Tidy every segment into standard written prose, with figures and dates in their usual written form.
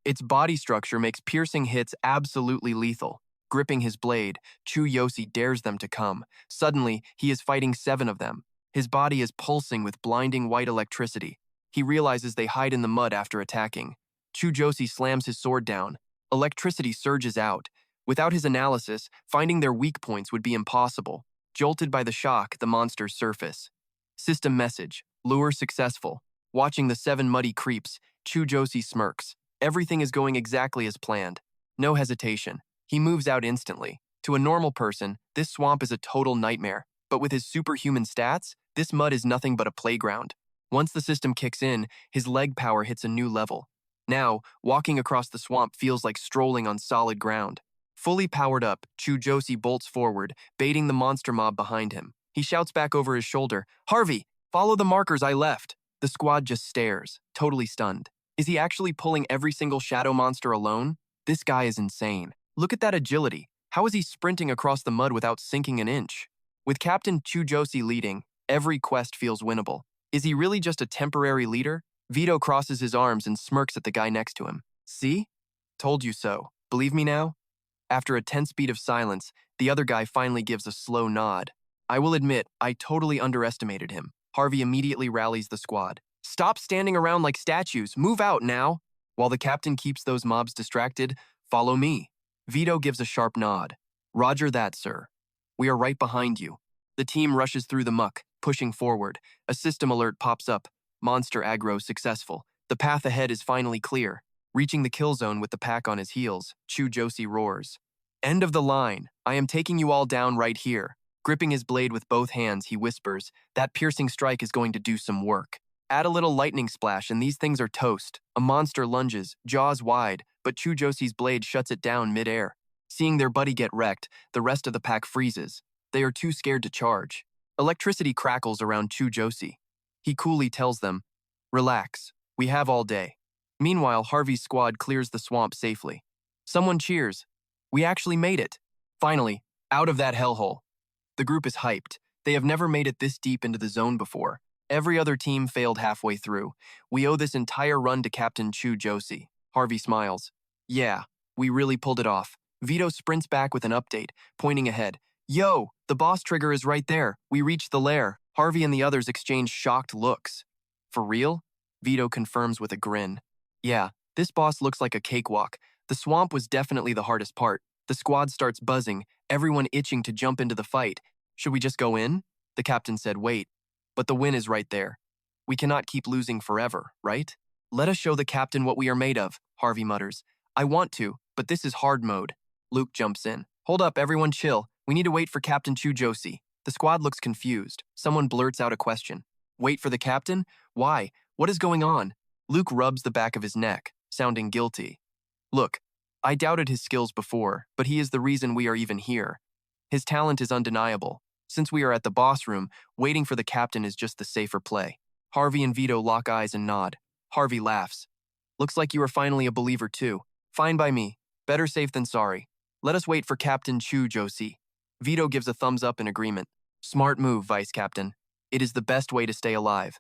Its body structure makes piercing hits absolutely lethal. Gripping his blade, Chu Josi dares them to come. Suddenly, he is fighting 7 of them. His body is pulsing with blinding white electricity. He realizes they hide in the mud after attacking. Chu Josi slams his sword down. Electricity surges out. Without his analysis, finding their weak points would be impossible. Jolted by the shock, the monsters surface. System message: lure successful. Watching the 7 muddy creeps, Chu Josi smirks. Everything is going exactly as planned. No hesitation. He moves out instantly. To a normal person, this swamp is a total nightmare. But with his superhuman stats, this mud is nothing but a playground. Once the system kicks in, his leg power hits a new level. Now, walking across the swamp feels like strolling on solid ground. Fully powered up, Chu Josi bolts forward, baiting the monster mob behind him. He shouts back over his shoulder, "Harvey, follow the markers I left." The squad just stares, totally stunned. Is he actually pulling every single shadow monster alone? This guy is insane. Look at that agility. How is he sprinting across the mud without sinking an inch? With Captain Chu Josi leading, every quest feels winnable. Is he really just a temporary leader? Vito crosses his arms and smirks at the guy next to him. See? Told you so. Believe me now? After a tense beat of silence, the other guy finally gives a slow nod. I will admit, I totally underestimated him. Harvey immediately rallies the squad. Stop standing around like statues. Move out now. While the captain keeps those mobs distracted, follow me. Vito gives a sharp nod. Roger that, sir. We are right behind you. The team rushes through the muck, pushing forward. A system alert pops up. Monster aggro successful. The path ahead is finally clear. Reaching the kill zone with the pack on his heels, Chu Josi roars. End of the line. I am taking you all down right here. Gripping his blade with both hands, he whispers, that piercing strike is going to do some work. Add a little lightning splash and these things are toast. A monster lunges, jaws wide, but Chu Josi's blade shuts it down mid-air. Seeing their buddy get wrecked, the rest of the pack freezes. They are too scared to charge. Electricity crackles around Chu Josi. He coolly tells them, relax, we have all day. Meanwhile, Harvey's squad clears the swamp safely. Someone cheers. We actually made it. Finally, out of that hellhole. The group is hyped. They have never made it this deep into the zone before. Every other team failed halfway through. We owe this entire run to Captain Chu Josi. Harvey smiles. Yeah, we really pulled it off. Vito sprints back with an update, pointing ahead. Yo, the boss trigger is right there. We reached the lair. Harvey and the others exchange shocked looks. For real? Vito confirms with a grin. Yeah, this boss looks like a cakewalk. The swamp was definitely the hardest part. The squad starts buzzing, everyone itching to jump into the fight. Should we just go in? The captain said, wait. But the win is right there. We cannot keep losing forever, right? Let us show the captain what we are made of, Harvey mutters. I want to, but this is hard mode. Luke jumps in. Hold up, everyone chill. We need to wait for Captain Chu Josi. The squad looks confused. Someone blurts out a question. Wait for the captain? Why? What is going on? Luke rubs the back of his neck, sounding guilty. Look, I doubted his skills before, but he is the reason we are even here. His talent is undeniable. Since we are at the boss room, waiting for the captain is just the safer play. Harvey and Vito lock eyes and nod. Harvey laughs. Looks like you are finally a believer too. Fine by me. Better safe than sorry. Let us wait for Captain Chu Josi. Vito gives a thumbs up in agreement. Smart move, Vice Captain. It is the best way to stay alive.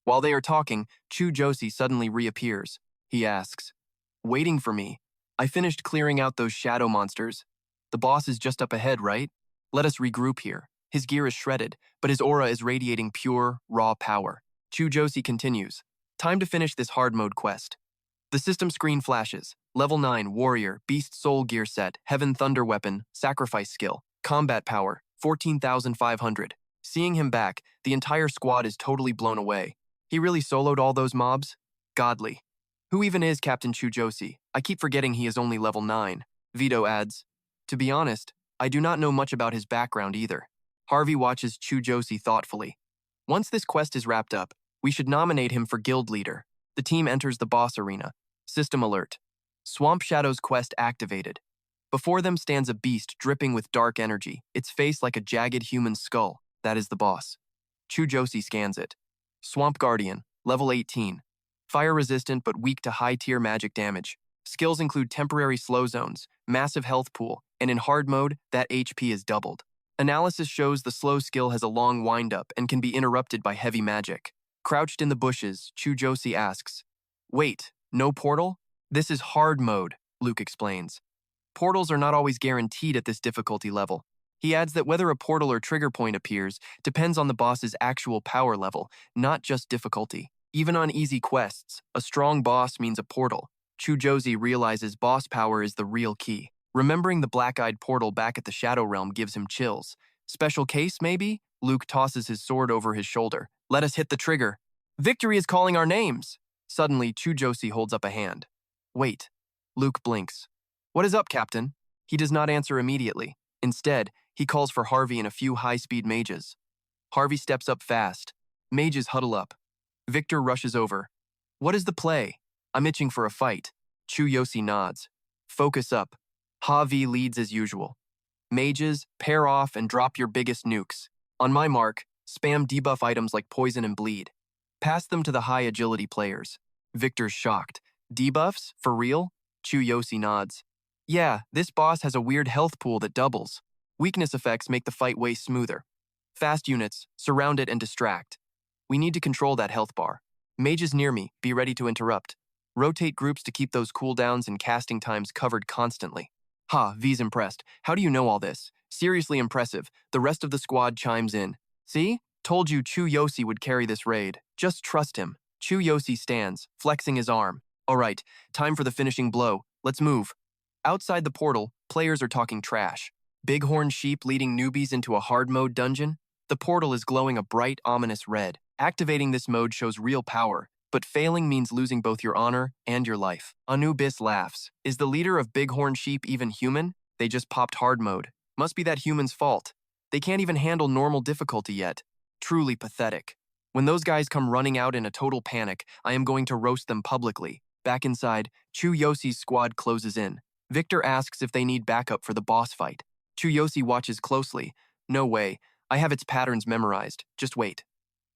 While they are talking, Chu Josi suddenly reappears. He asks, waiting for me. I finished clearing out those shadow monsters. The boss is just up ahead, right? Let us regroup here. His gear is shredded, but his aura is radiating pure, raw power. Chu Josi continues. Time to finish this hard mode quest. The system screen flashes. Level 9, Warrior, Beast Soul Gear Set, Heaven Thunder Weapon, Sacrifice Skill, Combat Power, 14,500. Seeing him back, the entire squad is totally blown away. He really soloed all those mobs? Godly. Who even is Captain Chu Josi? I keep forgetting he is only level 9. Vito adds, to be honest, I do not know much about his background either. Harvey watches Chu Josi thoughtfully. Once this quest is wrapped up, we should nominate him for guild leader. The team enters the boss arena. System alert. Swamp Shadows quest activated. Before them stands a beast dripping with dark energy, its face like a jagged human skull. That is the boss. Chu Josi scans it. Swamp Guardian, level 18. Fire resistant but weak to high-tier magic damage. Skills include temporary slow zones, massive health pool, and in hard mode, that HP is doubled. Analysis shows the slow skill has a long wind-up and can be interrupted by heavy magic. Crouched in the bushes, Chu Josi asks, wait, no portal? This is hard mode, Luke explains. Portals are not always guaranteed at this difficulty level. He adds that whether a portal or trigger point appears depends on the boss's actual power level, not just difficulty. Even on easy quests, a strong boss means a portal. Chu Josi realizes boss power is the real key. Remembering the black-eyed portal back at the Shadow Realm gives him chills. Special case, maybe? Luke tosses his sword over his shoulder. Let us hit the trigger. Victory is calling our names! Suddenly, Chu Josi holds up a hand. Wait. Luke blinks. What is up, Captain? He does not answer immediately. Instead, he calls for Harvey and a few high-speed mages. Harvey steps up fast. Mages huddle up. Victor rushes over. What is the play? I'm itching for a fight. Chu Josi nods. Focus up. Harvey leads as usual. Mages, pair off and drop your biggest nukes. On my mark, spam debuff items like poison and bleed. Pass them to the high agility players. Victor's shocked. Debuffs? For real? Chu Josi nods. Yeah, this boss has a weird health pool that doubles. Weakness effects make the fight way smoother. Fast units, surround it and distract. We need to control that health bar. Mages near me, be ready to interrupt. Rotate groups to keep those cooldowns and casting times covered constantly. Ha, V's impressed. How do you know all this? Seriously impressive. The rest of the squad chimes in. See? Told you Chu Josi would carry this raid. Just trust him. Chu Josi stands, flexing his arm. All right, time for the finishing blow. Let's move. Outside the portal, players are talking trash. Bighorn sheep leading newbies into a hard mode dungeon? The portal is glowing a bright, ominous red. Activating this mode shows real power, but failing means losing both your honor and your life. Anubis laughs. Is the leader of Bighorn sheep even human? They just popped hard mode. Must be that human's fault. They can't even handle normal difficulty yet. Truly pathetic. When those guys come running out in a total panic, I am going to roast them publicly. Back inside, Chu Josi's squad closes in. Victor asks if they need backup for the boss fight. Chu Josi watches closely. No way. I have its patterns memorized. Just wait.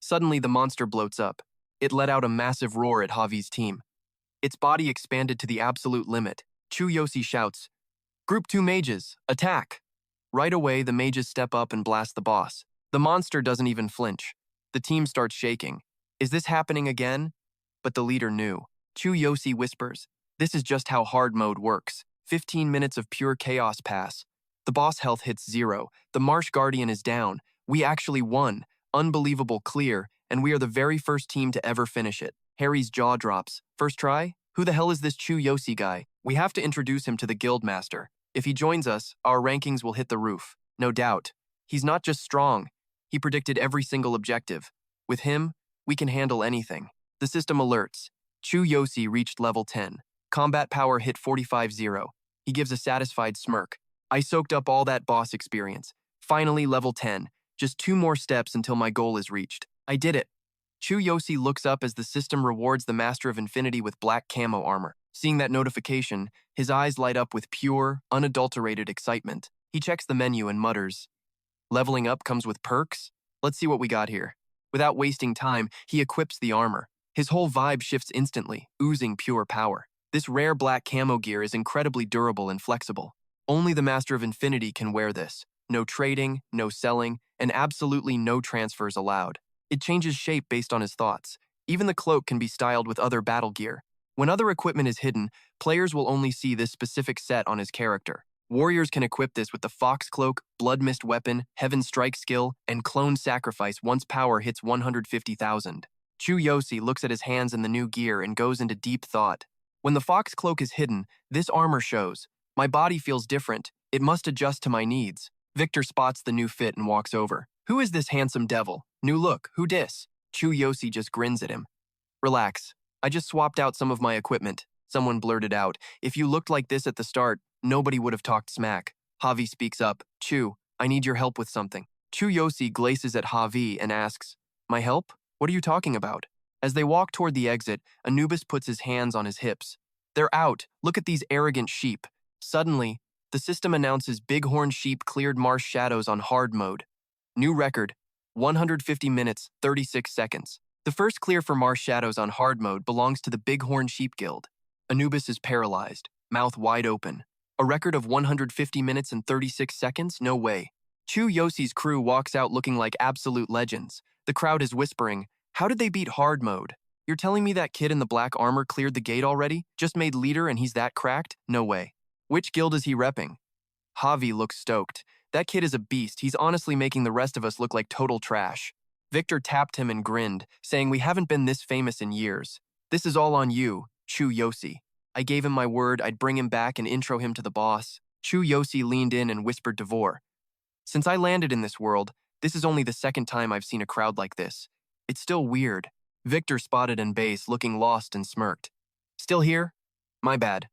Suddenly, the monster bloats up. It let out a massive roar at Javi's team. Its body expanded to the absolute limit. Chu Josi shouts, Group 2 mages, attack! Right away, the mages step up and blast the boss. The monster doesn't even flinch. The team starts shaking. Is this happening again? But the leader knew. Chu Josi whispers, this is just how hard mode works. 15 minutes of pure chaos pass. The boss health hits 0. The Marsh Guardian is down. We actually won. Unbelievable clear, and we are the very first team to ever finish it. Harry's jaw drops. First try? Who the hell is this Chu Josi guy? We have to introduce him to the guildmaster. If he joins us, our rankings will hit the roof. No doubt. He's not just strong. He predicted every single objective. With him, we can handle anything. The system alerts. Chu Josi reached level 10. Combat power hit 45-0. He gives a satisfied smirk. I soaked up all that boss experience. Finally, level 10. Just 2 more steps until my goal is reached. I did it. Chu Josi looks up as the system rewards the Master of Infinity with black camo armor. Seeing that notification, his eyes light up with pure, unadulterated excitement. He checks the menu and mutters, leveling up comes with perks? Let's see what we got here. Without wasting time, he equips the armor. His whole vibe shifts instantly, oozing pure power. This rare black camo gear is incredibly durable and flexible. Only the Master of Infinity can wear this. No trading, no selling, and absolutely no transfers allowed. It changes shape based on his thoughts. Even the cloak can be styled with other battle gear. When other equipment is hidden, players will only see this specific set on his character. Warriors can equip this with the Fox Cloak, Blood Mist Weapon, Heaven Strike skill, and Clone Sacrifice once power hits 150,000. Chu Josi looks at his hands in the new gear and goes into deep thought. When the Fox Cloak is hidden, this armor shows. My body feels different. It must adjust to my needs. Victor spots the new fit and walks over. Who is this handsome devil? New look, who dis? Chu Josi just grins at him. Relax. I just swapped out some of my equipment. Someone blurted out. If you looked like this at the start, nobody would have talked smack. Javi speaks up. Chu, I need your help with something. Chu Josi glaces at Javi and asks, my help? What are you talking about? As they walk toward the exit, Anubis puts his hands on his hips. They're out. Look at these arrogant sheep. Suddenly, the system announces Bighorn sheep cleared Marsh Shadows on hard mode. New record, 150 minutes, 36 seconds. The first clear for Marsh Shadows on hard mode belongs to the Bighorn Sheep Guild. Anubis is paralyzed, mouth wide open. A record of 150 minutes and 36 seconds? No way. Chu Josi's crew walks out looking like absolute legends. The crowd is whispering, how did they beat hard mode? You're telling me that kid in the black armor cleared the gate already? Just made leader and he's that cracked? No way. Which guild is he repping? Javi looks stoked. That kid is a beast. He's honestly making the rest of us look like total trash. Victor tapped him and grinned, saying we haven't been this famous in years. This is all on you, Chu Josi. I gave him my word I'd bring him back and intro him to the boss. Chu Josi leaned in and whispered to Vor. Since I landed in this world, this is only the second time I've seen a crowd like this. It's still weird. Victor spotted in base, looking lost and smirked. Still here? My bad.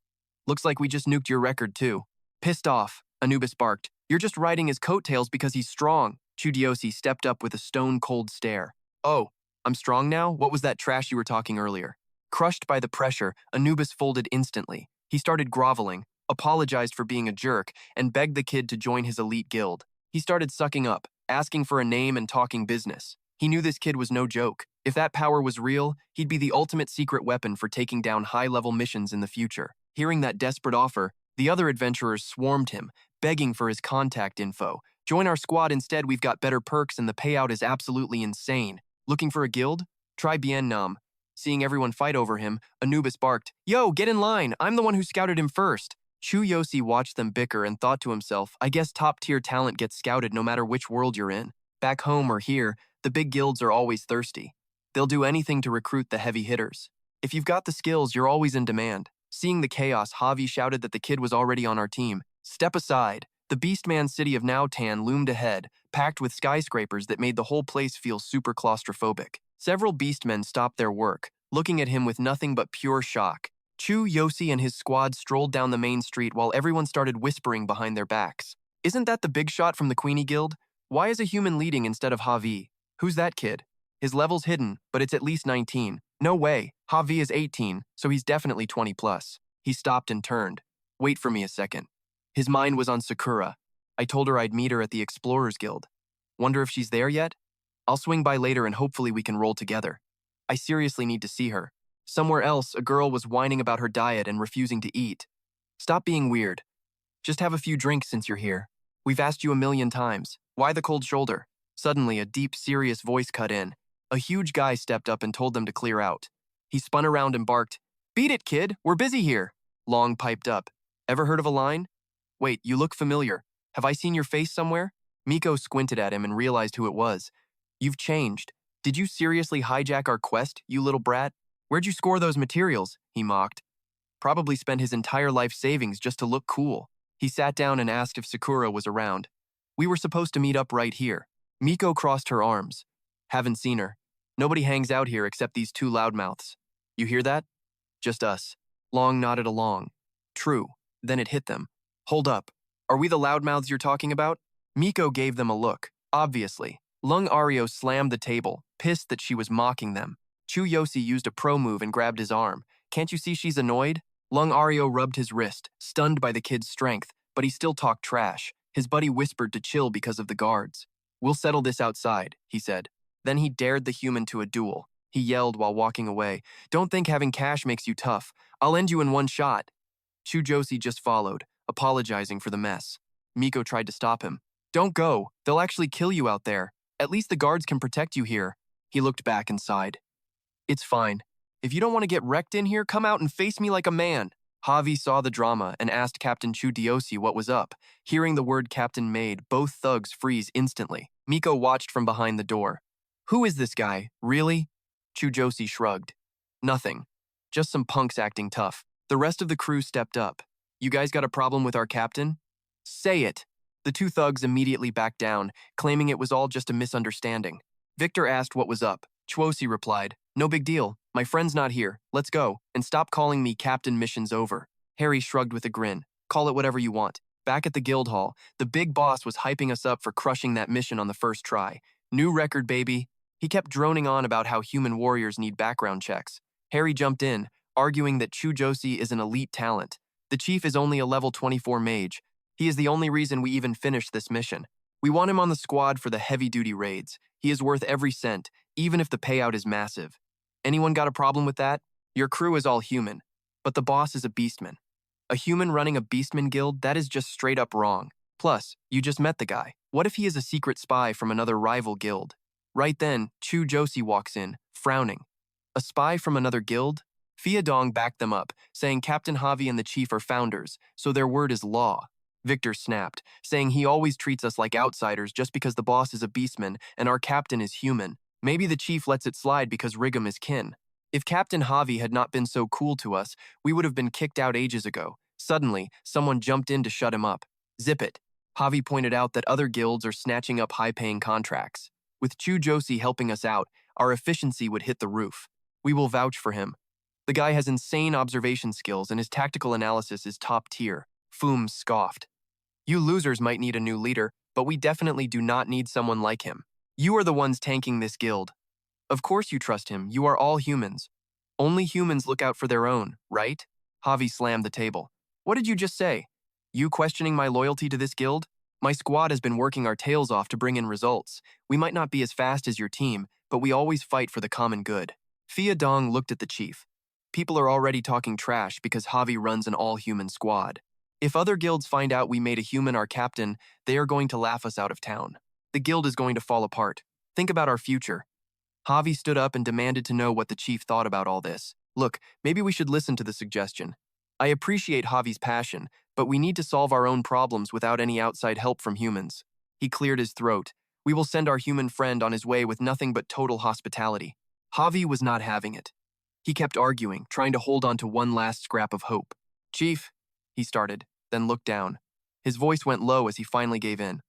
Looks like we just nuked your record too. Pissed off, Anubis barked. You're just riding his coattails because he's strong. Chu Josi stepped up with a stone-cold stare. Oh, I'm strong now? What was that trash you were talking earlier? Crushed by the pressure, Anubis folded instantly. He started groveling, apologized for being a jerk, and begged the kid to join his elite guild. He started sucking up, asking for a name and talking business. He knew this kid was no joke. If that power was real, he'd be the ultimate secret weapon for taking down high-level missions in the future. Hearing that desperate offer, the other adventurers swarmed him, begging for his contact info. Join our squad instead, we've got better perks and the payout is absolutely insane. Looking for a guild? Try Bien Nam. Seeing everyone fight over him, Anubis barked, Yo, get in line, I'm the one who scouted him first. Chu Josi watched them bicker and thought to himself, I guess top-tier talent gets scouted no matter which world you're in. Back home or here, the big guilds are always thirsty. They'll do anything to recruit the heavy hitters. If you've got the skills, you're always in demand. Seeing the chaos, Javi shouted that the kid was already on our team. Step aside. The Beastman city of Nautan loomed ahead, packed with skyscrapers that made the whole place feel super claustrophobic. Several beastmen stopped their work, looking at him with nothing but pure shock. Chu Josi and his squad strolled down the main street while everyone started whispering behind their backs. Isn't that the big shot from the Queenie Guild? Why is a human leading instead of Javi? Who's that kid? His level's hidden, but it's at least 19. No way. Javi is 18, so he's definitely 20 plus. He stopped and turned. Wait for me a second. His mind was on Sakura. I told her I'd meet her at the Explorers Guild. Wonder if she's there yet? I'll swing by later and hopefully we can roll together. I seriously need to see her. Somewhere else, a girl was whining about her diet and refusing to eat. Stop being weird. Just have a few drinks since you're here. We've asked you a million times. Why the cold shoulder? Suddenly, a deep, serious voice cut in. A huge guy stepped up and told them to clear out. He spun around and barked, Beat it, kid, we're busy here. Long piped up. Ever heard of a line? Wait, you look familiar. Have I seen your face somewhere? Miko squinted at him and realized who it was. You've changed. Did you seriously hijack our quest, you little brat? Where'd you score those materials? He mocked. Probably spent his entire life savings just to look cool. He sat down and asked if Sakura was around. We were supposed to meet up right here. Miko crossed her arms. Haven't seen her. Nobody hangs out here except these two loudmouths. You hear that? Just us. Long nodded along. True. Then it hit them. Hold up. Are we the loudmouths you're talking about? Miko gave them a look. Obviously. Lung Ario slammed the table, pissed that she was mocking them. Chu Josi used a pro move and grabbed his arm. Can't you see she's annoyed? Lung Ario rubbed his wrist, stunned by the kid's strength, but he still talked trash. His buddy whispered to chill because of the guards. We'll settle this outside, he said. Then he dared the human to a duel. He yelled while walking away. Don't think having cash makes you tough. I'll end you in one shot. Chu Josi just followed, apologizing for the mess. Miko tried to stop him. Don't go. They'll actually kill you out there. At least the guards can protect you here. He looked back and sighed. It's fine. If you don't want to get wrecked in here, come out and face me like a man. Javi saw the drama and asked Captain Chu Josi what was up. Hearing the word Captain made both thugs freeze instantly. Miko watched from behind the door. Who is this guy? Really? Chu Josi shrugged. Nothing. Just some punks acting tough. The rest of the crew stepped up. You guys got a problem with our captain? Say it. The two thugs immediately backed down, claiming it was all just a misunderstanding. Victor asked what was up. Chuosi replied, No big deal. My friend's not here. Let's go. And stop calling me Captain Mission's over. Harry shrugged with a grin. Call it whatever you want. Back at the guild hall, the big boss was hyping us up for crushing that mission on the first try. New record, baby. He kept droning on about how human warriors need background checks. Harry jumped in, arguing that Chu Josi is an elite talent. The chief is only a level 24 mage. He is the only reason we even finished this mission. We want him on the squad for the heavy-duty raids. He is worth every cent, even if the payout is massive. Anyone got a problem with that? Your crew is all human, but the boss is a beastman. A human running a beastman guild, that is just straight up wrong. Plus, you just met the guy. What if he is a secret spy from another rival guild? Right then, Chu Josi walks in, frowning. A spy from another guild? Fiadong backed them up, saying Captain Javi and the chief are founders, so their word is law. Victor snapped, saying he always treats us like outsiders just because the boss is a beastman and our captain is human. Maybe the chief lets it slide because Rigum is kin. If Captain Javi had not been so cool to us, we would have been kicked out ages ago. Suddenly, someone jumped in to shut him up. Zip it. Javi pointed out that other guilds are snatching up high-paying contracts. With Chu Josi helping us out, our efficiency would hit the roof. We will vouch for him. The guy has insane observation skills and his tactical analysis is top tier. Foom scoffed. You losers might need a new leader, but we definitely do not need someone like him. You are the ones tanking this guild. Of course you trust him, you are all humans. Only humans look out for their own, right? Javi slammed the table. What did you just say? You questioning my loyalty to this guild? My squad has been working our tails off to bring in results. We might not be as fast as your team, but we always fight for the common good. Fia Dong looked at the chief. People are already talking trash because Javi runs an all-human squad. If other guilds find out we made a human our captain, they are going to laugh us out of town. The guild is going to fall apart. Think about our future. Javi stood up and demanded to know what the chief thought about all this. Look, maybe we should listen to the suggestion. I appreciate Javi's passion, but we need to solve our own problems without any outside help from humans. He cleared his throat. We will send our human friend on his way with nothing but total hospitality. Javi was not having it. He kept arguing, trying to hold on to one last scrap of hope. Chief, he started, then looked down. His voice went low as he finally gave in.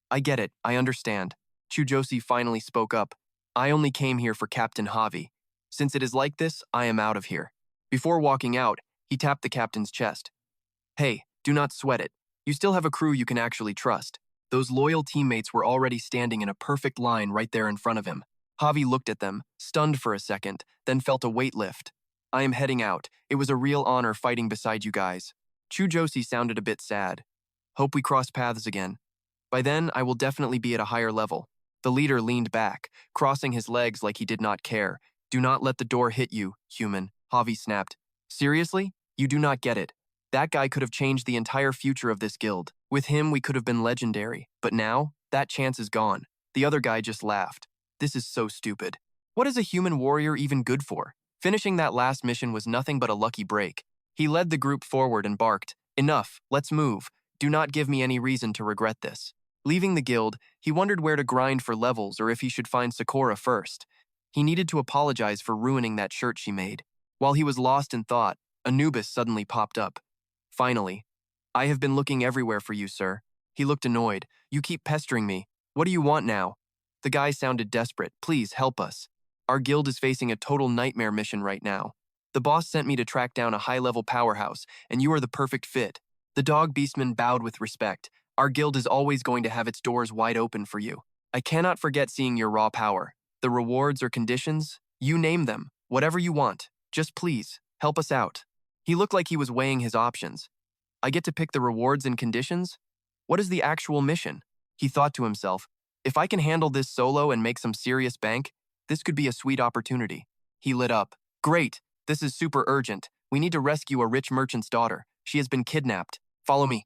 I get it, I understand. Chu Josi finally spoke up. I only came here for Captain Javi. Since it is like this, I am out of here. Before walking out, he tapped the captain's chest. Hey, do not sweat it. You still have a crew you can actually trust. Those loyal teammates were already standing in a perfect line right there in front of him. Javi looked at them, stunned for a second, then felt a weight lift. I am heading out. It was a real honor fighting beside you guys. Chu Josi sounded a bit sad. Hope we cross paths again. By then, I will definitely be at a higher level. The leader leaned back, crossing his legs like he did not care. Do not let the door hit you, human, Javi snapped. Seriously? You do not get it. That guy could have changed the entire future of this guild. With him, we could have been legendary. But now, that chance is gone. The other guy just laughed. This is so stupid. What is a human warrior even good for? Finishing that last mission was nothing but a lucky break. He led the group forward and barked, Enough, let's move. Do not give me any reason to regret this. Leaving the guild, he wondered where to grind for levels or if he should find Sakura first. He needed to apologize for ruining that shirt she made. While he was lost in thought, Anubis suddenly popped up. Finally. I have been looking everywhere for you, sir. He looked annoyed. You keep pestering me. What do you want now? The guy sounded desperate. Please, help us. Our guild is facing a total nightmare mission right now. The boss sent me to track down a high-level powerhouse, and you are the perfect fit. The dog beastman bowed with respect. Our guild is always going to have its doors wide open for you. I cannot forget seeing your raw power. The rewards or conditions, you name them. Whatever you want. Just please, help us out. He looked like he was weighing his options. I get to pick the rewards and conditions? What is the actual mission? He thought to himself, if I can handle this solo and make some serious bank, this could be a sweet opportunity. He lit up. Great, this is super urgent. We need to rescue a rich merchant's daughter. She has been kidnapped. Follow me.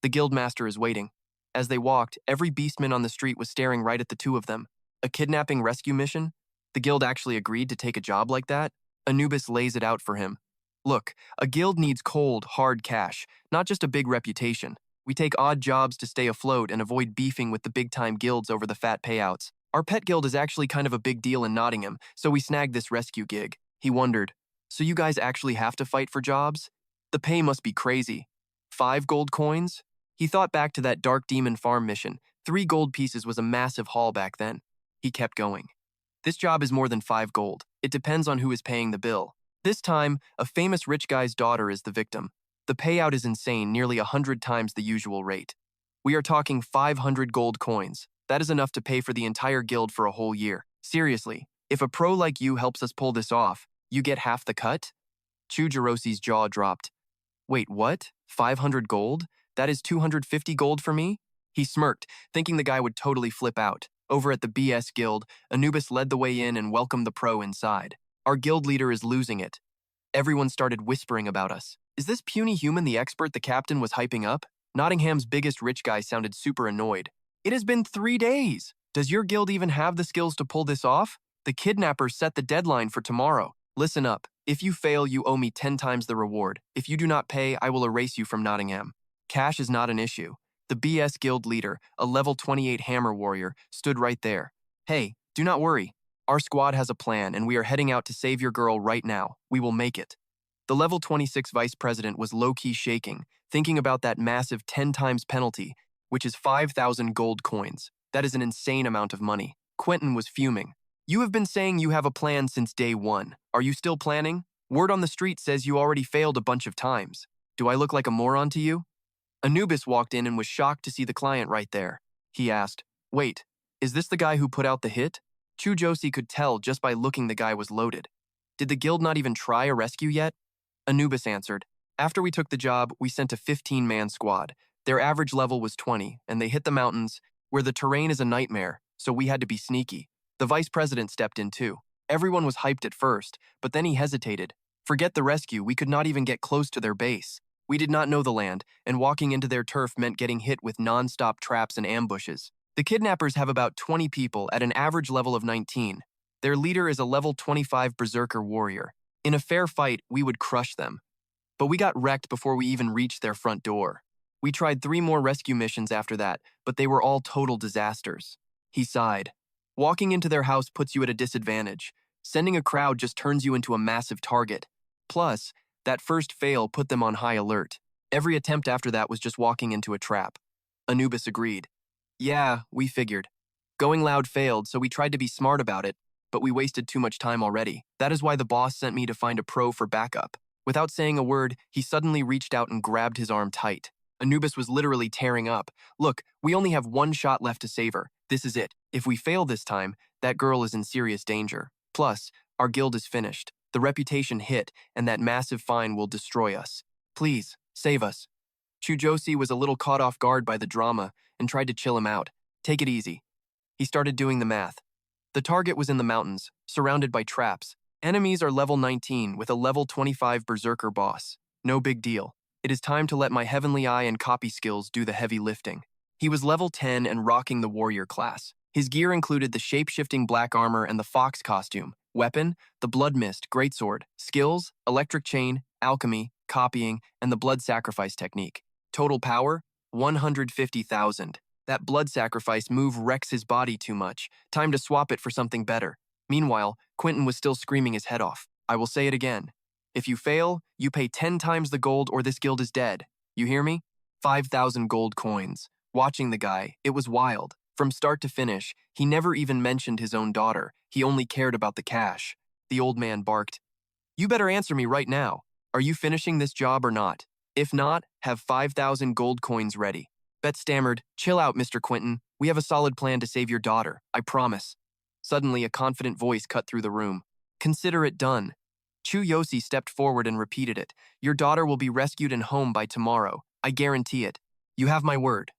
The guildmaster is waiting. As they walked, every beastman on the street was staring right at the two of them. A kidnapping rescue mission? The guild actually agreed to take a job like that? Anubis lays it out for him. Look, a guild needs cold, hard cash, not just a big reputation. We take odd jobs to stay afloat and avoid beefing with the big-time guilds over the fat payouts. Our pet guild is actually kind of a big deal in Nottingham, so we snagged this rescue gig. He wondered, so you guys actually have to fight for jobs? The pay must be crazy. 5 gold coins? He thought back to that Dark Demon farm mission. 3 gold pieces was a massive haul back then. He kept going. This job is more than 5 gold. It depends on who is paying the bill. This time, a famous rich guy's daughter is the victim. The payout is insane, nearly 100 times the usual rate. We are talking 500 gold coins. That is enough to pay for the entire guild for a whole year. Seriously, if a pro like you helps us pull this off, you get half the cut? Chu Josi's jaw dropped. Wait, what? 500 gold? That is 250 gold for me? He smirked, thinking the guy would totally flip out. Over at the BS Guild, Anubis led the way in and welcomed the pro inside. Our guild leader is losing it. Everyone started whispering about us. Is this puny human the expert the captain was hyping up? Nottingham's biggest rich guy sounded super annoyed. It has been 3 days. Does your guild even have the skills to pull this off? The kidnappers set the deadline for tomorrow. Listen up. If you fail, you owe me 10 times the reward. If you do not pay, I will erase you from Nottingham. Cash is not an issue. The BS guild leader, a level 28 hammer warrior, stood right there. Hey, do not worry. Our squad has a plan and we are heading out to save your girl right now. We will make it. The level 26 vice president was low-key shaking, thinking about that massive 10 times penalty, which is 5,000 gold coins. That is an insane amount of money. Quentin was fuming. You have been saying you have a plan since day one. Are you still planning? Word on the street says you already failed a bunch of times. Do I look like a moron to you? Anubis walked in and was shocked to see the client right there. He asked, wait, is this the guy who put out the hit? Chu Josi could tell just by looking the guy was loaded. Did the guild not even try a rescue yet? Anubis answered, after we took the job, we sent a 15-man squad. Their average level was 20, and they hit the mountains, where the terrain is a nightmare, so we had to be sneaky. The vice president stepped in too. Everyone was hyped at first, but then he hesitated. Forget the rescue, we could not even get close to their base. We did not know the land, and walking into their turf meant getting hit with non-stop traps and ambushes. The kidnappers have about 20 people at an average level of 19. Their leader is a level 25 berserker warrior. In a fair fight, we would crush them. But we got wrecked before we even reached their front door. We tried 3 more rescue missions after that, but they were all total disasters. He sighed. Walking into their house puts you at a disadvantage. Sending a crowd just turns you into a massive target. Plus, that first fail put them on high alert. Every attempt after that was just walking into a trap. Anubis agreed. Yeah, we figured. Going loud failed, so we tried to be smart about it, but we wasted too much time already. That is why the boss sent me to find a pro for backup. Without saying a word, he suddenly reached out and grabbed his arm tight. Anubis was literally tearing up. Look, we only have 1 shot left to save her. This is it. If we fail this time, that girl is in serious danger. Plus, our guild is finished. The reputation hit, and that massive fine will destroy us. Please, save us. Chu Josi was a little caught off guard by the drama and tried to chill him out. Take it easy. He started doing the math. The target was in the mountains, surrounded by traps. Enemies are level 19 with a level 25 berserker boss. No big deal. It is time to let my heavenly eye and copy skills do the heavy lifting. He was level 10 and rocking the warrior class. His gear included the shape-shifting black armor and the fox costume. Weapon, the blood mist, greatsword. Skills, electric chain, alchemy, copying, and the blood sacrifice technique. Total power, 150,000. That blood sacrifice move wrecks his body too much. Time to swap it for something better. Meanwhile, Quentin was still screaming his head off. I will say it again. If you fail, you pay 10 times the gold or this guild is dead. You hear me? 5,000 gold coins. Watching the guy, it was wild. From start to finish, he never even mentioned his own daughter. He only cared about the cash. The old man barked. You better answer me right now. Are you finishing this job or not? If not, have 5,000 gold coins ready. Bet stammered, chill out, Mr. Quentin. We have a solid plan to save your daughter, I promise. Suddenly, a confident voice cut through the room. Consider it done. Chu Josi stepped forward and repeated it. Your daughter will be rescued and home by tomorrow. I guarantee it. You have my word.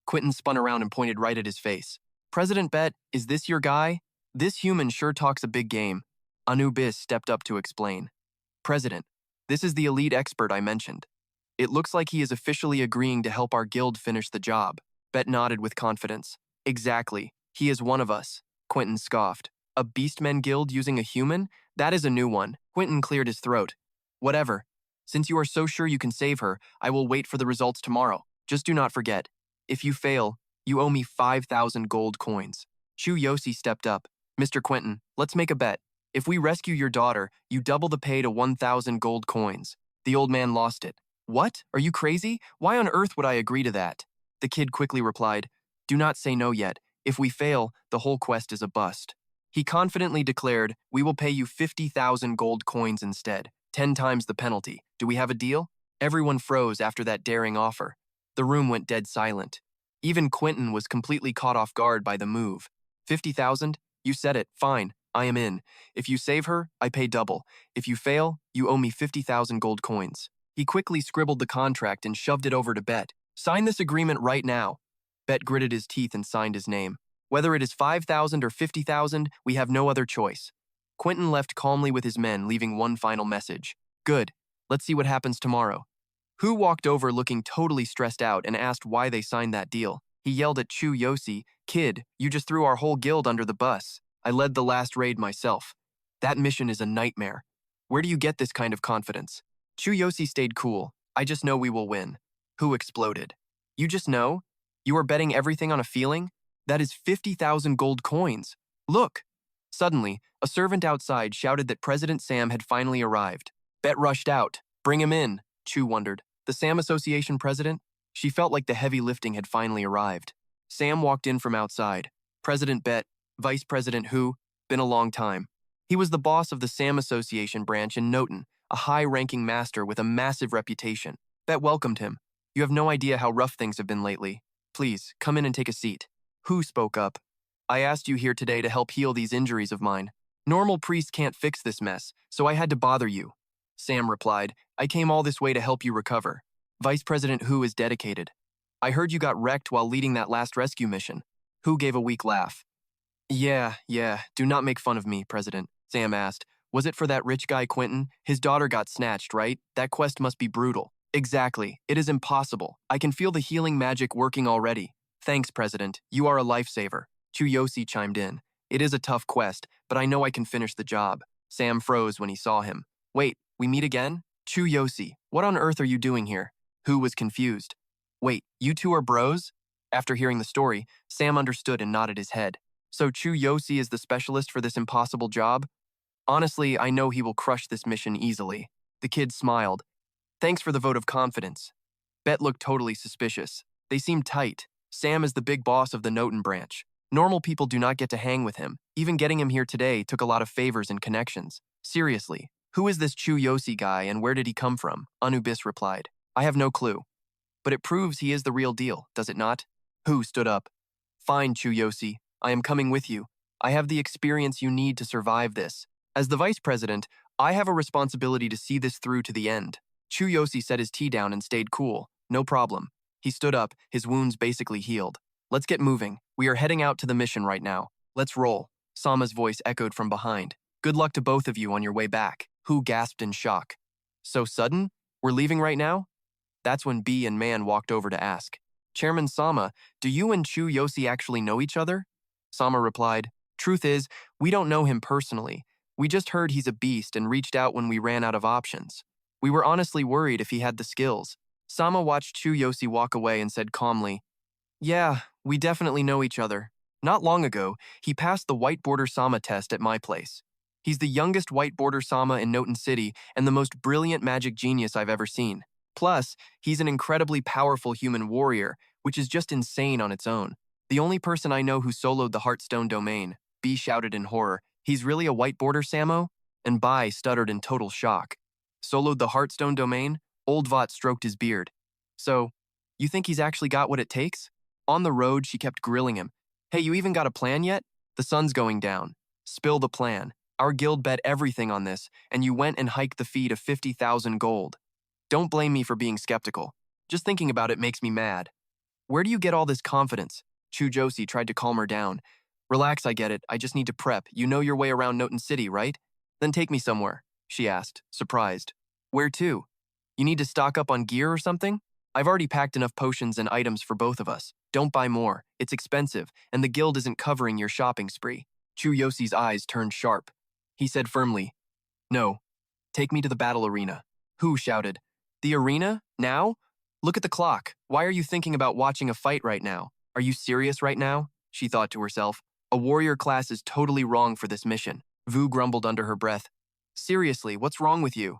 Quentin spun around and pointed right at his face. President Bet, is this your guy? This human sure talks a big game. Anubis stepped up to explain. President, this is the elite expert I mentioned. It looks like he is officially agreeing to help our guild finish the job. Bet nodded with confidence. Exactly. He is one of us. Quentin scoffed. A Beastmen guild using a human? That is a new one. Quentin cleared his throat. Whatever. Since you are so sure you can save her, I will wait for the results tomorrow. Just do not forget. If you fail, you owe me 5,000 gold coins. Chu Josi stepped up. Mr. Quentin, let's make a bet. If we rescue your daughter, you double the pay to 1,000 gold coins. The old man lost it. What? Are you crazy? Why on earth would I agree to that? The kid quickly replied, do not say no yet. If we fail, the whole quest is a bust. He confidently declared, we will pay you 50,000 gold coins instead, 10 times the penalty. Do we have a deal? Everyone froze after that daring offer. The room went dead silent. Even Quentin was completely caught off guard by the move. 50,000? You said it. Fine. I am in. If you save her, I pay double. If you fail, you owe me 50,000 gold coins. He quickly scribbled the contract and shoved it over to Bet. Sign this agreement right now. Bet gritted his teeth and signed his name. Whether it is 5,000 or 50,000, we have no other choice. Quentin left calmly with his men, leaving one final message. Good. Let's see what happens tomorrow. Hu walked over looking totally stressed out and asked why they signed that deal. He yelled at Chu Josi, Kid, you just threw our whole guild under the bus. I led the last raid myself. That mission is a nightmare. Where do you get this kind of confidence? Chu Josi stayed cool. I just know we will win. Who exploded? You just know? You are betting everything on a feeling? That is 50,000 gold coins. Look! Suddenly, a servant outside shouted that President Sam had finally arrived. Bet rushed out. Bring him in, Chu wondered. The Sam Association president? She felt like the heavy lifting had finally arrived. Sam walked in from outside. President Bet, Vice President Who, been a long time. He was the boss of the Sam Association branch in Noton, a high-ranking master with a massive reputation. Bet welcomed him. You have no idea how rough things have been lately. Please, come in and take a seat. Who spoke up? I asked you here today to help heal these injuries of mine. Normal priests can't fix this mess, so I had to bother you. Sam replied, I came all this way to help you recover. Vice President Who is dedicated. I heard you got wrecked while leading that last rescue mission. Who gave a weak laugh. Yeah, do not make fun of me, President, Sam asked. Was it for that rich guy Quentin? His daughter got snatched, right? That quest must be brutal. Exactly. It is impossible. I can feel the healing magic working already. Thanks, President. You are a lifesaver. Chu Josi chimed in. It is a tough quest, but I know I can finish the job. Sam froze when he saw him. Wait, we meet again? Chu Josi, what on earth are you doing here? Who was confused. Wait, you two are bros? After hearing the story, Sam understood and nodded his head. So Chu Josi is the specialist for this impossible job? Honestly, I know he will crush this mission easily. The kid smiled. Thanks for the vote of confidence. Bet looked totally suspicious. They seemed tight. Sam is the big boss of the Noton branch. Normal people do not get to hang with him. Even getting him here today took a lot of favors and connections. Seriously, who is this Chu Josi guy and where did he come from? Anubis replied. I have no clue. But it proves he is the real deal, does it not? Who stood up? Fine, Chu Josi. I am coming with you. I have the experience you need to survive this. As the vice president, I have a responsibility to see this through to the end. Chu Josi set his tea down and stayed cool. No problem. He stood up, his wounds basically healed. Let's get moving. We are heading out to the mission right now. Let's roll. Sama's voice echoed from behind. Good luck to both of you on your way back. Hu gasped in shock. So sudden? We're leaving right now? That's when B and Man walked over to ask. Chairman Sama, do you and Chu Josi actually know each other? Sama replied, Truth is, we don't know him personally. We just heard he's a beast and reached out when we ran out of options. We were honestly worried if he had the skills. Sama watched Chu Josi walk away and said calmly, Yeah, we definitely know each other. Not long ago, he passed the White Border Sama test at my place. He's the youngest White Border Sama in Noton City and the most brilliant magic genius I've ever seen. Plus, he's an incredibly powerful human warrior, which is just insane on its own. The only person I know who soloed the Heartstone domain, B shouted in horror. He's really a White Border Samo? And Bai stuttered in total shock. Soloed the Heartstone domain? Old Vought stroked his beard. So, you think he's actually got what it takes? On the road, she kept grilling him. Hey, you even got a plan yet? The sun's going down. Spill the plan. Our guild bet everything on this, and you went and hiked the fee to 50,000 gold. Don't blame me for being skeptical. Just thinking about it makes me mad. Where do you get all this confidence? Chu Josi tried to calm her down. Relax, I get it. I just need to prep. You know your way around Noton City, right? Then take me somewhere, she asked, surprised. Where to? You need to stock up on gear or something? I've already packed enough potions and items for both of us. Don't buy more. It's expensive, and the guild isn't covering your shopping spree. Chu Josi's eyes turned sharp. He said firmly, No. Take me to the battle arena. Who shouted? The arena? Now? Look at the clock. Why are you thinking about watching a fight right now? Are you serious right now? She thought to herself. A warrior class is totally wrong for this mission. Vu grumbled under her breath. Seriously, what's wrong with you?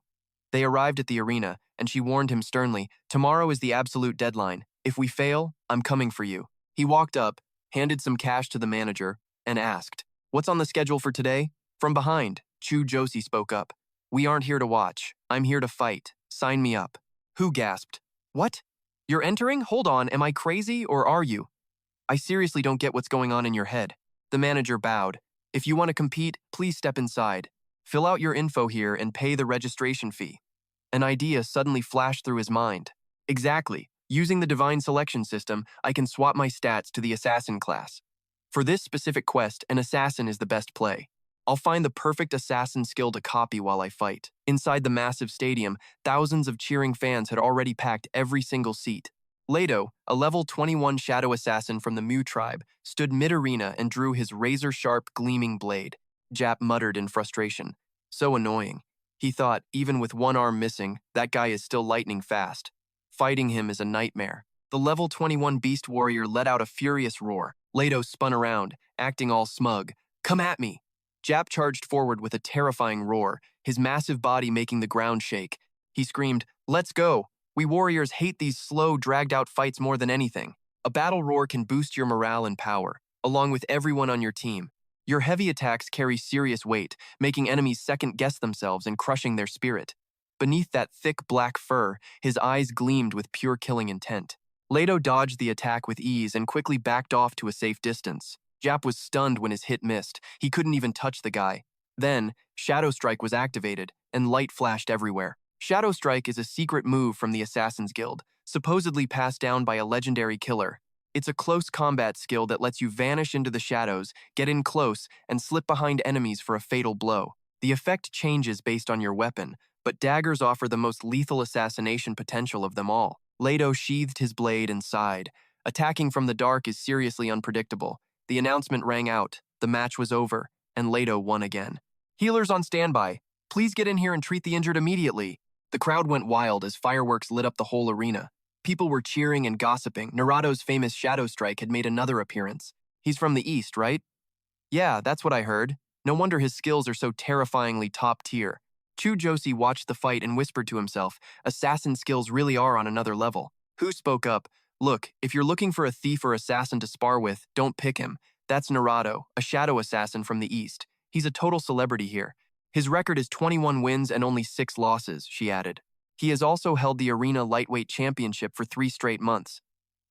They arrived at the arena, and she warned him sternly, Tomorrow is the absolute deadline. If we fail, I'm coming for you. He walked up, handed some cash to the manager, and asked, What's on the schedule for today? From behind, Chu Josi spoke up. We aren't here to watch. I'm here to fight. Sign me up. Who gasped? What? You're entering? Hold on, am I crazy or are you? I seriously don't get what's going on in your head. The manager bowed. If you want to compete, please step inside. Fill out your info here and pay the registration fee. An idea suddenly flashed through his mind. Exactly. Using the divine selection system, I can swap my stats to the assassin class. For this specific quest, an assassin is the best play. I'll find the perfect assassin skill to copy while I fight. Inside the massive stadium, thousands of cheering fans had already packed every single seat. Leto, a level 21 shadow assassin from the Mu tribe, stood mid-arena and drew his razor-sharp, gleaming blade. Jap muttered in frustration. So annoying. He thought, even with one arm missing, that guy is still lightning fast. Fighting him is a nightmare. The level 21 beast warrior let out a furious roar. Leto spun around, acting all smug. Come at me! Jap charged forward with a terrifying roar, his massive body making the ground shake. He screamed, let's go! We warriors hate these slow, dragged-out fights more than anything. A battle roar can boost your morale and power, along with everyone on your team. Your heavy attacks carry serious weight, making enemies second-guess themselves and crushing their spirit. Beneath that thick black fur, his eyes gleamed with pure killing intent. Leto dodged the attack with ease and quickly backed off to a safe distance. Jap was stunned when his hit missed. He couldn't even touch the guy. Then, Shadow Strike was activated, and light flashed everywhere. Shadow Strike is a secret move from the Assassin's Guild, supposedly passed down by a legendary killer. It's a close combat skill that lets you vanish into the shadows, get in close, and slip behind enemies for a fatal blow. The effect changes based on your weapon, but daggers offer the most lethal assassination potential of them all. Leto sheathed his blade and sighed. Attacking from the dark is seriously unpredictable. The announcement rang out, the match was over, and Leto won again. Healers on standby. Please get in here and treat the injured immediately. The crowd went wild as fireworks lit up the whole arena. People were cheering and gossiping. Naruto's famous Shadow Strike had made another appearance. He's from the East, right? Yeah, that's what I heard. No wonder his skills are so terrifyingly top tier. Chu Josi watched the fight and whispered to himself, assassin skills really are on another level. Who spoke up? Look, if you're looking for a thief or assassin to spar with, don't pick him. That's Naruto, a shadow assassin from the East. He's a total celebrity here. His record is 21 wins and only 6 losses, she added. He has also held the Arena Lightweight Championship for 3 straight months.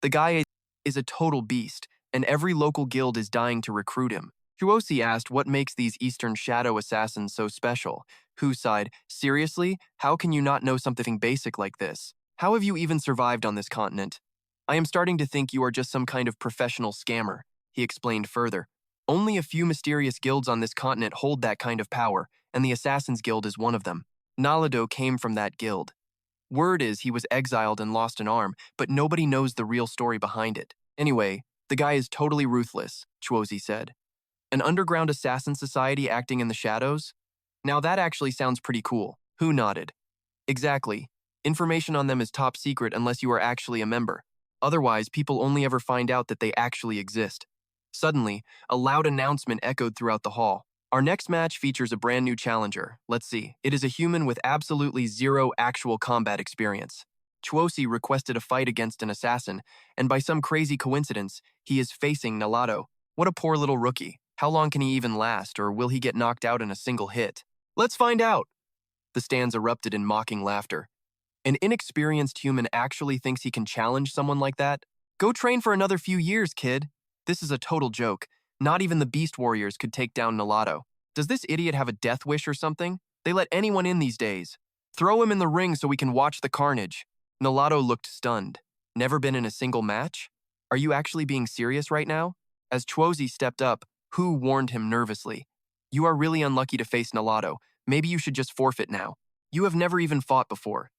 The guy is a total beast, and every local guild is dying to recruit him. Chu Josi asked what makes these Eastern shadow assassins so special. Hu sighed, seriously? How can you not know something basic like this? How have you even survived on this continent? I am starting to think you are just some kind of professional scammer, he explained further. Only a few mysterious guilds on this continent hold that kind of power, and the Assassin's Guild is one of them. Nalado came from that guild. Word is he was exiled and lost an arm, but nobody knows the real story behind it. Anyway, the guy is totally ruthless, Chu Josi said. An underground assassin society acting in the shadows? Now that actually sounds pretty cool. Hu nodded. Exactly. Information on them is top secret unless you are actually a member. Otherwise, people only ever find out that they actually exist. Suddenly, a loud announcement echoed throughout the hall. Our next match features a brand new challenger. Let's see. It is a human with absolutely zero actual combat experience. Chu Josi requested a fight against an assassin, and by some crazy coincidence, he is facing Nalado. What a poor little rookie. How long can he even last, or will he get knocked out in a single hit? Let's find out! The stands erupted in mocking laughter. An inexperienced human actually thinks he can challenge someone like that? Go train for another few years, kid. This is a total joke. Not even the Beast Warriors could take down Nalado. Does this idiot have a death wish or something? They let anyone in these days. Throw him in the ring so we can watch the carnage. Nalado looked stunned. Never been in a single match? Are you actually being serious right now? As Chu Josi stepped up, Hu warned him nervously. You are really unlucky to face Nalado. Maybe you should just forfeit now. You have never even fought before.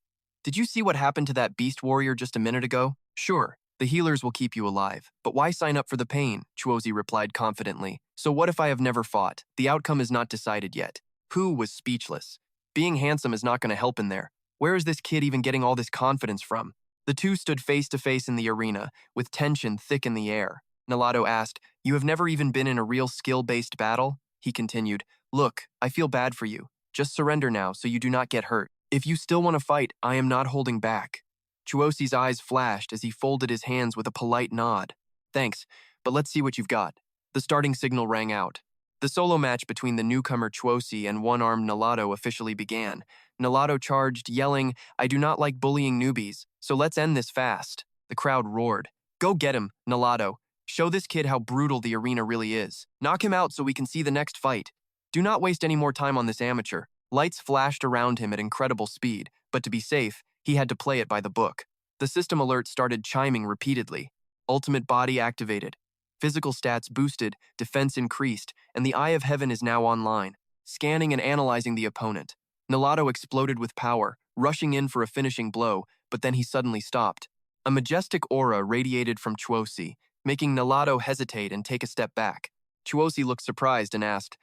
Did you see what happened to that Beast Warrior just a minute ago? Sure, the healers will keep you alive. But why sign up for the pain? Chu Josi replied confidently. So what if I have never fought? The outcome is not decided yet. Hu was speechless. Being handsome is not going to help in there. Where is this kid even getting all this confidence from? The two stood face to face in the arena, with tension thick in the air. Nalado asked, you have never even been in a real skill-based battle? He continued, look, I feel bad for you. Just surrender now so you do not get hurt. If you still want to fight, I am not holding back. Chu Josi's eyes flashed as he folded his hands with a polite nod. Thanks, but let's see what you've got. The starting signal rang out. The solo match between the newcomer Chu Josi and one-armed Nalado officially began. Nalado charged, yelling, I do not like bullying newbies, so let's end this fast. The crowd roared. Go get him, Nalado. Show this kid how brutal the arena really is. Knock him out so we can see the next fight. Do not waste any more time on this amateur. Lights flashed around him at incredible speed, but to be safe, he had to play it by the book. The system alert started chiming repeatedly. Ultimate body activated. Physical stats boosted, defense increased, and the Eye of Heaven is now online, scanning and analyzing the opponent. Nalado exploded with power, rushing in for a finishing blow, but then he suddenly stopped. A majestic aura radiated from Chu Josi, making Nalado hesitate and take a step back. Chu Josi looked surprised and asked,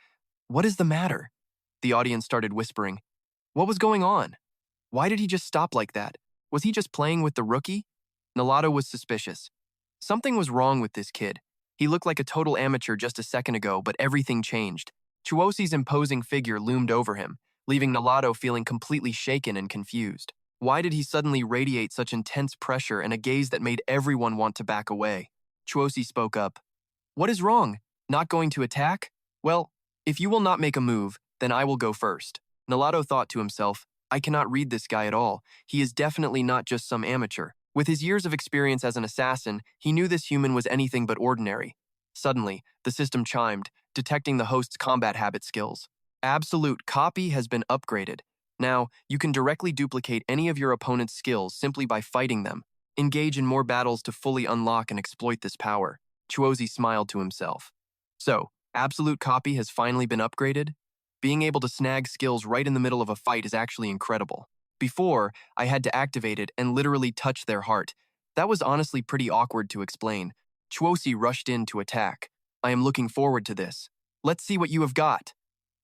what is the matter? The audience started whispering, What was going on? Why did he just stop like that? Was he just playing with the rookie? Nalato was suspicious. Something was wrong with this kid. He looked like a total amateur just a second ago, but everything changed. Chuosi's imposing figure loomed over him, leaving Nalato feeling completely shaken and confused. Why did he suddenly radiate such intense pressure and a gaze that made everyone want to back away? Chuosi spoke up. What is wrong? Not going to attack? Well, if you will not make a move, then I will go first. Nalato thought to himself, I cannot read this guy at all. He is definitely not just some amateur. With his years of experience as an assassin, he knew this human was anything but ordinary. Suddenly, the system chimed, detecting the host's combat habit skills. Absolute copy has been upgraded. Now, you can directly duplicate any of your opponent's skills simply by fighting them. Engage in more battles to fully unlock and exploit this power. Chuosi smiled to himself. So, absolute copy has finally been upgraded? Being able to snag skills right in the middle of a fight is actually incredible. Before, I had to activate it and literally touch their heart. That was honestly pretty awkward to explain. Chuosi rushed in to attack. I am looking forward to this. Let's see what you have got.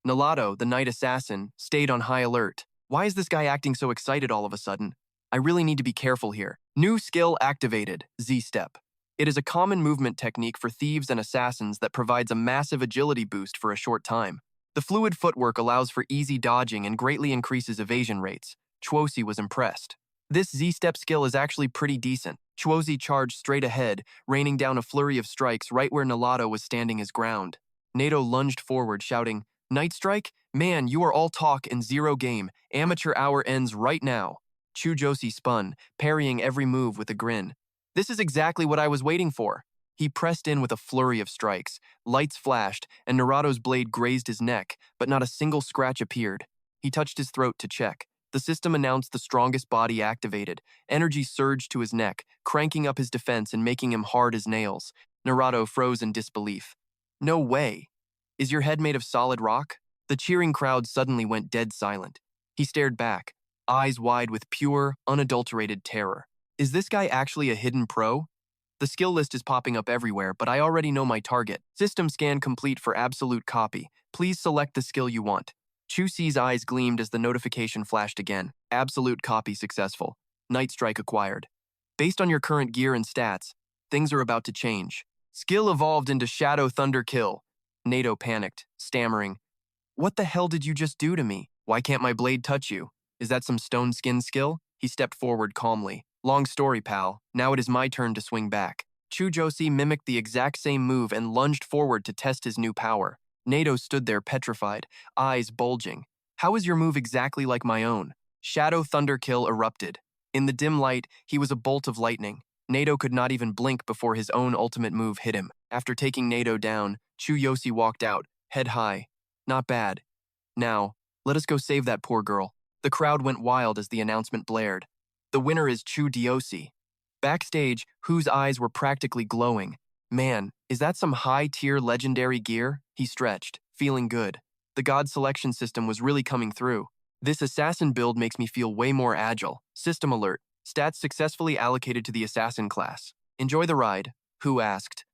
Nalato, the night assassin, stayed on high alert. Why is this guy acting so excited all of a sudden? I really need to be careful here. New skill activated, Z-step. It is a common movement technique for thieves and assassins that provides a massive agility boost for a short time. The fluid footwork allows for easy dodging and greatly increases evasion rates. Chuosi was impressed. This Z-step skill is actually pretty decent. Chuosi charged straight ahead, raining down a flurry of strikes right where Nalato was standing his ground. Nato lunged forward, shouting, Night Strike? Man, you are all talk and zero game. Amateur hour ends right now. Chu Josi spun, parrying every move with a grin. This is exactly what I was waiting for. He pressed in with a flurry of strikes. Lights flashed, and Narato's blade grazed his neck, but not a single scratch appeared. He touched his throat to check. The system announced the strongest body activated. Energy surged to his neck, cranking up his defense and making him hard as nails. Narato froze in disbelief. No way. Is your head made of solid rock? The cheering crowd suddenly went dead silent. He stared back, eyes wide with pure, unadulterated terror. Is this guy actually a hidden pro? The skill list is popping up everywhere, but I already know my target. System scan complete for absolute copy. Please select the skill you want. Chusi's eyes gleamed as the notification flashed again. Absolute copy successful. Night Strike acquired. Based on your current gear and stats, things are about to change. Skill evolved into Shadow Thunder Kill. Nato panicked, stammering. What the hell did you just do to me? Why can't my blade touch you? Is that some stone skin skill? He stepped forward calmly. Long story, pal. Now it is my turn to swing back. Chu Josi mimicked the exact same move and lunged forward to test his new power. Nato stood there petrified, eyes bulging. How is your move exactly like my own? Shadow Thunder Kill erupted. In the dim light, he was a bolt of lightning. Nato could not even blink before his own ultimate move hit him. After taking Nato down, Chu Josi walked out, head high. Not bad. Now, let us go save that poor girl. The crowd went wild as the announcement blared. The winner is Chu Josi. Backstage, Hu's eyes were practically glowing. Man, is that some high-tier legendary gear? He stretched, feeling good. The god selection system was really coming through. This assassin build makes me feel way more agile. System alert. Stats successfully allocated to the assassin class. Enjoy the ride, Hu asked.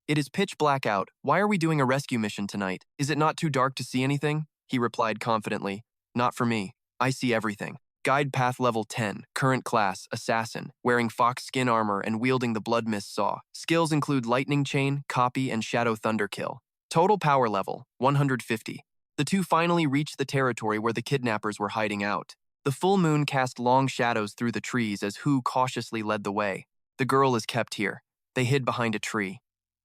It is pitch black out. Why are we doing a rescue mission tonight? Is it not too dark to see anything? He replied confidently. Not for me. I see everything. Guide path level 10, current class, assassin, wearing fox skin armor and wielding the blood mist saw. Skills include lightning chain, copy, and shadow thunder kill. Total power level, 150. The two finally reached the territory where the kidnappers were hiding out. The full moon cast long shadows through the trees as Hu cautiously led the way. The girl is kept here. They hid behind a tree.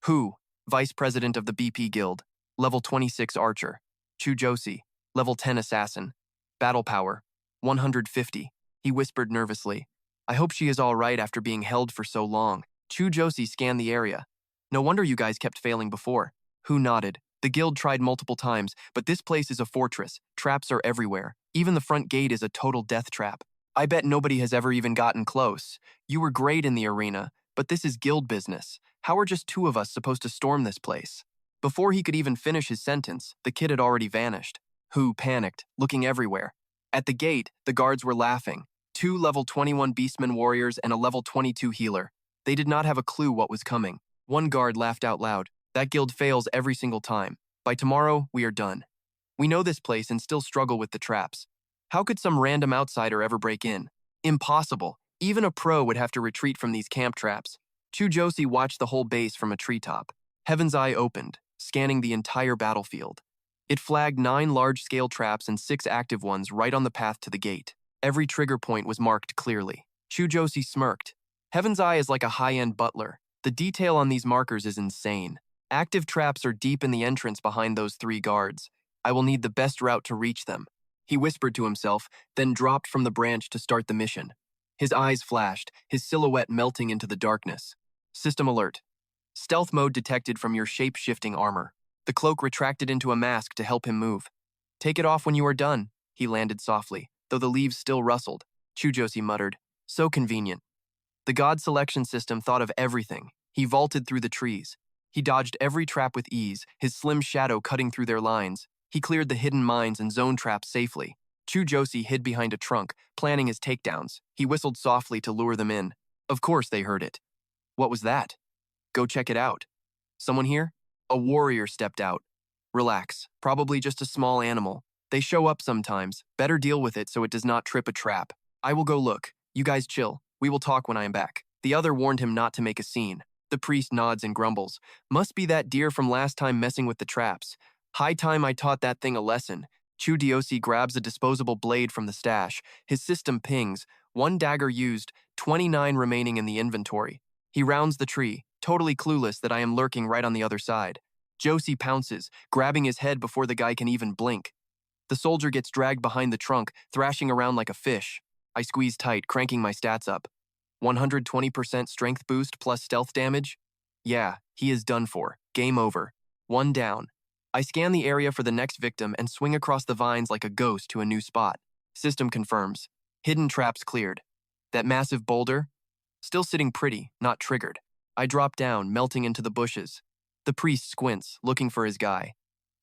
Hu, vice president of the BP Guild, level 26 archer. Chu Josi, level 10 assassin. Battle power, 150. He whispered nervously. I hope she is all right after being held for so long. Chu Josi scanned the area. No wonder you guys kept failing before. Hu nodded. The guild tried multiple times, but this place is a fortress. Traps are everywhere. Even the front gate is a total death trap. I bet nobody has ever even gotten close. You were great in the arena, but this is guild business. How are just two of us supposed to storm this place? Before he could even finish his sentence, the kid had already vanished. Hu panicked, looking everywhere. At the gate, the guards were laughing. 2 level 21 beastmen warriors and a level 22 healer. They did not have a clue what was coming. One guard laughed out loud. That guild fails every single time. By tomorrow, we are done. We know this place and still struggle with the traps. How could some random outsider ever break in? Impossible. Even a pro would have to retreat from these camp traps. Chu Josi watched the whole base from a treetop. Heaven's Eye opened, scanning the entire battlefield. It flagged 9 large-scale traps and 6 active ones right on the path to the gate. Every trigger point was marked clearly. Chu Josi smirked. Heaven's Eye is like a high-end butler. The detail on these markers is insane. Active traps are deep in the entrance behind those 3 guards. I will need the best route to reach them. He whispered to himself, then dropped from the branch to start the mission. His eyes flashed, his silhouette melting into the darkness. System alert. Stealth mode detected from your shape-shifting armor. The cloak retracted into a mask to help him move. Take it off when you are done, he landed softly, though the leaves still rustled. Chu Josi muttered. So convenient. The god selection system thought of everything. He vaulted through the trees. He dodged every trap with ease, his slim shadow cutting through their lines. He cleared the hidden mines and zone traps safely. Chu Josi hid behind a trunk, planning his takedowns. He whistled softly to lure them in. Of course they heard it. What was that? Go check it out. Someone here? A warrior stepped out. Relax, probably just a small animal. They show up sometimes. Better deal with it so it does not trip a trap. I will go look. You guys chill. We will talk when I am back. The other warned him not to make a scene. The priest nods and grumbles. Must be that deer from last time messing with the traps. High time I taught that thing a lesson. Chu Josi grabs a disposable blade from the stash. His system pings. 1 dagger used, 29 remaining in the inventory. He rounds the tree, totally clueless that I am lurking right on the other side. Josi pounces, grabbing his head before the guy can even blink. The soldier gets dragged behind the trunk, thrashing around like a fish. I squeeze tight, cranking my stats up. 120% strength boost plus stealth damage? Yeah, he is done for. Game over. 1 down. I scan the area for the next victim and swing across the vines like a ghost to a new spot. System confirms. Hidden traps cleared. That massive boulder? Still sitting pretty, not triggered. I drop down, melting into the bushes. The priest squints, looking for his guy.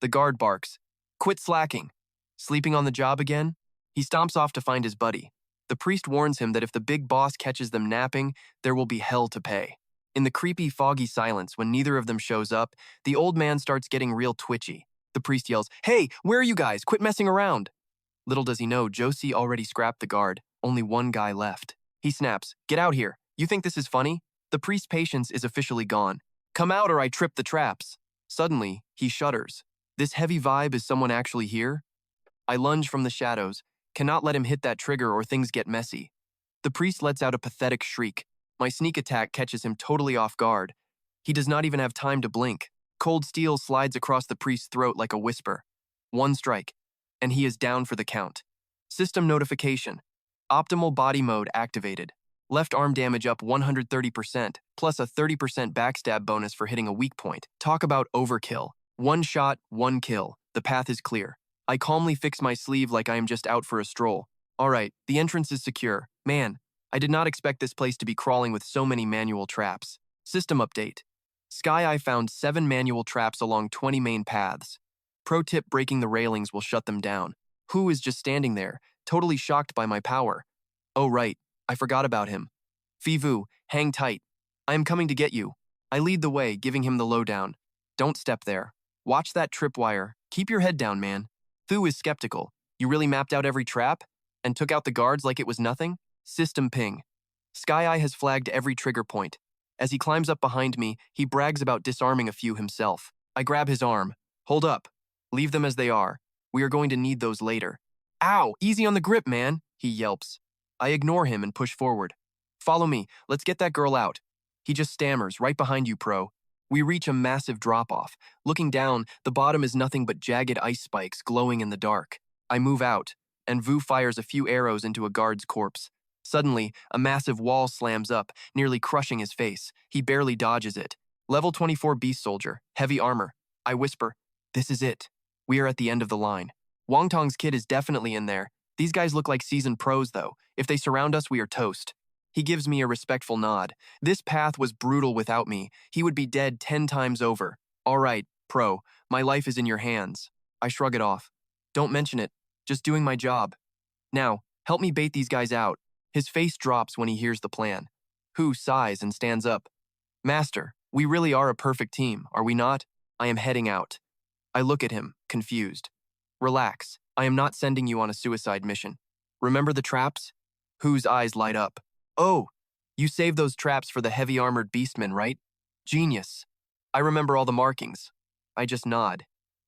The guard barks. Quit slacking. Sleeping on the job again? He stomps off to find his buddy. The priest warns him that if the big boss catches them napping, there will be hell to pay. In the creepy, foggy silence, when neither of them shows up, the old man starts getting real twitchy. The priest yells, "Hey, where are you guys? Quit messing around!" Little does he know, Josi already scrapped the guard. Only 1 guy left. He snaps, "Get out here. You think this is funny?" The priest's patience is officially gone. "Come out or I trip the traps." Suddenly, he shudders. This heavy vibe, is someone actually here? I lunge from the shadows, cannot let him hit that trigger or things get messy. The priest lets out a pathetic shriek. My sneak attack catches him totally off guard. He does not even have time to blink. Cold steel slides across the priest's throat like a whisper. 1 strike, and he is down for the count. System notification. Optimal body mode activated. Left arm damage up 130%, plus a 30% backstab bonus for hitting a weak point. Talk about overkill. 1 shot, 1 kill. The path is clear. I calmly fix my sleeve like I am just out for a stroll. All right, the entrance is secure. Man, I did not expect this place to be crawling with so many manual traps. System update. Sky Eye found 7 manual traps along 20 main paths. Pro tip: breaking the railings will shut them down. Who is just standing there, totally shocked by my power. Oh right, I forgot about him. Fivu, hang tight. I am coming to get you. I lead the way, giving him the lowdown. Don't step there. Watch that tripwire. Keep your head down, man. Fu is skeptical. You really mapped out every trap? And took out the guards like it was nothing? System ping. Sky Eye has flagged every trigger point. As he climbs up behind me, he brags about disarming a few himself. I grab his arm. Hold up. Leave them as they are. We are going to need those later. Ow! Easy on the grip, man, he yelps. I ignore him and push forward. Follow me. Let's get that girl out. He just stammers, right behind you, pro. We reach a massive drop-off. Looking down, the bottom is nothing but jagged ice spikes glowing in the dark. I move out, and Vu fires a few arrows into a guard's corpse. Suddenly, a massive wall slams up, nearly crushing his face. He barely dodges it. Level 24 beast soldier, heavy armor. I whisper, "This is it. We are at the end of the line." Wong Tong's kid is definitely in there. These guys look like seasoned pros, though. If they surround us, we are toast. He gives me a respectful nod. This path was brutal without me. He would be dead 10 times over. All right, pro, my life is in your hands. I shrug it off. Don't mention it. Just doing my job. Now, help me bait these guys out. His face drops when he hears the plan. Hu sighs and stands up. Master, we really are a perfect team, are we not? I am heading out. I look at him, confused. Relax. I am not sending you on a suicide mission. Remember the traps? Whose eyes light up. Oh, you saved those traps for the heavy-armored beastmen, right? Genius. I remember all the markings. I just nod.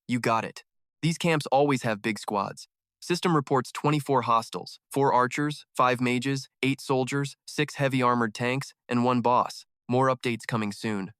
You got it. These camps always have big squads. System reports 24 hostiles, 4 archers, 5 mages, 8 soldiers, 6 heavy-armored tanks, and 1 boss. More updates coming soon.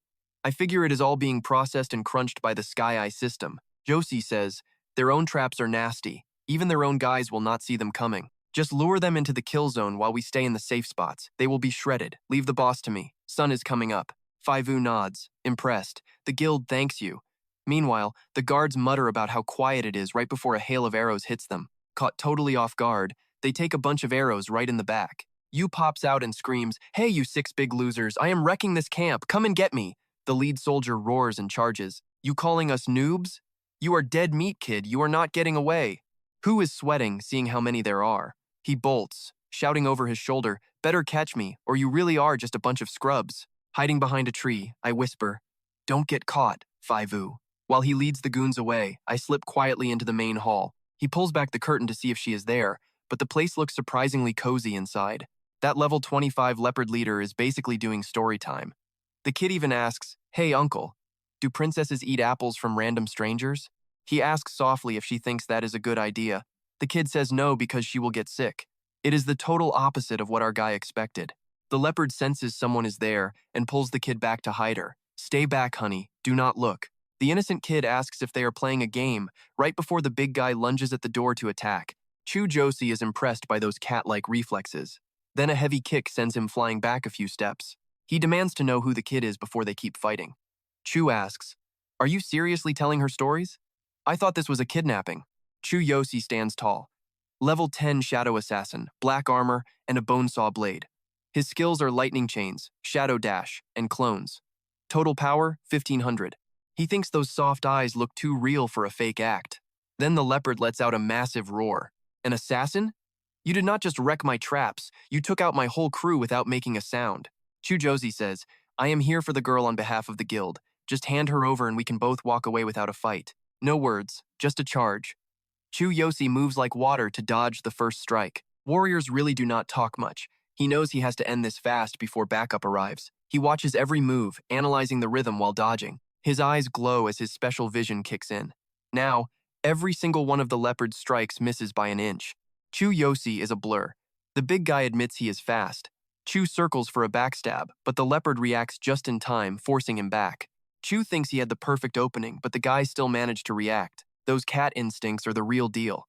I figure it is all being processed and crunched by the Sky Eye system. Josi says, their own traps are nasty. Even their own guys will not see them coming. Just lure them into the kill zone while we stay in the safe spots. They will be shredded. Leave the boss to me. Sun is coming up. Faivu nods, impressed. The guild thanks you. Meanwhile, the guards mutter about how quiet it is right before a hail of arrows hits them. Caught totally off guard, they take a bunch of arrows right in the back. Yu pops out and screams, "Hey, you 6 big losers, I am wrecking this camp, come and get me." The lead soldier roars and charges. You calling us noobs? You are dead meat, kid, you are not getting away. Hu is sweating, seeing how many there are. He bolts, shouting over his shoulder, better catch me, or you really are just a bunch of scrubs. Hiding behind a tree, I whisper, don't get caught, Faivu. While he leads the goons away, I slip quietly into the main hall. He pulls back the curtain to see if she is there, but the place looks surprisingly cozy inside. That level 25 leopard leader is basically doing story time. The kid even asks, hey uncle, do princesses eat apples from random strangers? He asks softly if she thinks that is a good idea. The kid says no because she will get sick. It is the total opposite of what our guy expected. The leopard senses someone is there and pulls the kid back to hide her. Stay back, honey, do not look. The innocent kid asks if they are playing a game right before the big guy lunges at the door to attack. Chu Josi is impressed by those cat-like reflexes. Then a heavy kick sends him flying back a few steps. He demands to know who the kid is before they keep fighting. Chu asks, are you seriously telling her stories? I thought this was a kidnapping. Chu Josi stands tall. Level 10 shadow assassin, black armor, and a bone saw blade. His skills are lightning chains, shadow dash, and clones. Total power, 1500. He thinks those soft eyes look too real for a fake act. Then the leopard lets out a massive roar. An assassin? You did not just wreck my traps, you took out my whole crew without making a sound. Chu Josi says, I am here for the girl on behalf of the guild. Just hand her over and we can both walk away without a fight. No words, just a charge. Chu Josi moves like water to dodge the first strike. Warriors really do not talk much. He knows he has to end this fast before backup arrives. He watches every move, analyzing the rhythm while dodging. His eyes glow as his special vision kicks in. Now, every single one of the leopard's strikes misses by an inch. Chu Josi is a blur. The big guy admits he is fast. Chu circles for a backstab, but the leopard reacts just in time, forcing him back. Chu thinks he had the perfect opening, but the guy still managed to react. Those cat instincts are the real deal.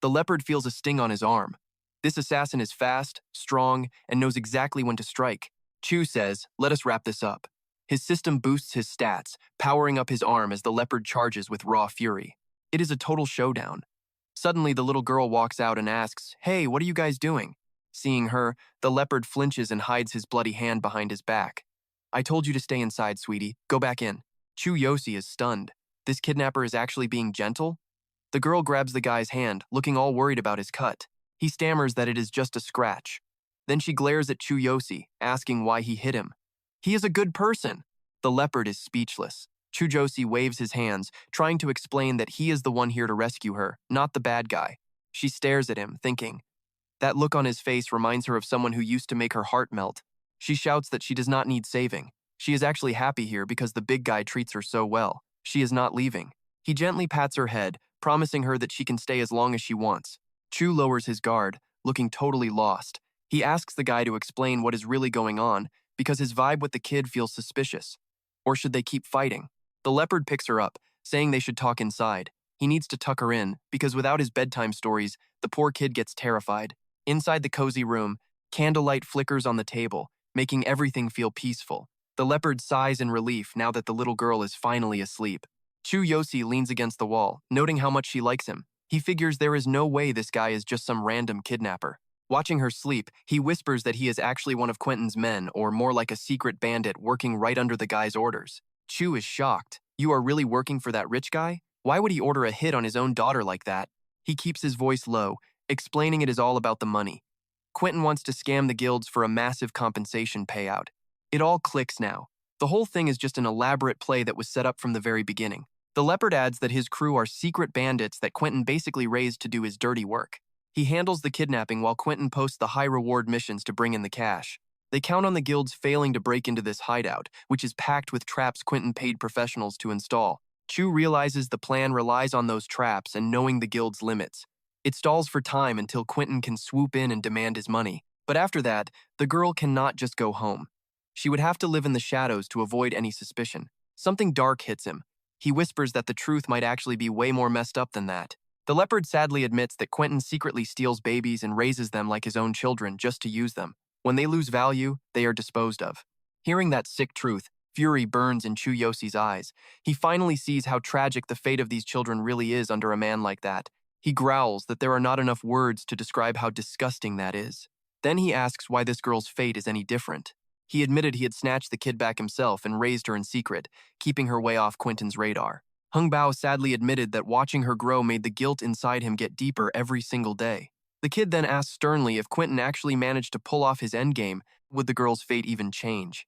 The leopard feels a sting on his arm. This assassin is fast, strong, and knows exactly when to strike. Chu says, let us wrap this up. His system boosts his stats, powering up his arm as the leopard charges with raw fury. It is a total showdown. Suddenly, the little girl walks out and asks, hey, what are you guys doing? Seeing her, the leopard flinches and hides his bloody hand behind his back. I told you to stay inside, sweetie. Go back in. Chu Josi is stunned. This kidnapper is actually being gentle? The girl grabs the guy's hand, looking all worried about his cut. He stammers that it is just a scratch. Then she glares at Chu Josi, asking why he hit him. He is a good person. The leopard is speechless. Chu Josi waves his hands, trying to explain that he is the one here to rescue her, not the bad guy. She stares at him, thinking. That look on his face reminds her of someone who used to make her heart melt. She shouts that she does not need saving. She is actually happy here because the big guy treats her so well. She is not leaving. He gently pats her head, promising her that she can stay as long as she wants. Chu lowers his guard, looking totally lost. He asks the guy to explain what is really going on, because his vibe with the kid feels suspicious. Or should they keep fighting? The leopard picks her up, saying they should talk inside. He needs to tuck her in, because without his bedtime stories, the poor kid gets terrified. Inside the cozy room, candlelight flickers on the table, making everything feel peaceful. The leopard sighs in relief now that the little girl is finally asleep. Chu Josi leans against the wall, noting how much she likes him. He figures there is no way this guy is just some random kidnapper. Watching her sleep, he whispers that he is actually one of Quentin's men, or more like a secret bandit working right under the guy's orders. Chu is shocked. You are really working for that rich guy? Why would he order a hit on his own daughter like that? He keeps his voice low, explaining it is all about the money. Quentin wants to scam the guilds for a massive compensation payout. It all clicks now. The whole thing is just an elaborate play that was set up from the very beginning. The leopard adds that his crew are secret bandits that Quentin basically raised to do his dirty work. He handles the kidnapping while Quentin posts the high-reward missions to bring in the cash. They count on the guilds failing to break into this hideout, which is packed with traps Quentin paid professionals to install. Chu realizes the plan relies on those traps and knowing the guild's limits. It stalls for time until Quentin can swoop in and demand his money. But after that, the girl cannot just go home. She would have to live in the shadows to avoid any suspicion. Something dark hits him. He whispers that the truth might actually be way more messed up than that. The leopard sadly admits that Quentin secretly steals babies and raises them like his own children just to use them. When they lose value, they are disposed of. Hearing that sick truth, fury burns in Chu Josi's eyes. He finally sees how tragic the fate of these children really is under a man like that. He growls that there are not enough words to describe how disgusting that is. Then he asks why this girl's fate is any different. He admitted he had snatched the kid back himself and raised her in secret, keeping her way off Quentin's radar. Hung Bao sadly admitted that watching her grow made the guilt inside him get deeper every single day. The kid then asked sternly if Quentin actually managed to pull off his endgame, would the girl's fate even change?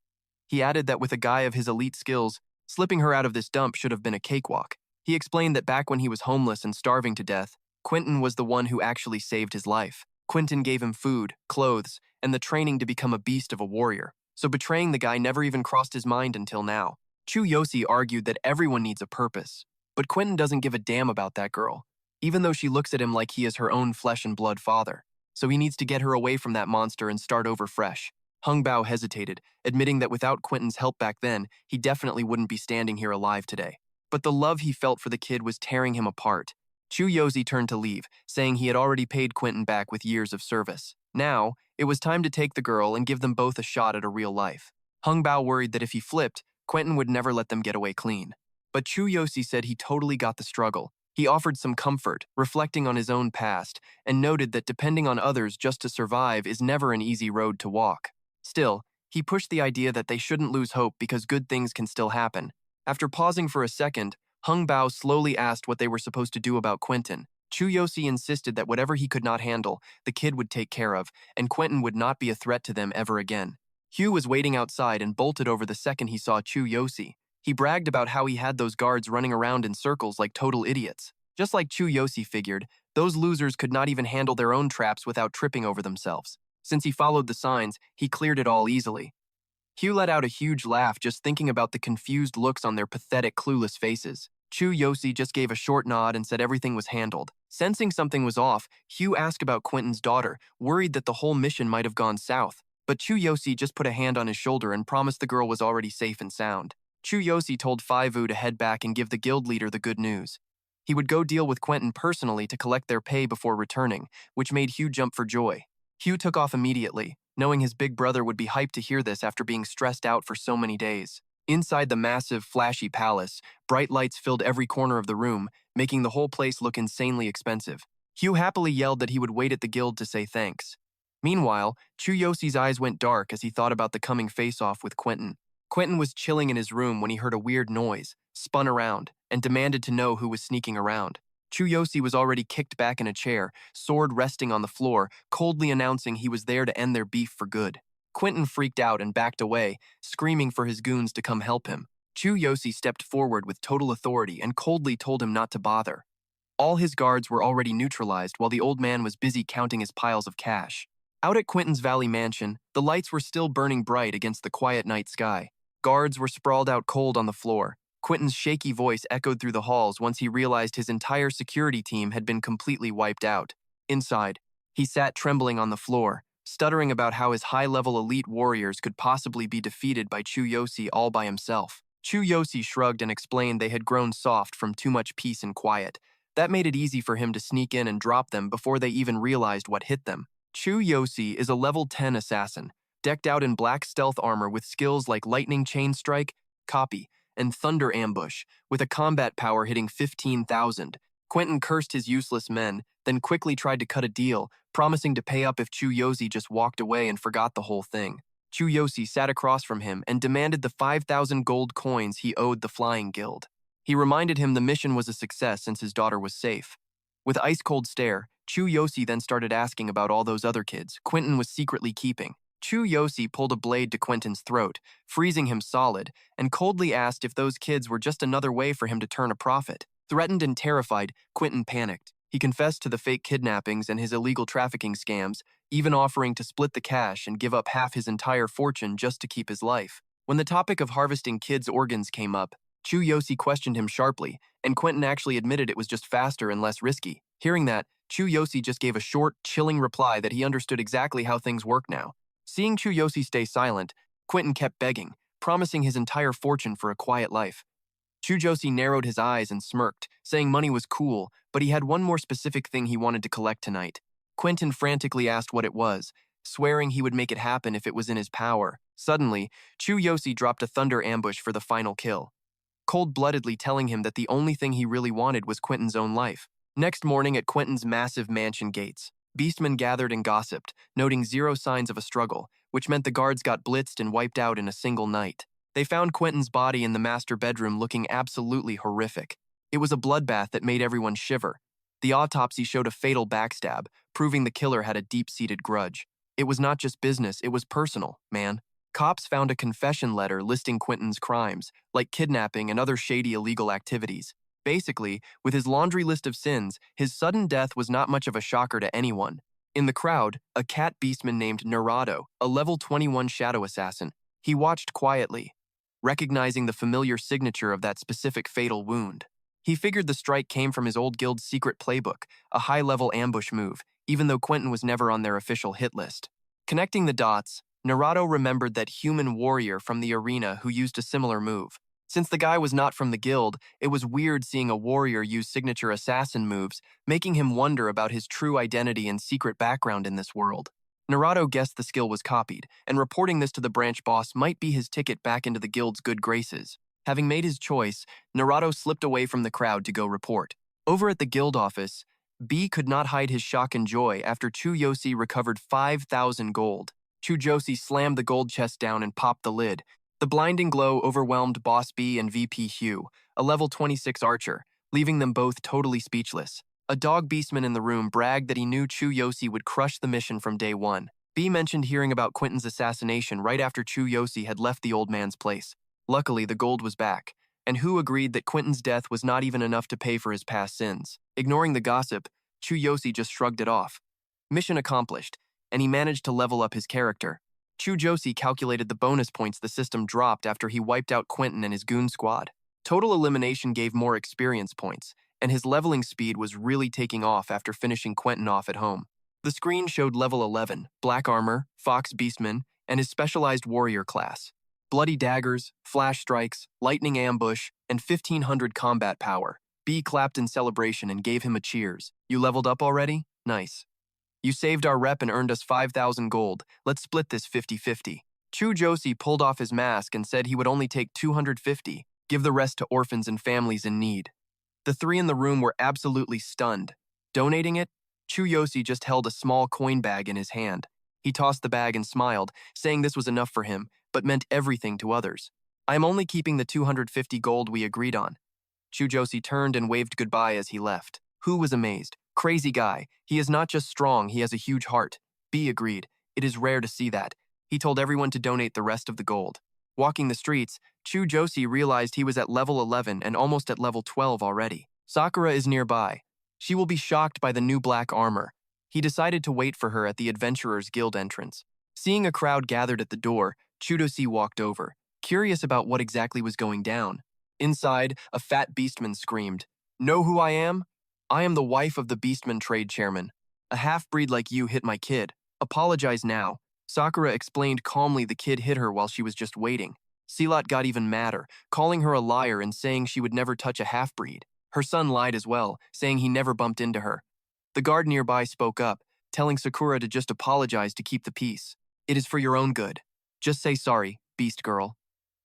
He added that with a guy of his elite skills, slipping her out of this dump should have been a cakewalk. He explained that back when he was homeless and starving to death, Quentin was the one who actually saved his life. Quentin gave him food, clothes, and the training to become a beast of a warrior. So betraying the guy never even crossed his mind until now. Chu Josi argued that everyone needs a purpose, but Quentin doesn't give a damn about that girl, even though she looks at him like he is her own flesh and blood father. So he needs to get her away from that monster and start over fresh. Hung Bao hesitated, admitting that without Quentin's help back then, he definitely wouldn't be standing here alive today. But the love he felt for the kid was tearing him apart. Chu Josi turned to leave, saying he had already paid Quentin back with years of service. Now, it was time to take the girl and give them both a shot at a real life. Hung Bao worried that if he flipped, Quentin would never let them get away clean. But Chu Josi said he totally got the struggle. He offered some comfort, reflecting on his own past, and noted that depending on others just to survive is never an easy road to walk. Still, he pushed the idea that they shouldn't lose hope because good things can still happen. After pausing for a second, Hung Bao slowly asked what they were supposed to do about Quentin. Chu Josi insisted that whatever he could not handle, the kid would take care of, and Quentin would not be a threat to them ever again. Hugh was waiting outside and bolted over the second he saw Chu Josi. He bragged about how he had those guards running around in circles like total idiots. Just like Chu Josi figured, those losers could not even handle their own traps without tripping over themselves. Since he followed the signs, he cleared it all easily. Hugh let out a huge laugh just thinking about the confused looks on their pathetic, clueless faces. Chu Josi just gave a short nod and said everything was handled. Sensing something was off, Hugh asked about Quentin's daughter, worried that the whole mission might have gone south. But Chu Josi just put a hand on his shoulder and promised the girl was already safe and sound. Chu Josi told Faivu to head back and give the guild leader the good news. He would go deal with Quentin personally to collect their pay before returning, which made Hugh jump for joy. Hugh took off immediately, knowing his big brother would be hyped to hear this after being stressed out for so many days. Inside the massive, flashy palace, bright lights filled every corner of the room, making the whole place look insanely expensive. Hugh happily yelled that he would wait at the guild to say thanks. Meanwhile, Chu Josi's eyes went dark as he thought about the coming face-off with Quentin. Quentin was chilling in his room when he heard a weird noise, spun around, and demanded to know who was sneaking around. Chu Josi was already kicked back in a chair, sword resting on the floor, coldly announcing he was there to end their beef for good. Quentin freaked out and backed away, screaming for his goons to come help him. Chu Josi stepped forward with total authority and coldly told him not to bother. All his guards were already neutralized while the old man was busy counting his piles of cash. Out at Quentin's Valley mansion, the lights were still burning bright against the quiet night sky. Guards were sprawled out cold on the floor. Quentin's shaky voice echoed through the halls once he realized his entire security team had been completely wiped out. Inside, he sat trembling on the floor, stuttering about how his high-level elite warriors could possibly be defeated by Chu Josi all by himself. Chu Josi shrugged and explained they had grown soft from too much peace and quiet. That made it easy for him to sneak in and drop them before they even realized what hit them. Chu Josi is a level 10 assassin, decked out in black stealth armor with skills like lightning chain strike, copy, and thunder ambush, with a combat power hitting 15,000. Quentin cursed his useless men, then quickly tried to cut a deal, promising to pay up if Chu Josi just walked away and forgot the whole thing. Chu Josi sat across from him and demanded the 5,000 gold coins he owed the Flying Guild. He reminded him the mission was a success since his daughter was safe. With ice-cold stare, Chu Josi then started asking about all those other kids Quentin was secretly keeping. Chu Josi pulled a blade to Quentin's throat, freezing him solid, and coldly asked if those kids were just another way for him to turn a profit. Threatened and terrified, Quentin panicked. He confessed to the fake kidnappings and his illegal trafficking scams, even offering to split the cash and give up half his entire fortune just to keep his life. When the topic of harvesting kids' organs came up, Chu Josi questioned him sharply, and Quentin actually admitted it was just faster and less risky. Hearing that, Chu Josi just gave a short, chilling reply that he understood exactly how things work now. Seeing Chu Josi stay silent, Quentin kept begging, promising his entire fortune for a quiet life. Chu Josi narrowed his eyes and smirked, saying money was cool, but he had one more specific thing he wanted to collect tonight. Quentin frantically asked what it was, swearing he would make it happen if it was in his power. Suddenly, Chu Josi dropped a thunder ambush for the final kill, cold-bloodedly telling him that the only thing he really wanted was Quentin's own life. Next morning at Quentin's massive mansion gates, beastmen gathered and gossiped, noting zero signs of a struggle, which meant the guards got blitzed and wiped out in a single night. They found Quentin's body in the master bedroom looking absolutely horrific. It was a bloodbath that made everyone shiver. The autopsy showed a fatal backstab, proving the killer had a deep-seated grudge. It was not just business, it was personal, man. Cops found a confession letter listing Quentin's crimes, like kidnapping and other shady illegal activities. Basically, with his laundry list of sins, his sudden death was not much of a shocker to anyone. In the crowd, a cat beastman named Narado, a level 21 shadow assassin, he watched quietly, recognizing the familiar signature of that specific fatal wound. He figured the strike came from his old guild's secret playbook, a high-level ambush move, even though Quentin was never on their official hit list. Connecting the dots, Narado remembered that human warrior from the arena who used a similar move. Since the guy was not from the guild, it was weird seeing a warrior use signature assassin moves, making him wonder about his true identity and secret background in this world. Narado guessed the skill was copied, and reporting this to the branch boss might be his ticket back into the guild's good graces. Having made his choice, Narado slipped away from the crowd to go report. Over at the guild office, B could not hide his shock and joy after Chu Josi recovered 5,000 gold. Chu Josi slammed the gold chest down and popped the lid. The blinding glow overwhelmed Boss B and VP Hugh, a level 26 archer, leaving them both totally speechless. A dog beastman in the room bragged that he knew Chu Josi would crush the mission from day one. B mentioned hearing about Quentin's assassination right after Chu Josi had left the old man's place. Luckily, the gold was back, and Hu agreed that Quentin's death was not even enough to pay for his past sins. Ignoring the gossip, Chu Josi just shrugged it off. Mission accomplished, and he managed to level up his character. Chu Josi calculated the bonus points the system dropped after he wiped out Quentin and his goon squad. Total elimination gave more experience points, and his leveling speed was really taking off after finishing Quentin off at home. The screen showed level 11, black armor, fox beastman, and his specialized warrior class. Bloody daggers, flash strikes, lightning ambush, and 1,500 combat power. B clapped in celebration and gave him a cheers. You leveled up already? Nice. You saved our rep and earned us 5,000 gold. Let's split this 50-50. Chu Josi pulled off his mask and said he would only take 250, give the rest to orphans and families in need. The three in the room were absolutely stunned. Donating it, Chu Josi just held a small coin bag in his hand. He tossed the bag and smiled, saying this was enough for him, but meant everything to others. I am only keeping the 250 gold we agreed on. Chu Josi turned and waved goodbye as he left. Hu was amazed. Crazy guy. He is not just strong, he has a huge heart. B agreed. It is rare to see that. He told everyone to donate the rest of the gold. Walking the streets, Chu Josi realized he was at level 11 and almost at level 12 already. Sakura is nearby. She will be shocked by the new black armor. He decided to wait for her at the Adventurers Guild entrance. Seeing a crowd gathered at the door, Chu Josi walked over, curious about what exactly was going down. Inside, a fat beastman screamed, "Know who I am? I am the wife of the beastman trade chairman. A half-breed like you hit my kid. Apologize now." Sakura explained calmly the kid hit her while she was just waiting. Silat got even madder, calling her a liar and saying she would never touch a half-breed. Her son lied as well, saying he never bumped into her. The guard nearby spoke up, telling Sakura to just apologize to keep the peace. It is for your own good. Just say sorry, beast girl.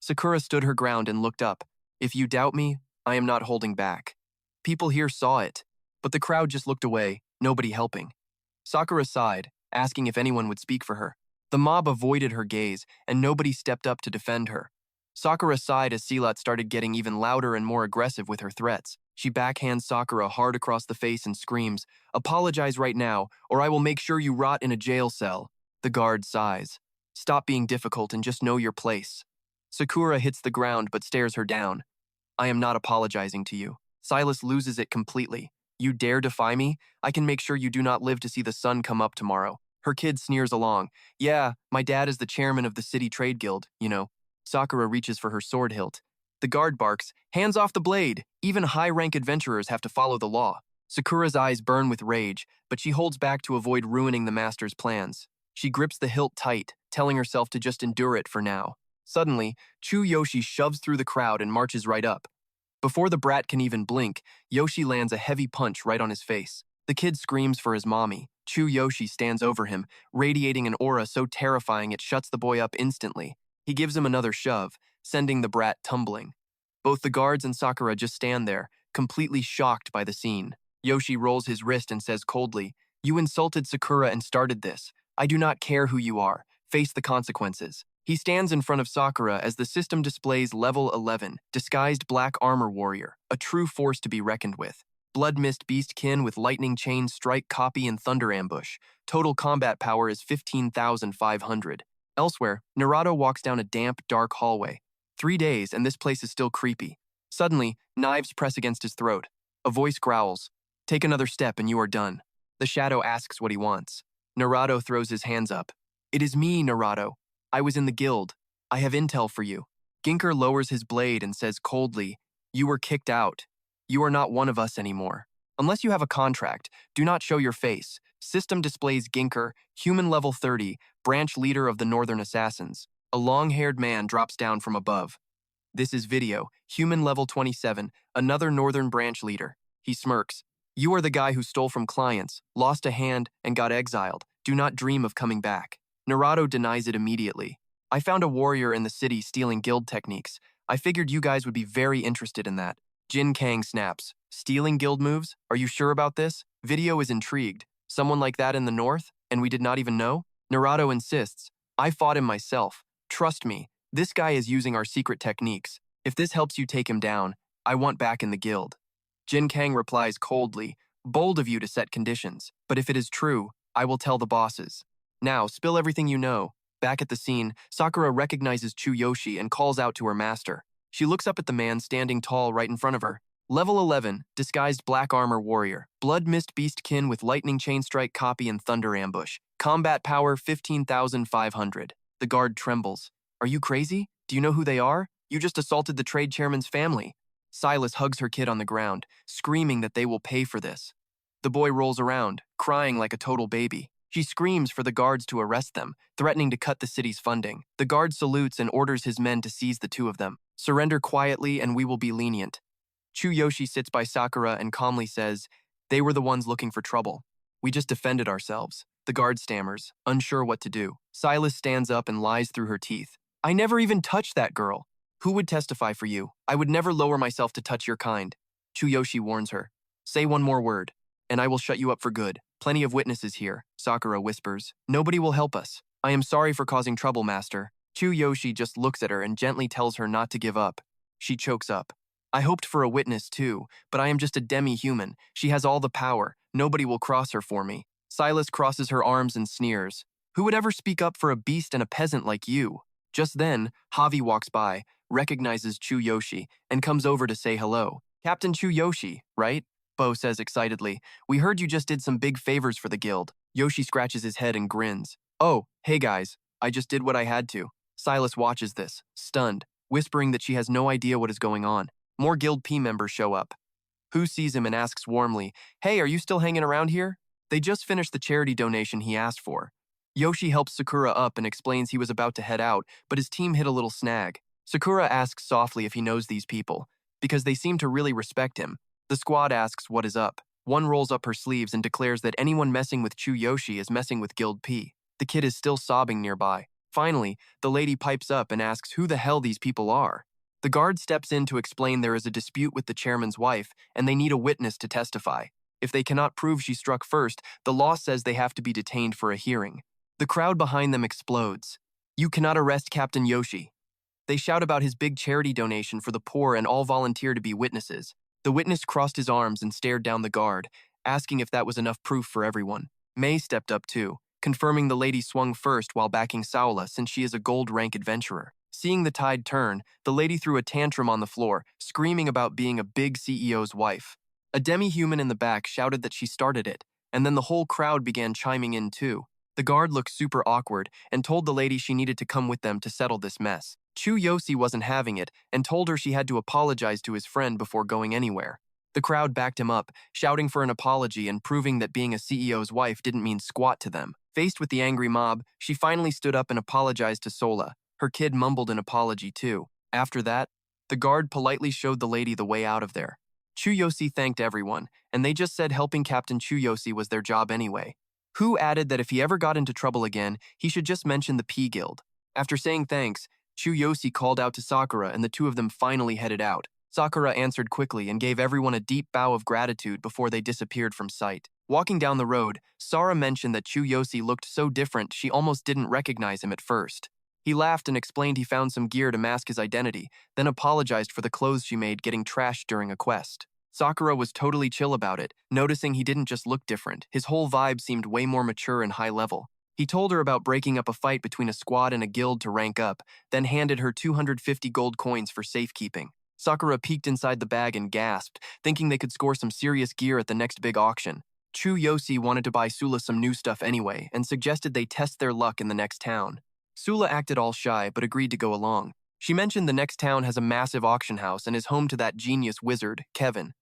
Sakura stood her ground and looked up. If you doubt me, I am not holding back. People here saw it, but the crowd just looked away, nobody helping. Sakura sighed, asking if anyone would speak for her. The mob avoided her gaze, and nobody stepped up to defend her. Sakura sighed as Silat started getting even louder and more aggressive with her threats. She backhands Sakura hard across the face and screams, "Apologize right now, or I will make sure you rot in a jail cell." The guard sighs. Stop being difficult and just know your place. Sakura hits the ground but stares her down. I am not apologizing to you. Silas loses it completely. You dare defy me? I can make sure you do not live to see the sun come up tomorrow. Her kid sneers along. Yeah, my dad is the chairman of the city trade guild, you know. Sakura reaches for her sword hilt. The guard barks, hands off the blade. Even high-rank adventurers have to follow the law. Sakura's eyes burn with rage, but she holds back to avoid ruining the master's plans. She grips the hilt tight, telling herself to just endure it for now. Suddenly, Chu Josi shoves through the crowd and marches right up. Before the brat can even blink, Yoshi lands a heavy punch right on his face. The kid screams for his mommy. Chu Josi stands over him, radiating an aura so terrifying it shuts the boy up instantly. He gives him another shove, sending the brat tumbling. Both the guards and Sakura just stand there, completely shocked by the scene. Yoshi rolls his wrist and says coldly, "You insulted Sakura and started this. I do not care who you are. Face the consequences." He stands in front of Sakura as the system displays level 11, disguised black armor warrior, a true force to be reckoned with. Blood Mist Beastkin with lightning chain, strike, copy, and thunder ambush. Total combat power is 15,500. Elsewhere, Naruto walks down a damp, dark hallway. 3 days and this place is still creepy. Suddenly, knives press against his throat. A voice growls, "Take another step and you are done." The shadow asks what he wants. Naruto throws his hands up. "It is me, Naruto. I was in the guild. I have intel for you." Ginker lowers his blade and says coldly, "You were kicked out. You are not one of us anymore. Unless you have a contract, do not show your face." System displays Ginker, human level 30, branch leader of the Northern Assassins. A long-haired man drops down from above. This is Video, human level 27, another Northern branch leader. He smirks. "You are the guy who stole from clients, lost a hand, and got exiled. Do not dream of coming back." Naruto denies it immediately. "I found a warrior in the city stealing guild techniques. I figured you guys would be very interested in that." Jin Kang snaps. "Stealing guild moves? Are you sure about this?" Video is intrigued. "Someone like that in the north? And we did not even know?" Naruto insists. "I fought him myself. Trust me, this guy is using our secret techniques. If this helps you take him down, I want back in the guild." Jin Kang replies coldly, "Bold of you to set conditions. But if it is true, I will tell the bosses. Now, spill everything you know." Back at the scene, Sakura recognizes Chu Josi and calls out to her master. She looks up at the man standing tall right in front of her. Level 11, disguised black armor warrior. Blood Mist Beastkin with lightning chain strike, copy, and thunder ambush. Combat power 15,500. The guard trembles. "Are you crazy? Do you know who they are? You just assaulted the trade chairman's family." Silas hugs her kid on the ground, screaming that they will pay for this. The boy rolls around, crying like a total baby. She screams for the guards to arrest them, threatening to cut the city's funding. The guard salutes and orders his men to seize the two of them. "Surrender quietly and we will be lenient." Chu Josi sits by Sakura and calmly says, "They were the ones looking for trouble. We just defended ourselves." The guard stammers, unsure what to do. Silas stands up and lies through her teeth. "I never even touched that girl. Who would testify for you? I would never lower myself to touch your kind." Chu Josi warns her. "Say one more word, and I will shut you up for good. Plenty of witnesses here," Sakura whispers. "Nobody will help us. I am sorry for causing trouble, master." Chu Josi just looks at her and gently tells her not to give up. She chokes up. "I hoped for a witness too, but I am just a demi-human. She has all the power. Nobody will cross her for me." Silas crosses her arms and sneers. "Who would ever speak up for a beast and a peasant like you?" Just then, Javi walks by, recognizes Chu Josi, and comes over to say hello. "Captain Chu Josi, right?" Bo says excitedly. "We heard you just did some big favors for the guild." Yoshi scratches his head and grins. "Oh, hey guys, I just did what I had to." Silas watches this, stunned, whispering that she has no idea what is going on. More Guild P members show up. Hu sees him and asks warmly, "Hey, are you still hanging around here?" They just finished the charity donation he asked for. Yoshi helps Sakura up and explains he was about to head out, but his team hit a little snag. Sakura asks softly if he knows these people, because they seem to really respect him. The squad asks what is up. One rolls up her sleeves and declares that anyone messing with Chu Josi is messing with Guild P. The kid is still sobbing nearby. Finally, the lady pipes up and asks who the hell these people are. The guard steps in to explain there is a dispute with the chairman's wife and they need a witness to testify. If they cannot prove she struck first, the law says they have to be detained for a hearing. The crowd behind them explodes. "You cannot arrest Captain Josi." They shout about his big charity donation for the poor and all volunteer to be witnesses. The witness crossed his arms and stared down the guard, asking if that was enough proof for everyone. May stepped up too. confirming the lady swung first while backing Saola since she is a gold rank adventurer. Seeing the tide turn, the lady threw a tantrum on the floor, screaming about being a big CEO's wife. A demi-human in the back shouted that she started it, and then the whole crowd began chiming in too. The guard looked super awkward and told the lady she needed to come with them to settle this mess. Chu Josi wasn't having it and told her she had to apologize to his friend before going anywhere. The crowd backed him up, shouting for an apology and proving that being a CEO's wife didn't mean squat to them. Faced with the angry mob, she finally stood up and apologized to Sola. Her kid mumbled an apology too. After that, the guard politely showed the lady the way out of there. Chu Josi thanked everyone, and they just said helping Captain Chu Josi was their job anyway. Hu added that if he ever got into trouble again, he should just mention the P Guild. After saying thanks, Chu Josi called out to Sakura and the two of them finally headed out. Sakura answered quickly and gave everyone a deep bow of gratitude before they disappeared from sight. Walking down the road, Sara mentioned that Chu Josi looked so different she almost didn't recognize him at first. He laughed and explained he found some gear to mask his identity, then apologized for the clothes she made getting trashed during a quest. Sakura was totally chill about it, noticing he didn't just look different. His whole vibe seemed way more mature and high level. He told her about breaking up a fight between a squad and a guild to rank up, then handed her 250 gold coins for safekeeping. Sakura peeked inside the bag and gasped, thinking they could score some serious gear at the next big auction. Chu Josi wanted to buy Sula some new stuff anyway and suggested they test their luck in the next town. Sula acted all shy but agreed to go along. She mentioned the next town has a massive auction house and is home to that genius wizard, Kevin.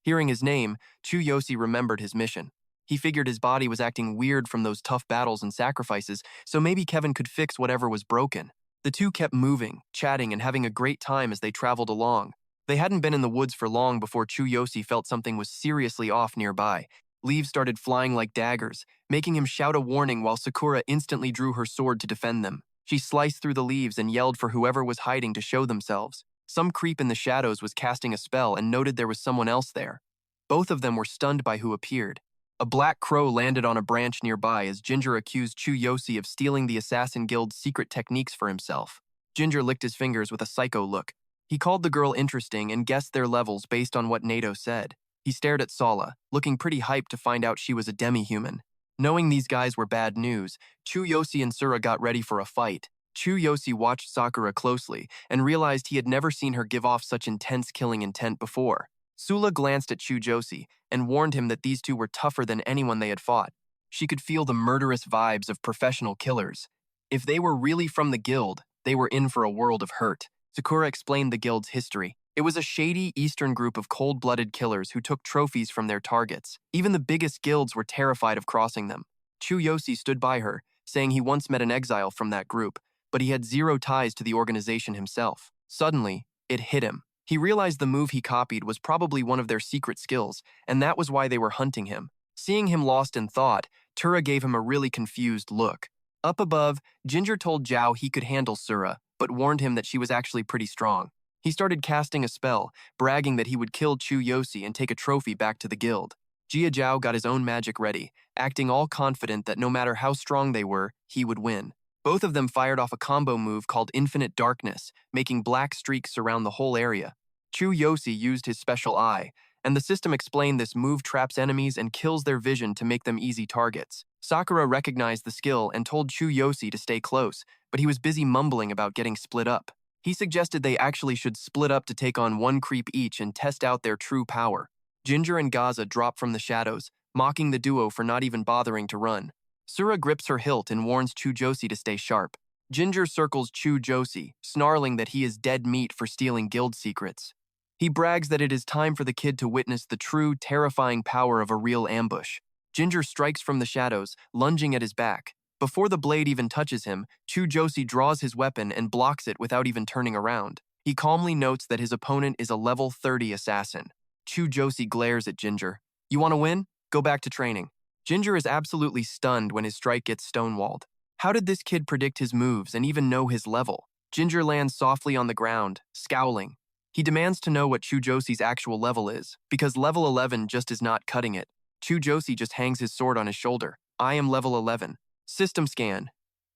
Hearing his name, Chu Josi remembered his mission. He figured his body was acting weird from those tough battles and sacrifices, so maybe Kevin could fix whatever was broken. The two kept moving, chatting, and having a great time as they traveled along. They hadn't been in the woods for long before Chu Josi felt something was seriously off nearby. Leaves started flying like daggers, making him shout a warning while Sakura instantly drew her sword to defend them. She sliced through the leaves and yelled for whoever was hiding to show themselves. Some creep in the shadows was casting a spell and noted there was someone else there. Both of them were stunned by who appeared. A black crow landed on a branch nearby as Ginger accused Chu Josi of stealing the Assassin Guild's secret techniques for himself. Ginger licked his fingers with a psycho look. He called the girl interesting and guessed their levels based on what Nato said. He stared at Sala, looking pretty hyped to find out she was a demi-human. Knowing these guys were bad news, Chu Josi and Sura got ready for a fight. Chu Josi watched Sakura closely and realized he had never seen her give off such intense killing intent before. Sula glanced at Chu Josi and warned him that these two were tougher than anyone they had fought. She could feel the murderous vibes of professional killers. If they were really from the guild, they were in for a world of hurt. Sakura explained the guild's history. It was a shady eastern group of cold-blooded killers who took trophies from their targets. Even the biggest guilds were terrified of crossing them. Chu Josi stood by her, saying he once met an exile from that group, but he had zero ties to the organization himself. Suddenly, it hit him. He realized the move he copied was probably one of their secret skills, and that was why they were hunting him. Seeing him lost in thought, Tura gave him a really confused look. Up above, Ginger told Zhao he could handle Sura, but warned him that she was actually pretty strong. He started casting a spell, bragging that he would kill Chu Josi and take a trophy back to the guild. Jia Zhao got his own magic ready, acting all confident that no matter how strong they were, he would win. Both of them fired off a combo move called Infinite Darkness, making black streaks surround the whole area. Chu Josi used his special eye, and the system explained this move traps enemies and kills their vision to make them easy targets. Sakura recognized the skill and told Chu Josi to stay close, but he was busy mumbling about getting split up. He suggested they actually should split up to take on one creep each and test out their true power. Ginger and Gaza drop from the shadows, mocking the duo for not even bothering to run. Sura grips her hilt and warns Chu Josi to stay sharp. Ginger circles Chu Josi, snarling that he is dead meat for stealing guild secrets. He brags that it is time for the kid to witness the true, terrifying power of a real ambush. Ginger strikes from the shadows, lunging at his back. Before the blade even touches him, Chu Josi draws his weapon and blocks it without even turning around. He calmly notes that his opponent is a level 30 assassin. Chu Josi glares at Ginger. "You want to win? Go back to training." Ginger is absolutely stunned when his strike gets stonewalled. How did this kid predict his moves and even know his level? Ginger lands softly on the ground, scowling. He demands to know what Chu Josi's actual level is, because level 11 just is not cutting it. Chu Josi just hangs his sword on his shoulder. "I am level 11. System scan.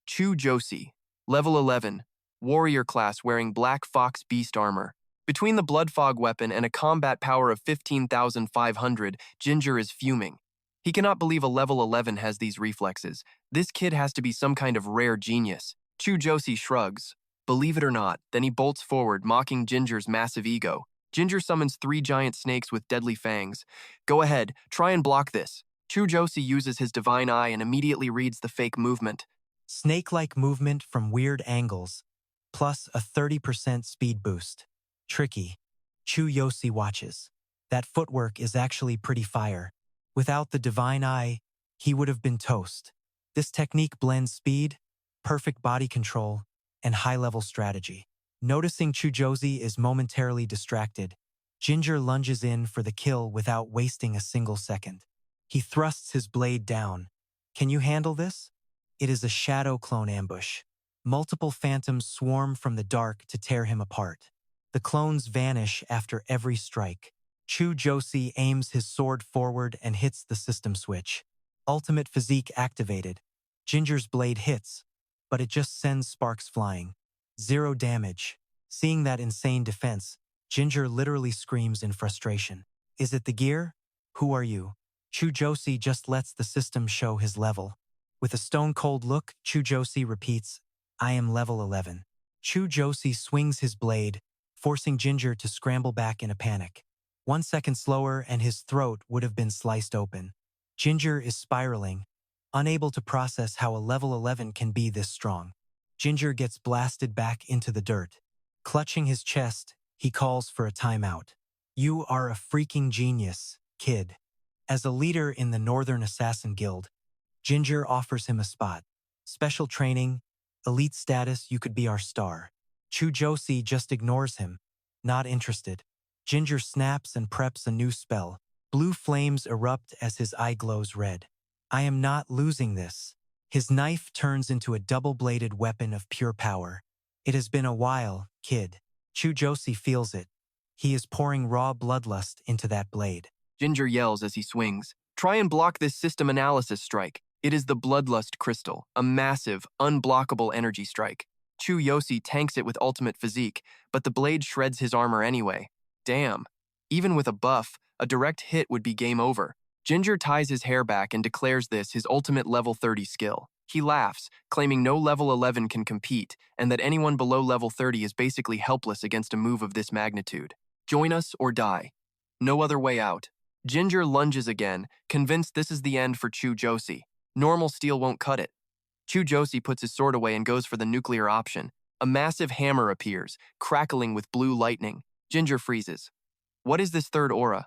Chu Josi, level 11, warrior class wearing black fox beast armor. Between the blood fog weapon and a combat power of 15,500, Ginger is fuming. He cannot believe a level 11 has these reflexes. This kid has to be some kind of rare genius. Chu Josi shrugs. Believe it or not, then he bolts forward, mocking Ginger's massive ego. Ginger summons 3 giant snakes with deadly fangs. Go ahead, try and block this. Chu Josi uses his divine eye and immediately reads the fake movement. Snake-like movement from weird angles, plus a 30% speed boost. Tricky. Chu Josi watches. That footwork is actually pretty fire. Without the divine eye, he would have been toast. This technique blends speed, perfect body control, and high-level strategy. Noticing Chu Josi is momentarily distracted, Ginger lunges in for the kill without wasting a single second. He thrusts his blade down. Can you handle this? It is a shadow clone ambush. Multiple phantoms swarm from the dark to tear him apart. The clones vanish after every strike. Chu Josi aims his sword forward and hits the system switch. Ultimate physique activated. Ginger's blade hits, but it just sends sparks flying. 0 damage. Seeing that insane defense, Ginger literally screams in frustration. Is it the gear? Who are you? Chu Josi just lets the system show his level. With a stone-cold look, Chu Josi repeats, I am level 11. Chu Josi swings his blade, forcing Ginger to scramble back in a panic. 1 second slower and his throat would have been sliced open. Ginger is spiraling, unable to process how a level 11 can be this strong. Ginger gets blasted back into the dirt. Clutching his chest, he calls for a timeout. You are a freaking genius, kid. As a leader in the Northern Assassin Guild, Ginger offers him a spot. Special training, elite status, you could be our star. Chu Josi just ignores him, not interested. Ginger snaps and preps a new spell. Blue flames erupt as his eye glows red. I am not losing this. His knife turns into a double-bladed weapon of pure power. It has been a while, kid. Chu Josi feels it. He is pouring raw bloodlust into that blade. Ginger yells as he swings. Try and block this system analysis strike. It is the Bloodlust Crystal, a massive, unblockable energy strike. Chu Josi tanks it with ultimate physique, but the blade shreds his armor anyway. Damn. Even with a buff, a direct hit would be game over. Ginger ties his hair back and declares this his ultimate level 30 skill. He laughs, claiming no level 11 can compete, and that anyone below level 30 is basically helpless against a move of this magnitude. Join us or die. No other way out. Ginger lunges again, convinced this is the end for Chu Josi. Normal steel won't cut it. Chu Josi puts his sword away and goes for the nuclear option. A massive hammer appears, crackling with blue lightning. Ginger freezes. What is this third aura?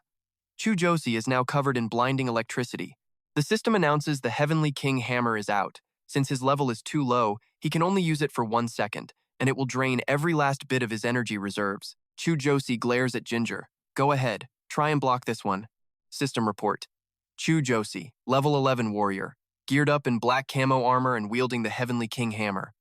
Chu Josi is now covered in blinding electricity. The system announces the Heavenly King hammer is out. Since his level is too low, he can only use it for 1 second, and it will drain every last bit of his energy reserves. Chu Josi glares at Ginger. Go ahead, try and block this one. System report. Chu Josi, level 11 warrior, geared up in black camo armor and wielding the Heavenly King hammer.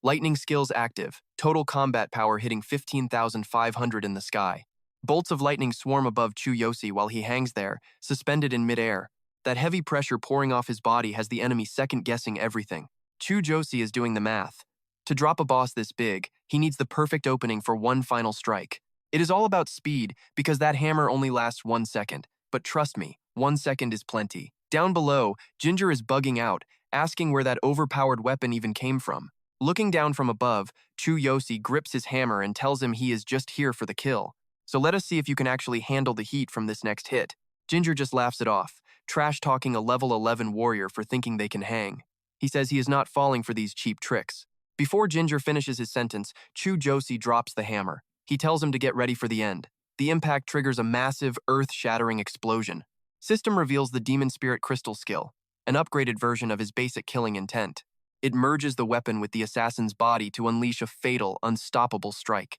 Lightning skills active, total combat power hitting 15,500 in the sky. Bolts of lightning swarm above Chu Josi while he hangs there, suspended in midair. That heavy pressure pouring off his body has the enemy second-guessing everything. Chu Josi is doing the math. To drop a boss this big, he needs the perfect opening for one final strike. It is all about speed because that hammer only lasts 1 second. But trust me, 1 second is plenty. Down below, Ginger is bugging out, asking where that overpowered weapon even came from. Looking down from above, Chu Josi grips his hammer and tells him he is just here for the kill. So let us see if you can actually handle the heat from this next hit. Ginger just laughs it off, trash-talking a level 11 warrior for thinking they can hang. He says he is not falling for these cheap tricks. Before Ginger finishes his sentence, Chu Josi drops the hammer. He tells him to get ready for the end. The impact triggers a massive, earth-shattering explosion. System reveals the Demon Spirit Crystal skill, an upgraded version of his basic killing intent. It merges the weapon with the assassin's body to unleash a fatal, unstoppable strike.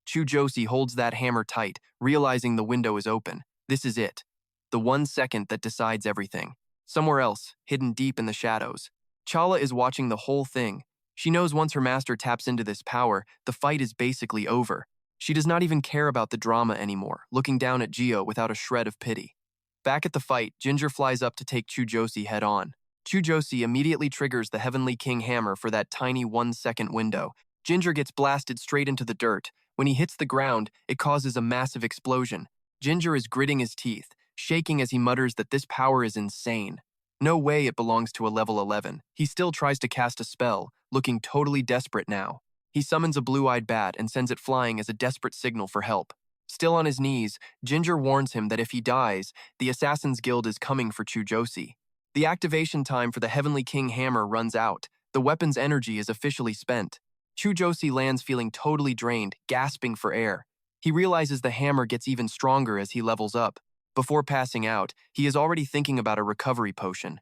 Chu Josi holds that hammer tight, realizing the window is open. This is it. The 1 second that decides everything. Somewhere else, hidden deep in the shadows, Chala is watching the whole thing. She knows once her master taps into this power, the fight is basically over. She does not even care about the drama anymore, looking down at Gio without a shred of pity. Back at the fight, Ginger flies up to take Chu Josi head on. Chu Josi immediately triggers the Heavenly King hammer for that tiny 1 second window. Ginger gets blasted straight into the dirt. When he hits the ground, it causes a massive explosion. Ginger is gritting his teeth, shaking as he mutters that this power is insane. No way it belongs to a level 11. He still tries to cast a spell, looking totally desperate now. He summons a blue-eyed bat and sends it flying as a desperate signal for help. Still on his knees, Ginger warns him that if he dies, the Assassin's Guild is coming for Chu Josi. The activation time for the Heavenly King hammer runs out. The weapon's energy is officially spent. Chu Josi lands feeling totally drained, gasping for air. He realizes the hammer gets even stronger as he levels up. Before passing out, he is already thinking about a recovery potion.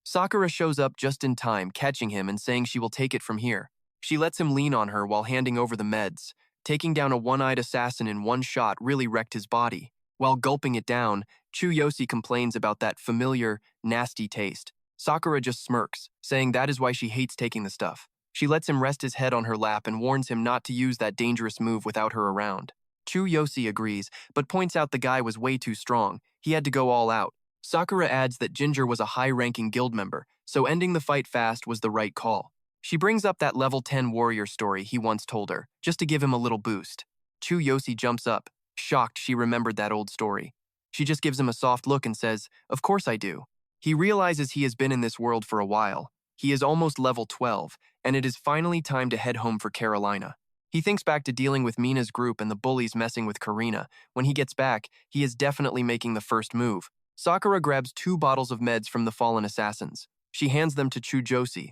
Sakura shows up just in time, catching him and saying she will take it from here. She lets him lean on her while handing over the meds. Taking down a one-eyed assassin in one shot really wrecked his body. While gulping it down, Chu Josi complains about that familiar, nasty taste. Sakura just smirks, saying that is why she hates taking the stuff. She lets him rest his head on her lap and warns him not to use that dangerous move without her around. Chu Josi agrees, but points out the guy was way too strong. He had to go all out. Sakura adds that Ginger was a high-ranking guild member, so ending the fight fast was the right call. She brings up that level 10 warrior story he once told her, just to give him a little boost. Chu Josi jumps up, shocked she remembered that old story. She just gives him a soft look and says, "Of course I do." He realizes he has been in this world for a while. He is almost level 12, and it is finally time to head home for Carolina. He thinks back to dealing with Mina's group and the bullies messing with Karina. When he gets back, he is definitely making the first move. Sakura grabs 2 bottles of meds from the fallen assassins. She hands them to Chu Josi,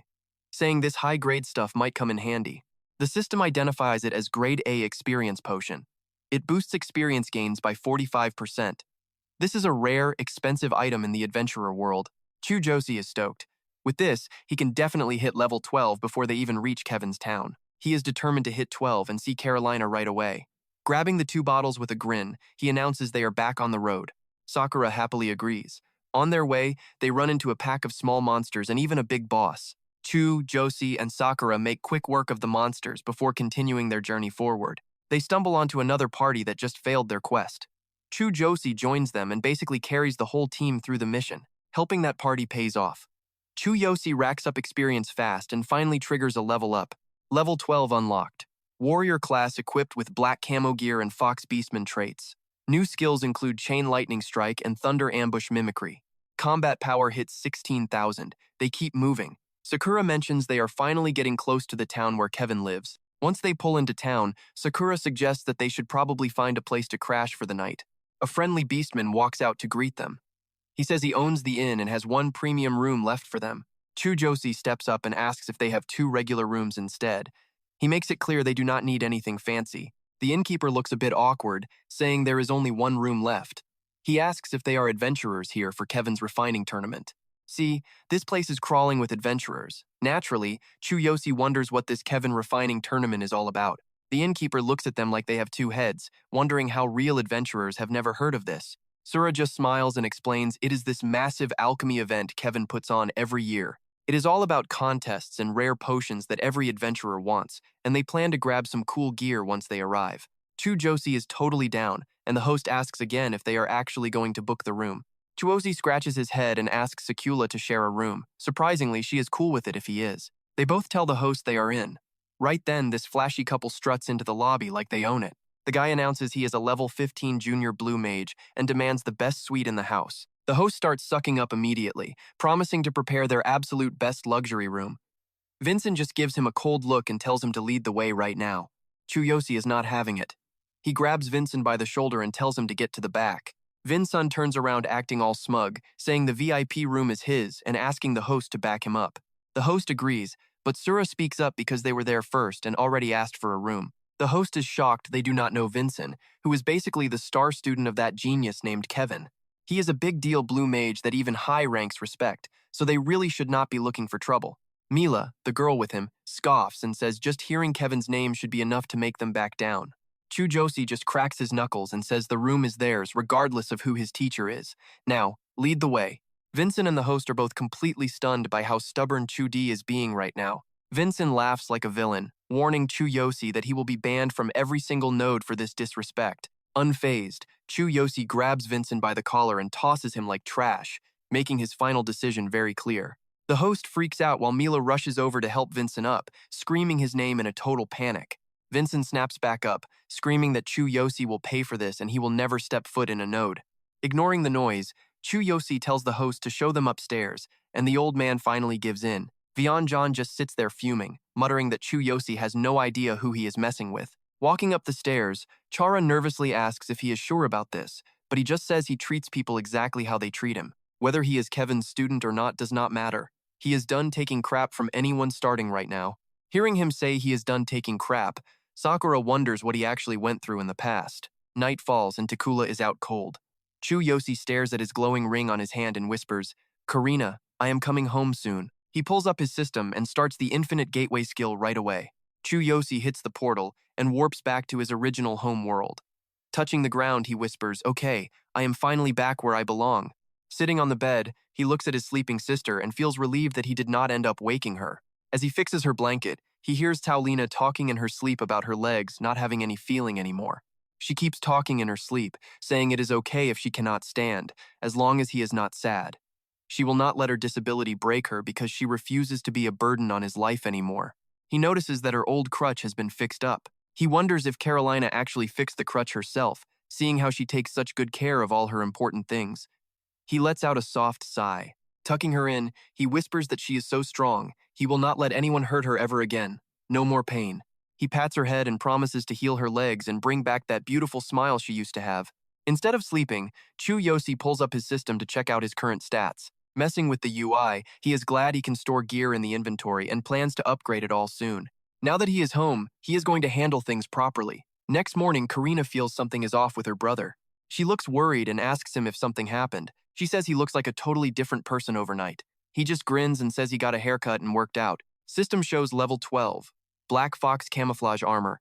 saying this high-grade stuff might come in handy. The system identifies it as Grade A experience potion. It boosts experience gains by 45%. This is a rare, expensive item in the adventurer world. Chu Josi is stoked. With this, he can definitely hit level 12 before they even reach Kevin's town. He is determined to hit 12 and see Carolina right away. Grabbing the 2 bottles with a grin, he announces they are back on the road. Sakura happily agrees. On their way, they run into a pack of small monsters and even a big boss. Chu, Josi, and Sakura make quick work of the monsters before continuing their journey forward. They stumble onto another party that just failed their quest. Chu Josi joins them and basically carries the whole team through the mission. Helping that party pays off. Chu Josi racks up experience fast and finally triggers a level up. Level 12 unlocked. Warrior class equipped with black camo gear and Fox Beastman traits. New skills include Chain Lightning Strike and Thunder Ambush Mimicry. Combat power hits 16,000. They keep moving. Sakura mentions they are finally getting close to the town where Kevin lives. Once they pull into town, Sakura suggests that they should probably find a place to crash for the night. A friendly beastman walks out to greet them. He says he owns the inn and has 1 premium room left for them. Chu Josi steps up and asks if they have 2 regular rooms instead. He makes it clear they do not need anything fancy. The innkeeper looks a bit awkward, saying there is only 1 room left. He asks if they are adventurers here for Kevin's refining tournament. See, this place is crawling with adventurers. Naturally, Chu Josi wonders what this Kevin refining tournament is all about. The innkeeper looks at them like they have 2 heads, wondering how real adventurers have never heard of this. Sura just smiles and explains it is this massive alchemy event Kevin puts on every year. It is all about contests and rare potions that every adventurer wants, and they plan to grab some cool gear once they arrive. Chu Josi is totally down, and the host asks again if they are actually going to book the room. Chu Josi scratches his head and asks Sakula to share a room. Surprisingly, she is cool with it if he is. They both tell the host they are in. Right then, this flashy couple struts into the lobby like they own it. The guy announces he is a level 15 junior blue mage and demands the best suite in the house. The host starts sucking up immediately, promising to prepare their absolute best luxury room. Vincent just gives him a cold look and tells him to lead the way right now. Chu Josi is not having it. He grabs Vincent by the shoulder and tells him to get to the back. Vincent turns around acting all smug, saying the VIP room is his and asking the host to back him up. The host agrees, but Sura speaks up because they were there first and already asked for a room. The host is shocked they do not know Vincent, who is basically the star student of that genius named Kevin. He is a big deal blue mage that even high ranks respect, so they really should not be looking for trouble. Mila, the girl with him, scoffs and says just hearing Kevin's name should be enough to make them back down. Chu Josi just cracks his knuckles and says the room is theirs regardless of who his teacher is. Now, lead the way. Vincent and the host are both completely stunned by how stubborn Chu D is being right now. Vincent laughs like a villain, warning Chu Josi that he will be banned from every single node for this disrespect. Unfazed, Chu Josi grabs Vincent by the collar and tosses him like trash, making his final decision very clear. The host freaks out while Mila rushes over to help Vincent up, screaming his name in a total panic. Vincent snaps back up, screaming that Chu Josi will pay for this and he will never step foot in a node. Ignoring the noise, Chu Josi tells the host to show them upstairs, and the old man finally gives in. Vianjan just sits there fuming, muttering that Chu Josi has no idea who he is messing with. Walking up the stairs, Chara nervously asks if he is sure about this, but he just says he treats people exactly how they treat him. Whether he is Kevin's student or not does not matter. He is done taking crap from anyone starting right now. Hearing him say he is done taking crap, Sakura wonders what he actually went through in the past. Night falls and Takula is out cold. Chu Josi stares at his glowing ring on his hand and whispers, "Karina, I am coming home soon." He pulls up his system and starts the infinite gateway skill right away. Chu Josi hits the portal and warps back to his original home world. Touching the ground, he whispers, "Okay, I am finally back where I belong." Sitting on the bed, he looks at his sleeping sister and feels relieved that he did not end up waking her. As he fixes her blanket, he hears Taulina talking in her sleep about her legs not having any feeling anymore. She keeps talking in her sleep, saying it is okay if she cannot stand, as long as he is not sad. She will not let her disability break her because she refuses to be a burden on his life anymore. He notices that her old crutch has been fixed up. He wonders if Carolina actually fixed the crutch herself, seeing how she takes such good care of all her important things. He lets out a soft sigh. Tucking her in, he whispers that she is so strong, he will not let anyone hurt her ever again. No more pain. He pats her head and promises to heal her legs and bring back that beautiful smile she used to have. Instead of sleeping, Chu Josi pulls up his system to check out his current stats. Messing with the UI, he is glad he can store gear in the inventory and plans to upgrade it all soon. Now that he is home, he is going to handle things properly. Next morning, Karina feels something is off with her brother. She looks worried and asks him if something happened. She says he looks like a totally different person overnight. He just grins and says he got a haircut and worked out. System shows level 12, Black Fox camouflage armor,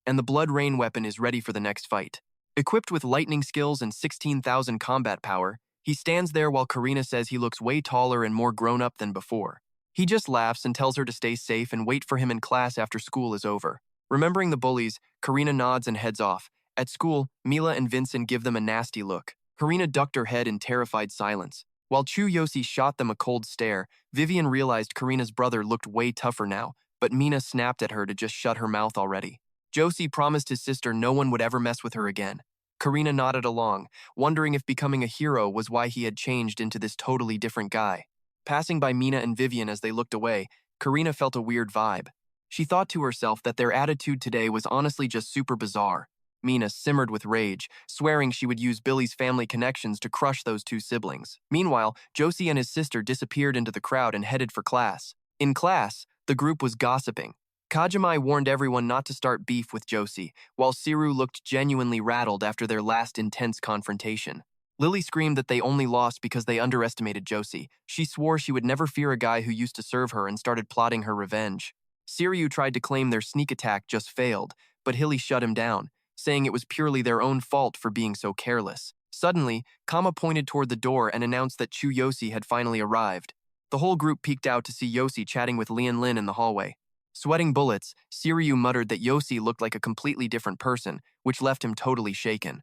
and the Blood Rain weapon is ready for the next fight. Equipped with lightning skills and 16,000 combat power, he stands there while Karina says he looks way taller and more grown up than before. He just laughs and tells her to stay safe and wait for him in class after school is over. Remembering the bullies, Karina nods and heads off. At school, Mila and Vincent give them a nasty look. Karina ducked her head in terrified silence. While Chu Josi shot them a cold stare, Vivian realized Karina's brother looked way tougher now, but Mina snapped at her to just shut her mouth already. Josi promised his sister no one would ever mess with her again. Karina nodded along, wondering if becoming a hero was why he had changed into this totally different guy. Passing by Mina and Vivian as they looked away, Karina felt a weird vibe. She thought to herself that their attitude today was honestly just super bizarre. Mina simmered with rage, swearing she would use Billy's family connections to crush those two siblings. Meanwhile, Josi and his sister disappeared into the crowd and headed for class. In class, the group was gossiping. Kajimai warned everyone not to start beef with Josi, while Siru looked genuinely rattled after their last intense confrontation. Lily screamed that they only lost because they underestimated Josi. She swore she would never fear a guy who used to serve her and started plotting her revenge. Siryu tried to claim their sneak attack just failed, but Hilly shut him down, saying it was purely their own fault for being so careless. Suddenly, Kama pointed toward the door and announced that Chu Josi had finally arrived. The whole group peeked out to see Josi chatting with Lian Lin in the hallway. Sweating bullets, Siryu muttered that Josi looked like a completely different person, which left him totally shaken.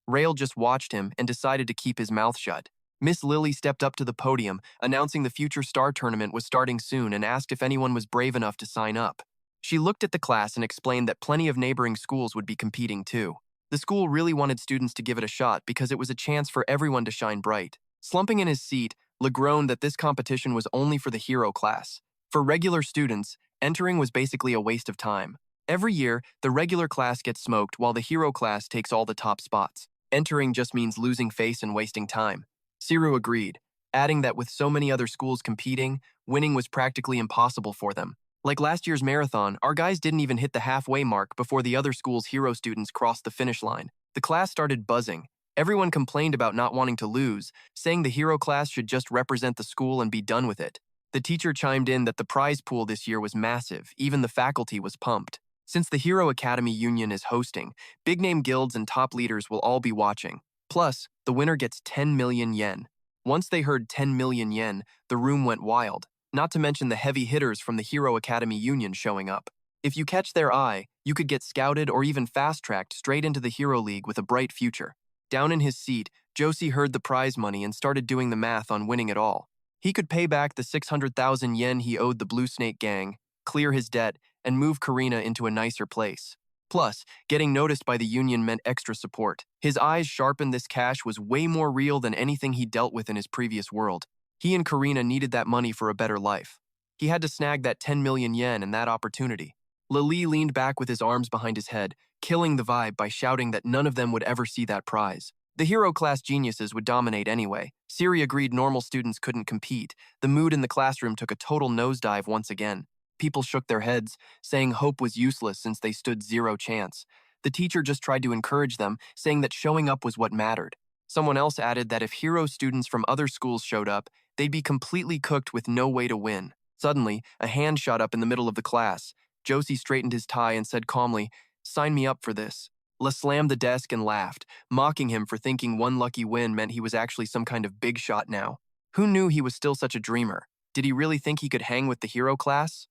Rail just watched him and decided to keep his mouth shut. Miss Lily stepped up to the podium, announcing the Future Star Tournament was starting soon and asked if anyone was brave enough to sign up. She looked at the class and explained that plenty of neighboring schools would be competing too. The school really wanted students to give it a shot because it was a chance for everyone to shine bright. Slumping in his seat, Le groaned that this competition was only for the hero class. For regular students, entering was basically a waste of time. Every year, the regular class gets smoked while the hero class takes all the top spots. Entering just means losing face and wasting time. Siru agreed, adding that with so many other schools competing, winning was practically impossible for them. Like last year's marathon, our guys didn't even hit the halfway mark before the other school's hero students crossed the finish line. The class started buzzing. Everyone complained about not wanting to lose, saying the hero class should just represent the school and be done with it. The teacher chimed in that the prize pool this year was massive, even the faculty was pumped. Since the Hero Academy Union is hosting, big-name guilds and top leaders will all be watching. Plus, the winner gets 10 million yen. Once they heard 10 million yen, the room went wild. Not to mention the heavy hitters from the Hero Academy Union showing up. If you catch their eye, you could get scouted or even fast-tracked straight into the Hero League with a bright future. Down in his seat, Josi heard the prize money and started doing the math on winning it all. He could pay back the 600,000 yen he owed the Blue Snake gang, clear his debt, and move Karina into a nicer place. Plus, getting noticed by the union meant extra support. His eyes sharpened this cash was way more real than anything he dealt with in his previous world. He and Karina needed that money for a better life. He had to snag that 10 million yen and that opportunity. Lili leaned back with his arms behind his head, killing the vibe by shouting that none of them would ever see that prize. The hero class geniuses would dominate anyway. Siri agreed normal students couldn't compete. The mood in the classroom took a total nosedive once again. People shook their heads, saying hope was useless since they stood zero chance. The teacher just tried to encourage them, saying that showing up was what mattered. Someone else added that if hero students from other schools showed up, they'd be completely cooked with no way to win. Suddenly, a hand shot up in the middle of the class. Josie straightened his tie and said calmly, "Sign me up for this." La slammed the desk and laughed, mocking him for thinking one lucky win meant he was actually some kind of big shot now. Who knew he was still such a dreamer? Did he really think he could hang with the hero class?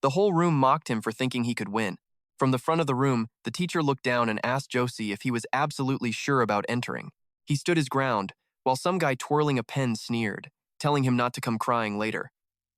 The whole room mocked him for thinking he could win. From the front of the room, the teacher looked down and asked Josie if he was absolutely sure about entering. He stood his ground, while some guy twirling a pen sneered, telling him not to come crying later.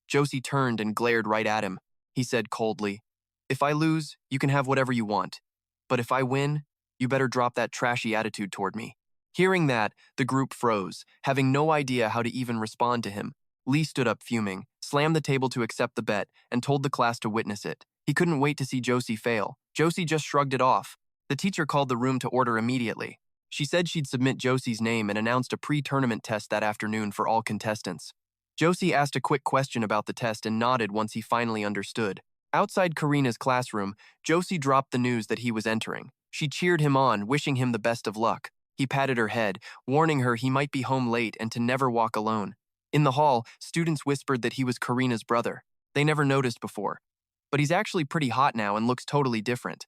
Josie turned and glared right at him. He said coldly, "If I lose, you can have whatever you want. But if I win, you better drop that trashy attitude toward me." Hearing that, the group froze, having no idea how to even respond to him. Lee stood up fuming, slammed the table to accept the bet, and told the class to witness it. He couldn't wait to see Josie fail. Josie just shrugged it off. The teacher called the room to order immediately. She said she'd submit Josie's name and announced a pre-tournament test that afternoon for all contestants. Josie asked a quick question about the test and nodded once he finally understood. Outside Karina's classroom, Josie dropped the news that he was entering. She cheered him on, wishing him the best of luck. He patted her head, warning her he might be home late and to never walk alone. In the hall, students whispered that he was Karina's brother. They never noticed before. But he's actually pretty hot now and looks totally different.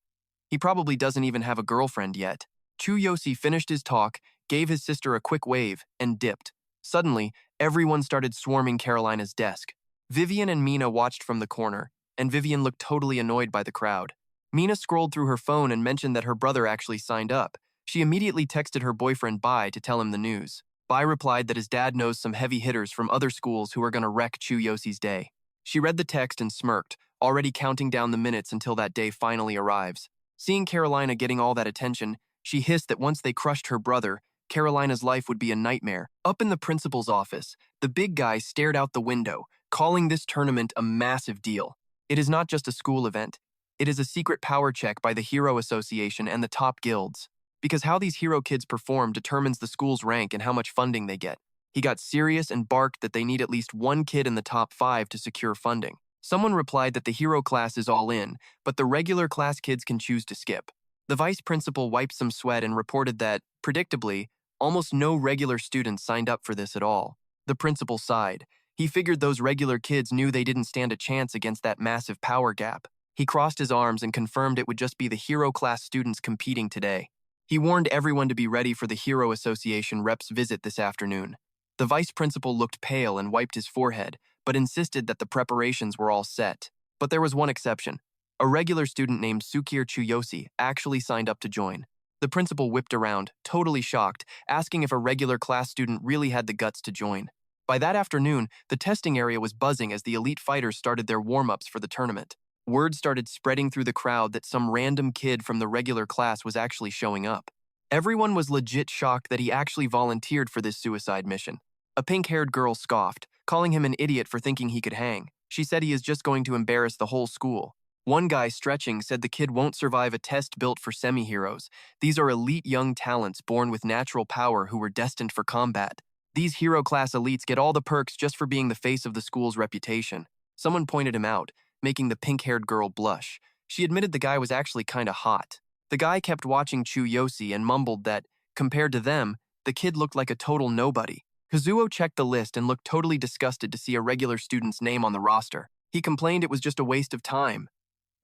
He probably doesn't even have a girlfriend yet. Chu Josi finished his talk, gave his sister a quick wave, and dipped. Suddenly, everyone started swarming Carolina's desk. Vivian and Mina watched from the corner, and Vivian looked totally annoyed by the crowd. Mina scrolled through her phone and mentioned that her brother actually signed up. She immediately texted her boyfriend Bai to tell him the news. Bai replied that his dad knows some heavy hitters from other schools who are going to wreck Chu Josi's day. She read the text and smirked, already counting down the minutes until that day finally arrives. Seeing Carolina getting all that attention, she hissed that once they crushed her brother, Carolina's life would be a nightmare. Up in the principal's office, the big guy stared out the window, calling this tournament a massive deal. It is not just a school event. It is a secret power check by the Hero Association and the top guilds. Because how these hero kids perform determines the school's rank and how much funding they get. He got serious and barked that they need at least one kid in the top 5 to secure funding. Someone replied that the hero class is all in, but the regular class kids can choose to skip. The vice principal wiped some sweat and reported that, predictably, almost no regular students signed up for this at all. The principal sighed. He figured those regular kids knew they didn't stand a chance against that massive power gap. He crossed his arms and confirmed it would just be the hero class students competing today. He warned everyone to be ready for the Hero Association rep's visit this afternoon. The vice principal looked pale and wiped his forehead, but insisted that the preparations were all set. But there was one exception. A regular student named Sukir Chu Josi actually signed up to join. The principal whipped around, totally shocked, asking if a regular class student really had the guts to join. By that afternoon, the testing area was buzzing as the elite fighters started their warm-ups for the tournament. Word started spreading through the crowd that some random kid from the regular class was actually showing up. Everyone was legit shocked that he actually volunteered for this suicide mission. A pink-haired girl scoffed, calling him an idiot for thinking he could hang. She said he is just going to embarrass the whole school. One guy, stretching, said the kid won't survive a test built for semi-heroes. These are elite young talents born with natural power who were destined for combat. These hero-class elites get all the perks just for being the face of the school's reputation. Someone pointed him out, making the pink-haired girl blush. She admitted the guy was actually kinda hot. The guy kept watching Chu Josi and mumbled that, compared to them, the kid looked like a total nobody. Kazuo checked the list and looked totally disgusted to see a regular student's name on the roster. He complained it was just a waste of time.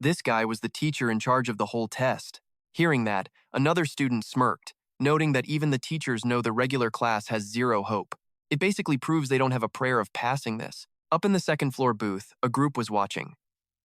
This guy was the teacher in charge of the whole test. Hearing that, another student smirked, noting that even the teachers know the regular class has zero hope. It basically proves they don't have a prayer of passing this. Up in the second-floor booth, a group was watching.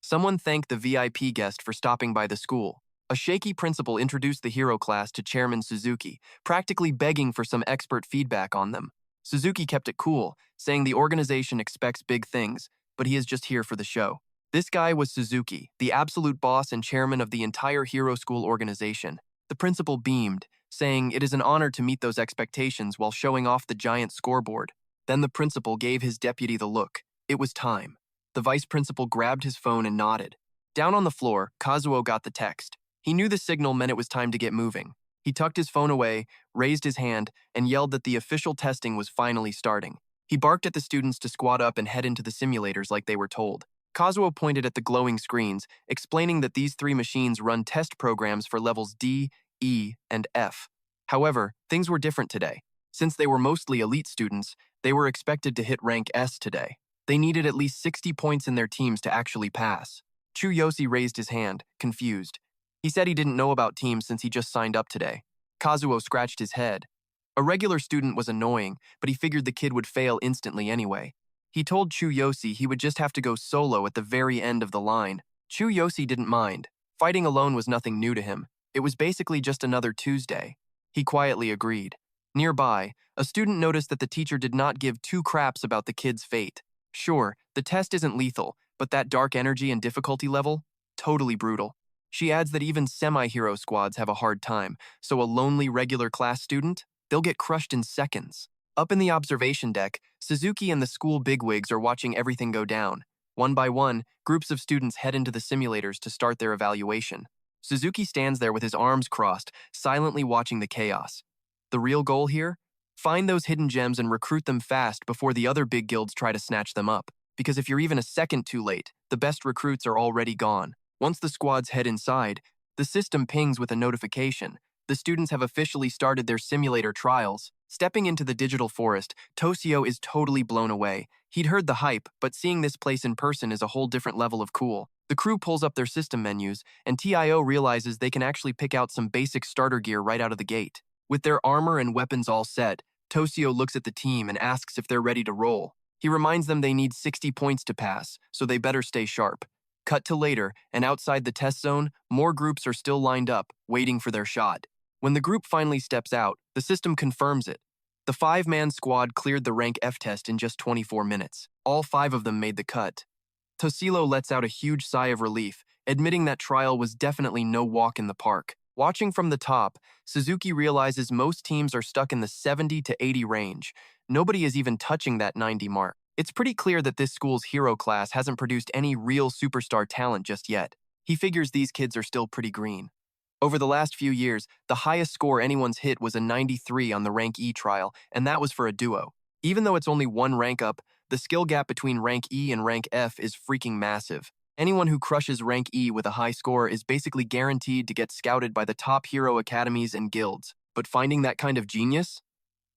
Someone thanked the VIP guest for stopping by the school. A shaky principal introduced the hero class to Chairman Suzuki, practically begging for some expert feedback on them. Suzuki kept it cool, saying the organization expects big things, but he is just here for the show. This guy was Suzuki, the absolute boss and chairman of the entire Hero School organization. The principal beamed, saying it is an honor to meet those expectations while showing off the giant scoreboard. Then the principal gave his deputy the look. It was time. The vice principal grabbed his phone and nodded. Down on the floor, Kazuo got the text. He knew the signal meant it was time to get moving. He tucked his phone away, raised his hand, and yelled that the official testing was finally starting. He barked at the students to squat up and head into the simulators like they were told. Kazuo pointed at the glowing screens, explaining that these 3 machines run test programs for levels D, E, and F. However, things were different today. Since they were mostly elite students, they were expected to hit rank S today. They needed at least 60 points in their teams to actually pass. Chu Josi raised his hand, confused. He said he didn't know about teams since he just signed up today. Kazuo scratched his head. A regular student was annoying, but he figured the kid would fail instantly anyway. He told Chu Josi he would just have to go solo at the very end of the line. Chu Josi didn't mind. Fighting alone was nothing new to him. It was basically just another Tuesday. He quietly agreed. Nearby, a student noticed that the teacher did not give 2 craps about the kid's fate. Sure, the test isn't lethal, but that dark energy and difficulty level? Totally brutal. She adds that even semi-hero squads have a hard time, so a lonely regular class student? They'll get crushed in seconds. Up in the observation deck, Suzuki and the school bigwigs are watching everything go down. One by one, groups of students head into the simulators to start their evaluation. Suzuki stands there with his arms crossed, silently watching the chaos. The real goal here? Find those hidden gems and recruit them fast before the other big guilds try to snatch them up. Because if you're even a second too late, the best recruits are already gone. Once the squads head inside, the system pings with a notification. The students have officially started their simulator trials. Stepping into the digital forest, Toshio is totally blown away. He'd heard the hype, but seeing this place in person is a whole different level of cool. The crew pulls up their system menus, and TIO realizes they can actually pick out some basic starter gear right out of the gate. With their armor and weapons all set, Toshio looks at the team and asks if they're ready to roll. He reminds them they need 60 points to pass, so they better stay sharp. Cut to later, and outside the test zone, more groups are still lined up, waiting for their shot. When the group finally steps out, the system confirms it. The 5-man squad cleared the rank F test in just 24 minutes. All 5 of them made the cut. Toshio lets out a huge sigh of relief, admitting that trial was definitely no walk in the park. Watching from the top, Suzuki realizes most teams are stuck in the 70 to 80 range. Nobody is even touching that 90 mark. It's pretty clear that this school's hero class hasn't produced any real superstar talent just yet. He figures these kids are still pretty green. Over the last few years, the highest score anyone's hit was a 93 on the rank E trial, and that was for a duo. Even though it's only 1 rank up, the skill gap between rank E and rank F is freaking massive. Anyone who crushes rank E with a high score is basically guaranteed to get scouted by the top hero academies and guilds. But finding that kind of genius?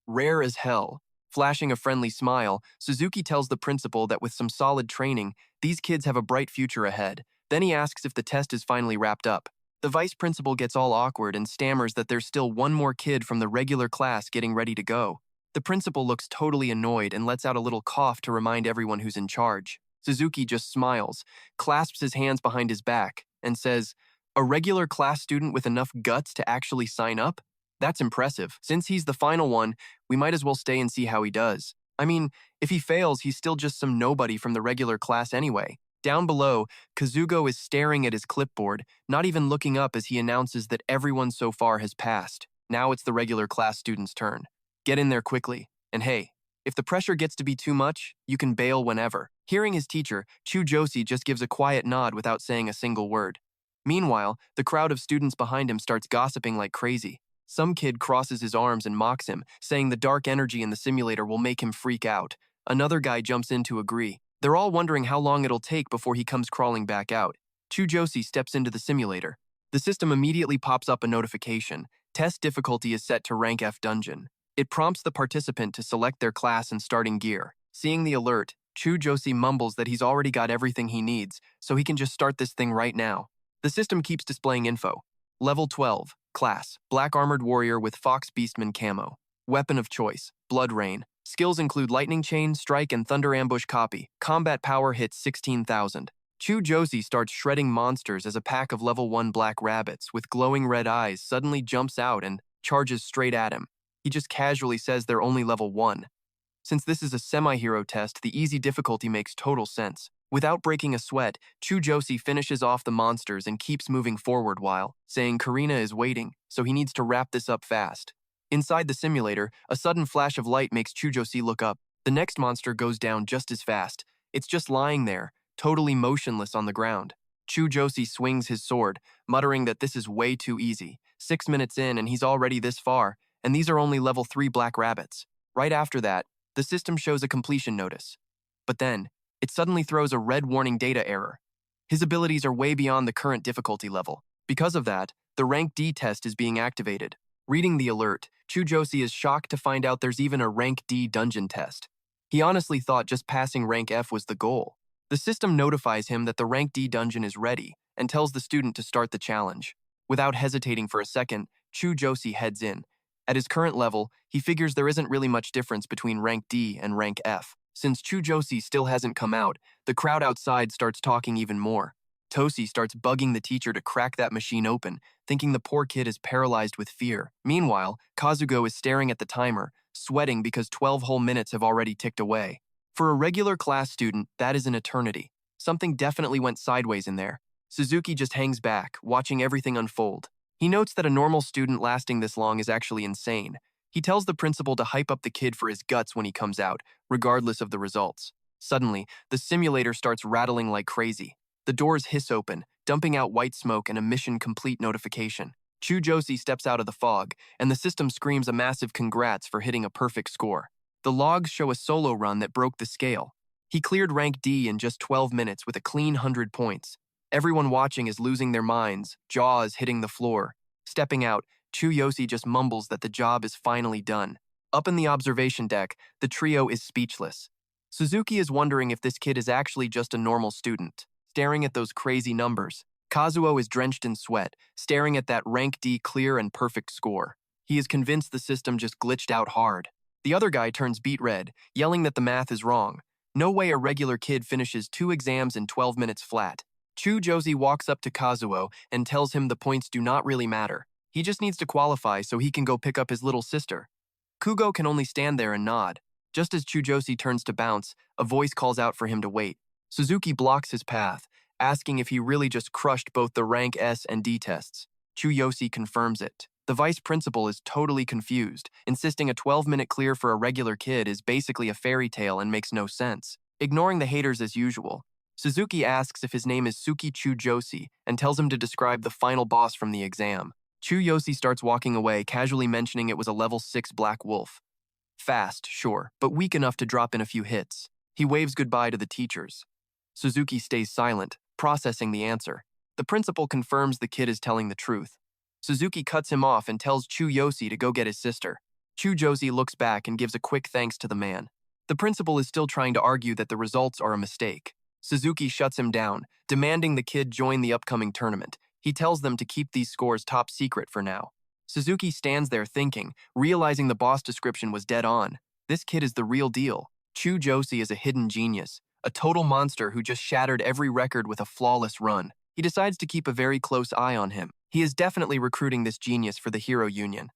Rare as hell. Flashing a friendly smile, Suzuki tells the principal that with some solid training, these kids have a bright future ahead. Then he asks if the test is finally wrapped up. The vice principal gets all awkward and stammers that there's still 1 more kid from the regular class getting ready to go. The principal looks totally annoyed and lets out a little cough to remind everyone who's in charge. Suzuki just smiles, clasps his hands behind his back, and says, "A regular class student with enough guts to actually sign up? That's impressive. Since he's the final one, we might as well stay and see how he does. I mean, if he fails, he's still just some nobody from the regular class anyway." Down below, Kazugo is staring at his clipboard, not even looking up as he announces that everyone so far has passed. Now it's the regular class student's turn. Get in there quickly. And hey, if the pressure gets to be too much, you can bail whenever. Hearing his teacher, Chu Josi just gives a quiet nod without saying a single word. Meanwhile, the crowd of students behind him starts gossiping like crazy. Some kid crosses his arms and mocks him, saying the dark energy in the simulator will make him freak out. Another guy jumps in to agree. They're all wondering how long it'll take before he comes crawling back out. Chu Josi steps into the simulator. The system immediately pops up a notification. Test difficulty is set to rank F dungeon. It prompts the participant to select their class and starting gear. Seeing the alert, Chu Josi mumbles that he's already got everything he needs, so he can just start this thing right now. The system keeps displaying info. Level 12, class, Black Armored Warrior with Fox Beastman camo. Weapon of choice, Blood Rain. Skills include Lightning Chain, Strike, and Thunder Ambush Copy. Combat power hits 16,000. Chu Josi starts shredding monsters as a pack of level 1 black rabbits with glowing red eyes suddenly jumps out and charges straight at him. He just casually says they're only level 1. Since this is a semi-hero test, the easy difficulty makes total sense. Without breaking a sweat, Chu Josi finishes off the monsters and keeps moving forward while saying Karina is waiting, so he needs to wrap this up fast. Inside the simulator, a sudden flash of light makes Chu Josi look up. The next monster goes down just as fast. It's just lying there, totally motionless on the ground. Chu Josi swings his sword, muttering that this is way too easy. 6 minutes in and he's already this far, and these are only level 3 black rabbits. Right after that, the system shows a completion notice. But then, it suddenly throws a red warning data error. His abilities are way beyond the current difficulty level. Because of that, the rank D test is being activated. Reading the alert, Chu Josi is shocked to find out there's even a rank D dungeon test. He honestly thought just passing rank F was the goal. The system notifies him that the rank D dungeon is ready and tells the student to start the challenge. Without hesitating for a second, Chu Josi heads in. At his current level, he figures there isn't really much difference between rank D and rank F. Since Chu Josi still hasn't come out, the crowd outside starts talking even more. Tosi starts bugging the teacher to crack that machine open, thinking the poor kid is paralyzed with fear. Meanwhile, Kazugo is staring at the timer, sweating because 12 whole minutes have already ticked away. For a regular class student, that is an eternity. Something definitely went sideways in there. Suzuki just hangs back, watching everything unfold. He notes that a normal student lasting this long is actually insane. He tells the principal to hype up the kid for his guts when he comes out, regardless of the results. Suddenly, the simulator starts rattling like crazy. The doors hiss open, dumping out white smoke and a mission complete notification. Chu Josi steps out of the fog, and the system screams a massive congrats for hitting a perfect score. The logs show a solo run that broke the scale. He cleared rank D in just 12 minutes with a clean 100 points. Everyone watching is losing their minds, jaws hitting the floor. Stepping out, Chu Josi just mumbles that the job is finally done. Up in the observation deck, the trio is speechless. Suzuki is wondering if this kid is actually just a normal student, staring at those crazy numbers. Kazuo is drenched in sweat, staring at that rank D clear and perfect score. He is convinced the system just glitched out hard. The other guy turns beet red, yelling that the math is wrong. No way a regular kid finishes 2 exams in 12 minutes flat. Chu Josi walks up to Kazuo and tells him the points do not really matter. He just needs to qualify so he can go pick up his little sister. Kugo can only stand there and nod. Just as Chu Josi turns to bounce, a voice calls out for him to wait. Suzuki blocks his path, asking if he really just crushed both the rank S and D tests. Chu Josi confirms it. The vice principal is totally confused, insisting a 12-minute clear for a regular kid is basically a fairy tale and makes no sense. Ignoring the haters as usual, Suzuki asks if his name is Suki Chu Josi and tells him to describe the final boss from the exam. Chu Josi starts walking away, casually mentioning it was a level 6 black wolf. Fast, sure, but weak enough to drop in a few hits. He waves goodbye to the teachers. Suzuki stays silent, processing the answer. The principal confirms the kid is telling the truth. Suzuki cuts him off and tells Chu Josi to go get his sister. Chu Josi looks back and gives a quick thanks to the man. The principal is still trying to argue that the results are a mistake. Suzuki shuts him down, demanding the kid join the upcoming tournament. He tells them to keep these scores top secret for now. Suzuki stands there thinking, realizing the boss description was dead on. This kid is the real deal. Chu Josi is a hidden genius, a total monster who just shattered every record with a flawless run. He decides to keep a very close eye on him. He is definitely recruiting this genius for the Hero Union.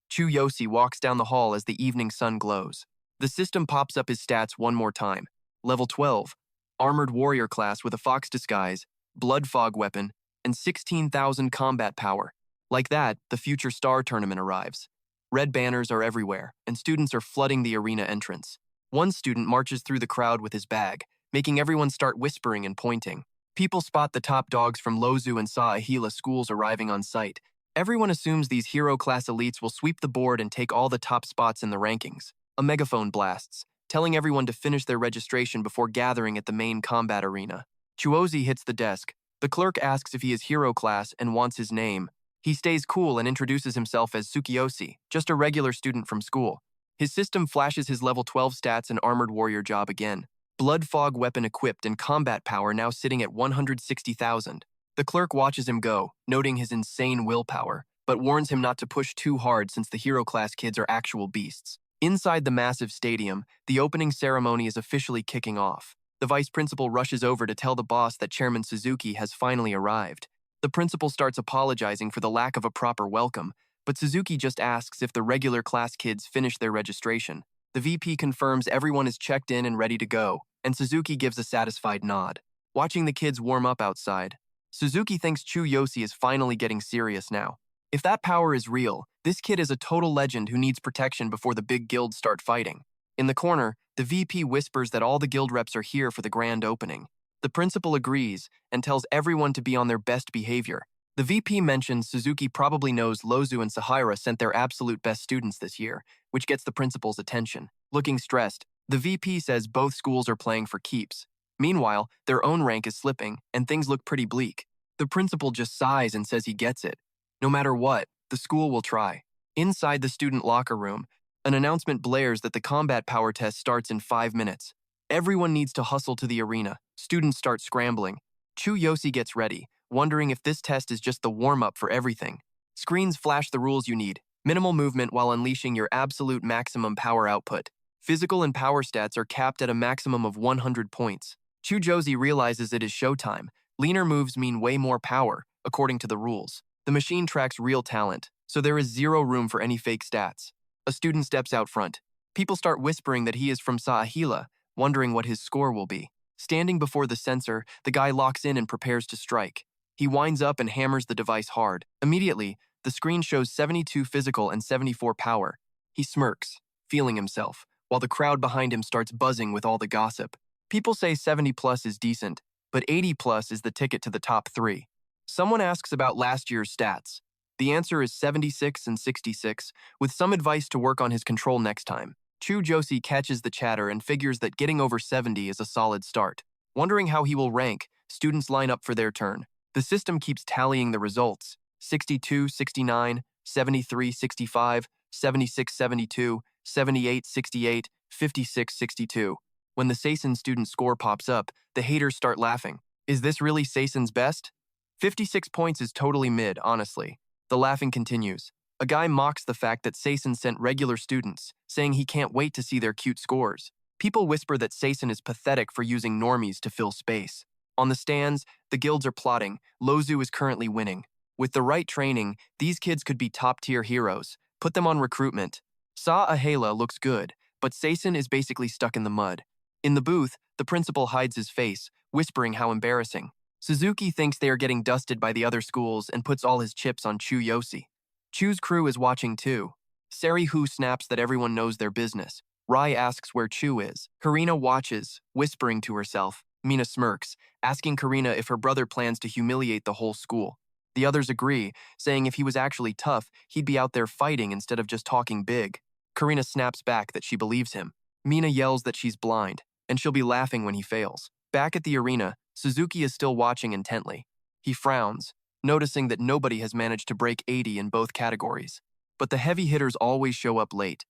Chu Josi walks down the hall as the evening sun glows. The system pops up his stats one more time. Level 12, Armored Warrior class with a fox disguise, Blood Fog weapon, and 16,000 combat power. Like that, the future star tournament arrives. Red banners are everywhere, and students are flooding the arena entrance. One student marches through the crowd with his bag, making everyone start whispering and pointing. People spot the top dogs from Lozu and Saahila schools arriving on site. Everyone assumes these hero-class elites will sweep the board and take all the top spots in the rankings. A megaphone blasts, telling everyone to finish their registration before gathering at the main combat arena. Chuozi hits the desk. The clerk asks if he is hero class and wants his name. He stays cool and introduces himself as Tsukiyoshi, just a regular student from school. His system flashes his level 12 stats and armored warrior job again. Blood Fog weapon equipped and combat power now sitting at 160,000. The clerk watches him go, noting his insane willpower, but warns him not to push too hard since the hero class kids are actual beasts. Inside the massive stadium, the opening ceremony is officially kicking off. The vice principal rushes over to tell the boss that Chairman Suzuki has finally arrived. The principal starts apologizing for the lack of a proper welcome, but Suzuki just asks if the regular class kids finish their registration. The VP confirms everyone is checked in and ready to go, and Suzuki gives a satisfied nod. watching the kids warm up outside. Suzuki thinks Chu Josi is finally getting serious now. If that power is real, this kid is a total legend who needs protection before the big guilds start fighting. In the corner, the VP whispers that all the guild reps are here for the grand opening. The principal agrees and tells everyone to be on their best behavior. The VP mentions Suzuki probably knows Lozu and Sahira sent their absolute best students this year, which gets the principal's attention. Looking stressed, the VP says both schools are playing for keeps. Meanwhile, their own rank is slipping, and things look pretty bleak. The principal just sighs and says he gets it. No matter what, the school will try. Inside the student locker room, an announcement blares that the combat power test starts in 5 minutes. Everyone needs to hustle to the arena. Students start scrambling. Chu Josi gets ready, wondering if this test is just the warm-up for everything. Screens flash the rules you need. Minimal movement while unleashing your absolute maximum power output. Physical and power stats are capped at a maximum of 100 points. Chu Josi realizes it is showtime. Leaner moves mean way more power, according to the rules. The machine tracks real talent, so there is zero room for any fake stats. A student steps out front. People start whispering that he is from Sahila, wondering what his score will be. Standing before the sensor, the guy locks in and prepares to strike. He winds up and hammers the device hard. Immediately, the screen shows 72 physical and 74 power. He smirks, feeling himself, while the crowd behind him starts buzzing with all the gossip. People say 70 plus is decent, but 80 plus is the ticket to the top 3. Someone asks about last year's stats. The answer is 76 and 66, with some advice to work on his control next time. Chu Josi catches the chatter and figures that getting over 70 is a solid start. Wondering how he will rank, students line up for their turn. The system keeps tallying the results: 62, 69, 73, 65, 76, 72, 78, 68, 56, 62. When the Seisen student score pops up, the haters start laughing. Is this really Seisen's best? 56 points is totally mid, honestly. The laughing continues. A guy mocks the fact that Seisen sent regular students, saying he can't wait to see their cute scores. People whisper that Seisen is pathetic for using normies to fill space. On the stands, the guilds are plotting. Lozu is currently winning. With the right training, these kids could be top-tier heroes. Put them on recruitment. Sahila looks good, but Seisen is basically stuck in the mud. In the booth, the principal hides his face, whispering how embarrassing. Suzuki thinks they are getting dusted by the other schools and puts all his chips on Chu Josi. Chu's crew is watching too. Sarihu snaps that everyone knows their business. Rai asks where Chu is. Karina watches, whispering to herself. Mina smirks, asking Karina if her brother plans to humiliate the whole school. The others agree, saying if he was actually tough, he'd be out there fighting instead of just talking big. Karina snaps back that she believes him. Mina yells that she's blind, and she'll be laughing when he fails. Back at the arena, Suzuki is still watching intently. He frowns, noticing that nobody has managed to break 80 in both categories. But the heavy hitters always show up late.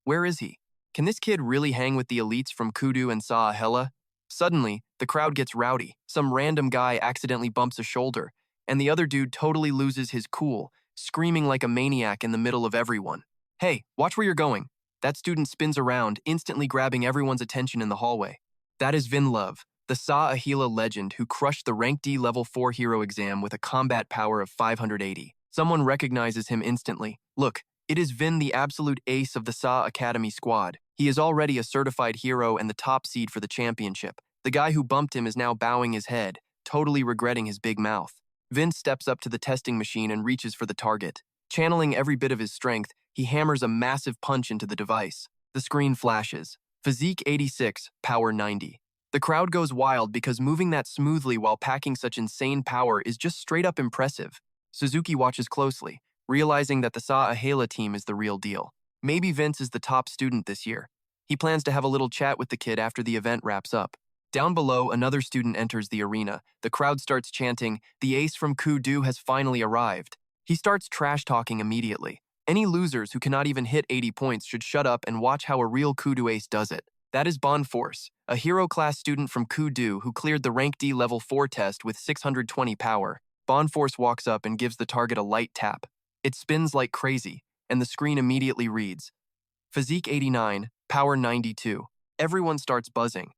Where is he? Can this kid really hang with the elites from Kudu and Sahela? Suddenly, the crowd gets rowdy. Some random guy accidentally bumps a shoulder, and the other dude totally loses his cool, screaming like a maniac in the middle of everyone. Hey, watch where you're going. That student spins around, instantly grabbing everyone's attention in the hallway. That is Vin Love, the Sahila legend who crushed the Rank D Level 4 hero exam with a combat power of 580. Someone recognizes him instantly. Look, it is Vin, the absolute ace of the Sa Academy squad. He is already a certified hero and the top seed for the championship. The guy who bumped him is now bowing his head, totally regretting his big mouth. Vin steps up to the testing machine and reaches for the target. Channeling every bit of his strength, he hammers a massive punch into the device. The screen flashes. Physique 86, power 90. The crowd goes wild because moving that smoothly while packing such insane power is just straight up impressive. Suzuki watches closely, realizing that the Sahela team is the real deal. Maybe Vince is the top student this year. He plans to have a little chat with the kid after the event wraps up. Down below, another student enters the arena. The crowd starts chanting, "The ace from Kudu has finally arrived." He starts trash-talking immediately. Any losers who cannot even hit 80 points should shut up and watch how a real Kudu ace does it. That is Bonforce, a hero-class student from Kudu who cleared the Rank D Level 4 test with 620 power. Bonforce walks up and gives the target a light tap. It spins like crazy, and the screen immediately reads, Physique 89, power 92. Everyone starts buzzing.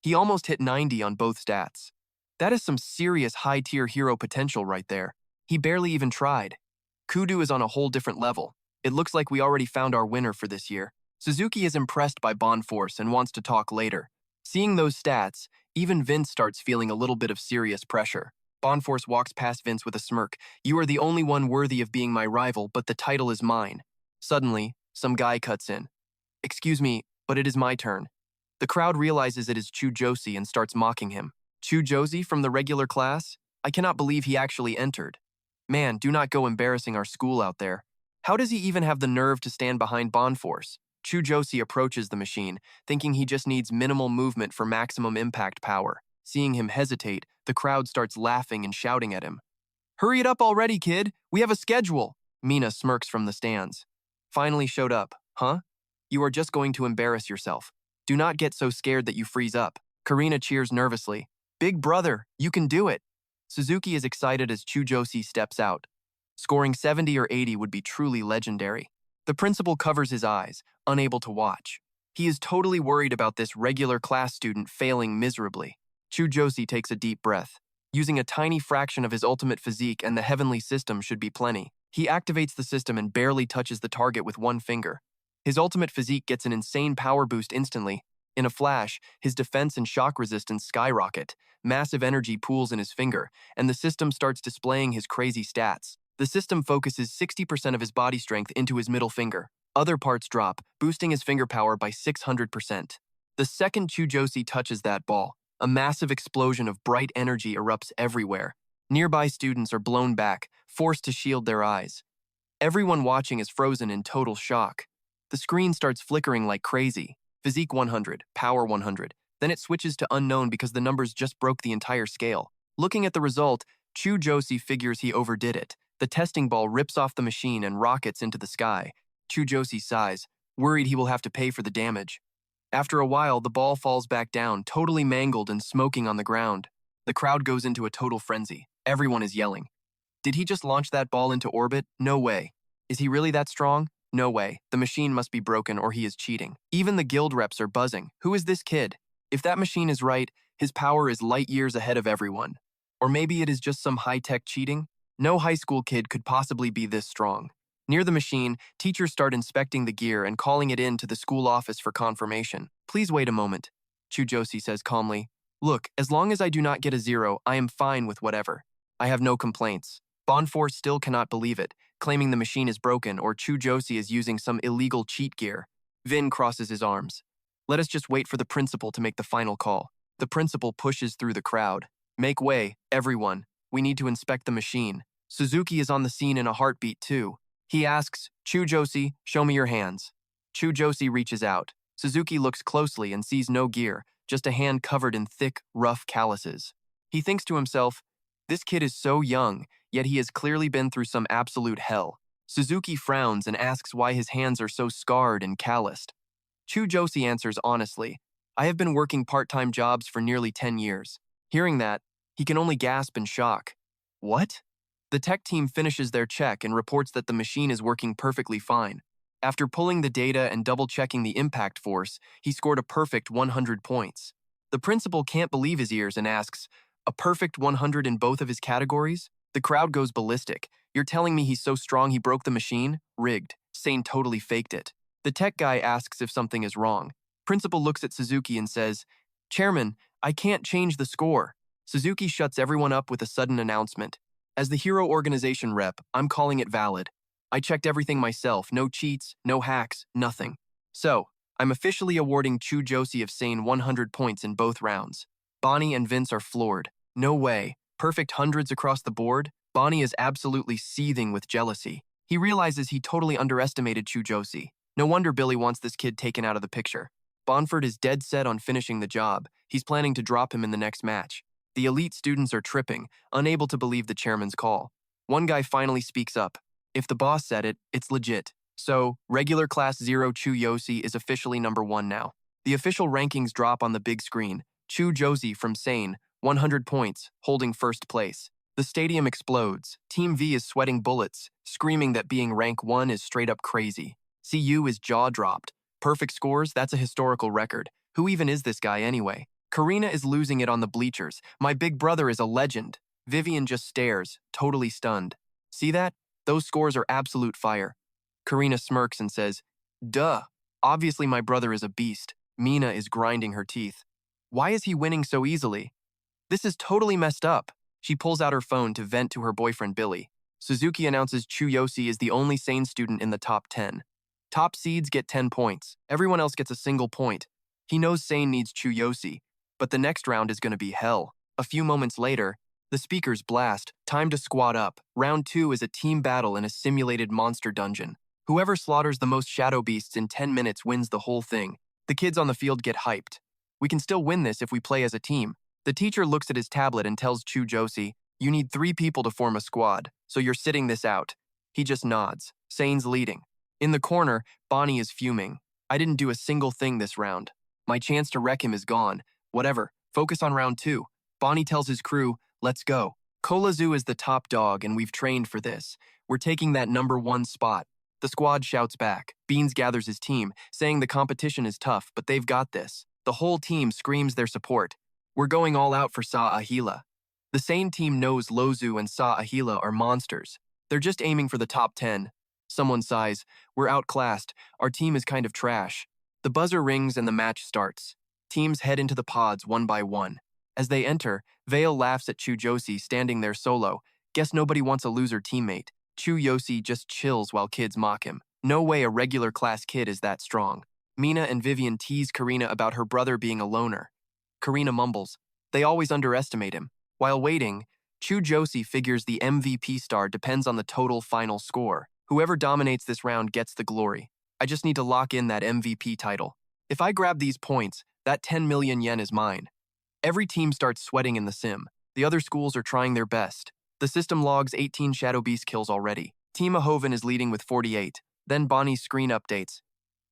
He almost hit 90 on both stats. That is some serious high-tier hero potential right there. He barely even tried. Kudu is on a whole different level. It looks like we already found our winner for this year. Suzuki is impressed by Bonforce and wants to talk later. Seeing those stats, Even Vince starts feeling a little bit of serious pressure. Bonforce walks past Vince with a smirk. You are the only one worthy of being my rival, but the title is mine. Suddenly, some guy cuts in. Excuse me, but it is my turn. The crowd realizes it is Chu Josi and starts mocking him. Chu Josi from the regular class? I cannot believe he actually entered. Man, do not go embarrassing our school out there. How does he even have the nerve to stand behind Bonforce? Chu Josi approaches the machine, thinking he just needs minimal movement for maximum impact power. Seeing him hesitate, the crowd starts laughing and shouting at him. Hurry it up already, kid! We have a schedule! Mina smirks from the stands. Finally showed up, huh? You are just going to embarrass yourself. Do not get so scared that you freeze up. Karina cheers nervously. Big brother, you can do it! Suzuki is excited as Chu Josi steps out. Scoring 70 or 80 would be truly legendary. The principal covers his eyes, unable to watch. He is totally worried about this regular class student failing miserably. Chu Josi takes a deep breath. Using a tiny fraction of his ultimate physique and the heavenly system should be plenty. He activates the system and barely touches the target with one finger. His ultimate physique gets an insane power boost instantly. In a flash, his defense and shock resistance skyrocket, massive energy pools in his finger, and the system starts displaying his crazy stats. The system focuses 60% of his body strength into his middle finger. Other parts drop, boosting his finger power by 600%. The second Chu Josi touches that ball, a massive explosion of bright energy erupts everywhere. Nearby students are blown back, forced to shield their eyes. Everyone watching is frozen in total shock. The screen starts flickering like crazy. Physique 100, power 100. Then it switches to unknown because the numbers just broke the entire scale. Looking at the result, Chu Josi figures he overdid it. The testing ball rips off the machine and rockets into the sky. Chu Josi sighs, worried he will have to pay for the damage. After a while, the ball falls back down, totally mangled and smoking on the ground. The crowd goes into a total frenzy. Everyone is yelling. Did he just launch that ball into orbit? No way. Is he really that strong? No way. The machine must be broken or he is cheating. Even the guild reps are buzzing. Who is this kid? If that machine is right, his power is light years ahead of everyone. Or maybe it is just some high-tech cheating? No high school kid could possibly be this strong. Near the machine, teachers start inspecting the gear and calling it in to the school office for confirmation. Please wait a moment, Chu Josi says calmly. Look, as long as I do not get a 0, I am fine with whatever. I have no complaints. Bonforce still cannot believe it, claiming the machine is broken or Chu Josi is using some illegal cheat gear. Vin crosses his arms. Let us just wait for the principal to make the final call. The principal pushes through the crowd. Make way, everyone. We need to inspect the machine. Suzuki is on the scene in a heartbeat too. He asks, Chu Josi, show me your hands. Chu Josi reaches out. Suzuki looks closely and sees no gear, just a hand covered in thick, rough calluses. He thinks to himself, this kid is so young, yet he has clearly been through some absolute hell. Suzuki frowns and asks why his hands are so scarred and calloused. Chu Josi answers honestly, I have been working part-time jobs for nearly 10 years. Hearing that, he can only gasp in shock. What? The tech team finishes their check and reports that the machine is working perfectly fine. After pulling the data and double-checking the impact force, he scored a perfect 100 points. The principal can't believe his ears and asks, a perfect 100 in both of his categories? The crowd goes ballistic. You're telling me he's so strong he broke the machine? Rigged. Sane totally faked it. The tech guy asks if something is wrong. Principal looks at Suzuki and says, Chairman, I can't change the score. Suzuki shuts everyone up with a sudden announcement. As the Hero Organization rep, I'm calling it valid. I checked everything myself, no cheats, no hacks, nothing. So, I'm officially awarding Chu Josi of Sane 100 points in both rounds. Bonnie and Vince are floored. No way. Perfect hundreds across the board? Bonnie is absolutely seething with jealousy. He realizes he totally underestimated Chu Josi. No wonder Billy wants this kid taken out of the picture. Bonford is dead set on finishing the job. He's planning to drop him in the next match. The elite students are tripping, unable to believe the chairman's call. One guy finally speaks up. If the boss said it, it's legit. So, regular class 0 Chu Josi is officially number 1 now. The official rankings drop on the big screen. Chu Josi from Sane, 100 points, holding first place. The stadium explodes. Team V is sweating bullets, screaming that being rank 1 is straight up crazy. CU is jaw-dropped. Perfect scores, that's a historical record. Who even is this guy anyway? Karina is losing it on the bleachers. My big brother is a legend. Vivian just stares, totally stunned. See that? Those scores are absolute fire. Karina smirks and says, duh. Obviously my brother is a beast. Mina is grinding her teeth. Why is he winning so easily? This is totally messed up. She pulls out her phone to vent to her boyfriend Billy. Suzuki announces Chu Josi is the only sane student in the top 10. Top seeds get 10 points. Everyone else gets a single point. He knows Sane needs Chu Josi, but the next round is going to be hell. A few moments later, the speakers blast. Time to squad up. Round 2 is a team battle in a simulated monster dungeon. Whoever slaughters the most shadow beasts in 10 minutes wins the whole thing. The kids on the field get hyped. We can still win this if we play as a team. The teacher looks at his tablet and tells Chu Josi, you need 3 people to form a squad, so you're sitting this out. He just nods. Sane's leading. In the corner, Bonnie is fuming. I didn't do a single thing this round. My chance to wreck him is gone. Whatever, focus on round 2. Bonnie tells his crew, let's go. Kolazu is the top dog and we've trained for this. We're taking that number 1 spot. The squad shouts back. Beans gathers his team, saying the competition is tough, but they've got this. The whole team screams their support. We're going all out for Sa Ahila. The Sane team knows Lozu and Sa Ahila are monsters. They're just aiming for the top 10. Someone sighs, we're outclassed, our team is kind of trash. The buzzer rings and the match starts. Teams head into the pods one by one. As they enter, Vale laughs at Chu Josi standing there solo. Guess nobody wants a loser teammate. Chu Josi just chills while kids mock him. No way a regular class kid is that strong. Mina and Vivian tease Karina about her brother being a loner. Karina mumbles. They always underestimate him. While waiting, Chu Josi figures the MVP star depends on the total final score. Whoever dominates this round gets the glory. I just need to lock in that MVP title. If I grab these points, that 10 million yen is mine. Every team starts sweating in the sim. The other schools are trying their best. The system logs 18 Shadow Beast kills already. Team Ahoven is leading with 48. Then Bonnie's screen updates.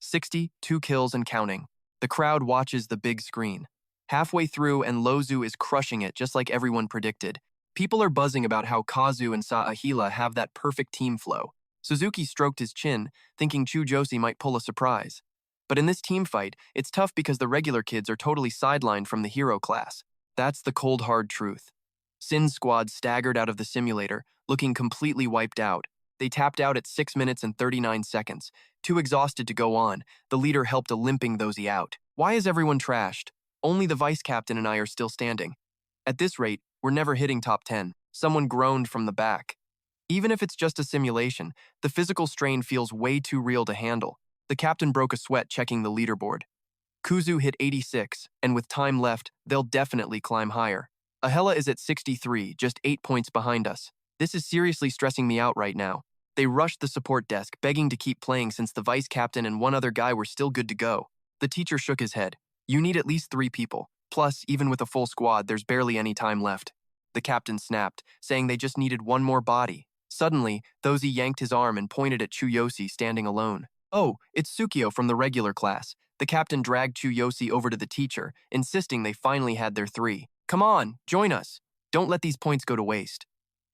60, 2 kills and counting. The crowd watches the big screen. Halfway through and Lozu is crushing it just like everyone predicted. People are buzzing about how Kazu and Sa Ahila have that perfect team flow. Suzuki stroked his chin, thinking Chu Josi might pull a surprise. But in this team fight, it's tough because the regular kids are totally sidelined from the hero class. That's the cold hard truth. Sin's squad staggered out of the simulator, looking completely wiped out. They tapped out at 6 minutes and 39 seconds. Too exhausted to go on, the leader helped a limping Thosy out. Why is everyone trashed? Only the vice captain and I are still standing. At this rate, we're never hitting top 10. Someone groaned from the back. Even if it's just a simulation, the physical strain feels way too real to handle. The captain broke a sweat checking the leaderboard. Kuzu hit 86, and with time left, they'll definitely climb higher. Ahela is at 63, just 8 points behind us. This is seriously stressing me out right now. They rushed the support desk, begging to keep playing since the vice captain and one other guy were still good to go. The teacher shook his head. You need at least 3 people. Plus, even with a full squad, there's barely any time left. The captain snapped, saying they just needed one more body. Suddenly, Thosy yanked his arm and pointed at Chu Josi standing alone. Oh, it's Tsukio from the regular class. The captain dragged Chu Josi over to the teacher, insisting they finally had their 3. Come on, join us. Don't let these points go to waste.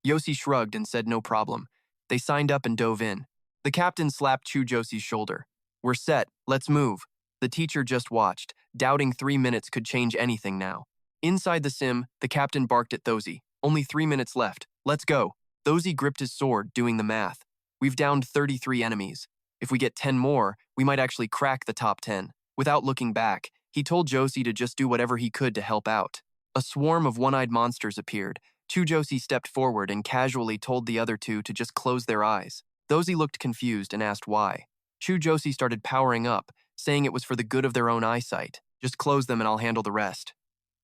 Josi shrugged and said no problem. They signed up and dove in. The captain slapped Chu Josi's shoulder. We're set, let's move. The teacher just watched, doubting 3 minutes could change anything now. Inside the sim, the captain barked at Thosy. Only 3 minutes left. Let's go. Thosy gripped his sword, doing the math. We've downed 33 enemies. If we get 10 more, we might actually crack the top 10. Without looking back, he told Josi to just do whatever he could to help out. A swarm of one-eyed monsters appeared. Chu Josi stepped forward and casually told the other 2 to just close their eyes. Thosy looked confused and asked why. Chu Josi started powering up, saying it was for the good of their own eyesight. Just close them and I'll handle the rest.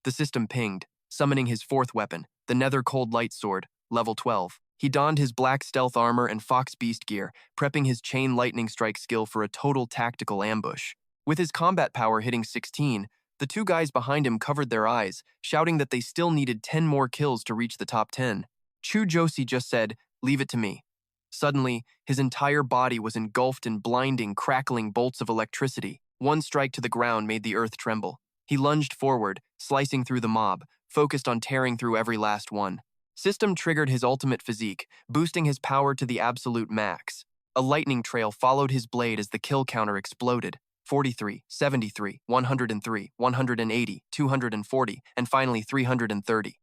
The system pinged, summoning his 4th weapon, the Nether Cold Light Sword, level 12. He donned his black stealth armor and fox beast gear, prepping his chain lightning strike skill for a total tactical ambush. With his combat power hitting 16, the 2 guys behind him covered their eyes, shouting that they still needed 10 more kills to reach the top 10. Chu Josi just said, leave it to me. Suddenly, his entire body was engulfed in blinding, crackling bolts of electricity. One strike to the ground made the earth tremble. He lunged forward, slicing through the mob, focused on tearing through every last one. System triggered his ultimate physique, boosting his power to the absolute max. A lightning trail followed his blade as the kill counter exploded. 43, 73, 103, 180, 240, and finally 330.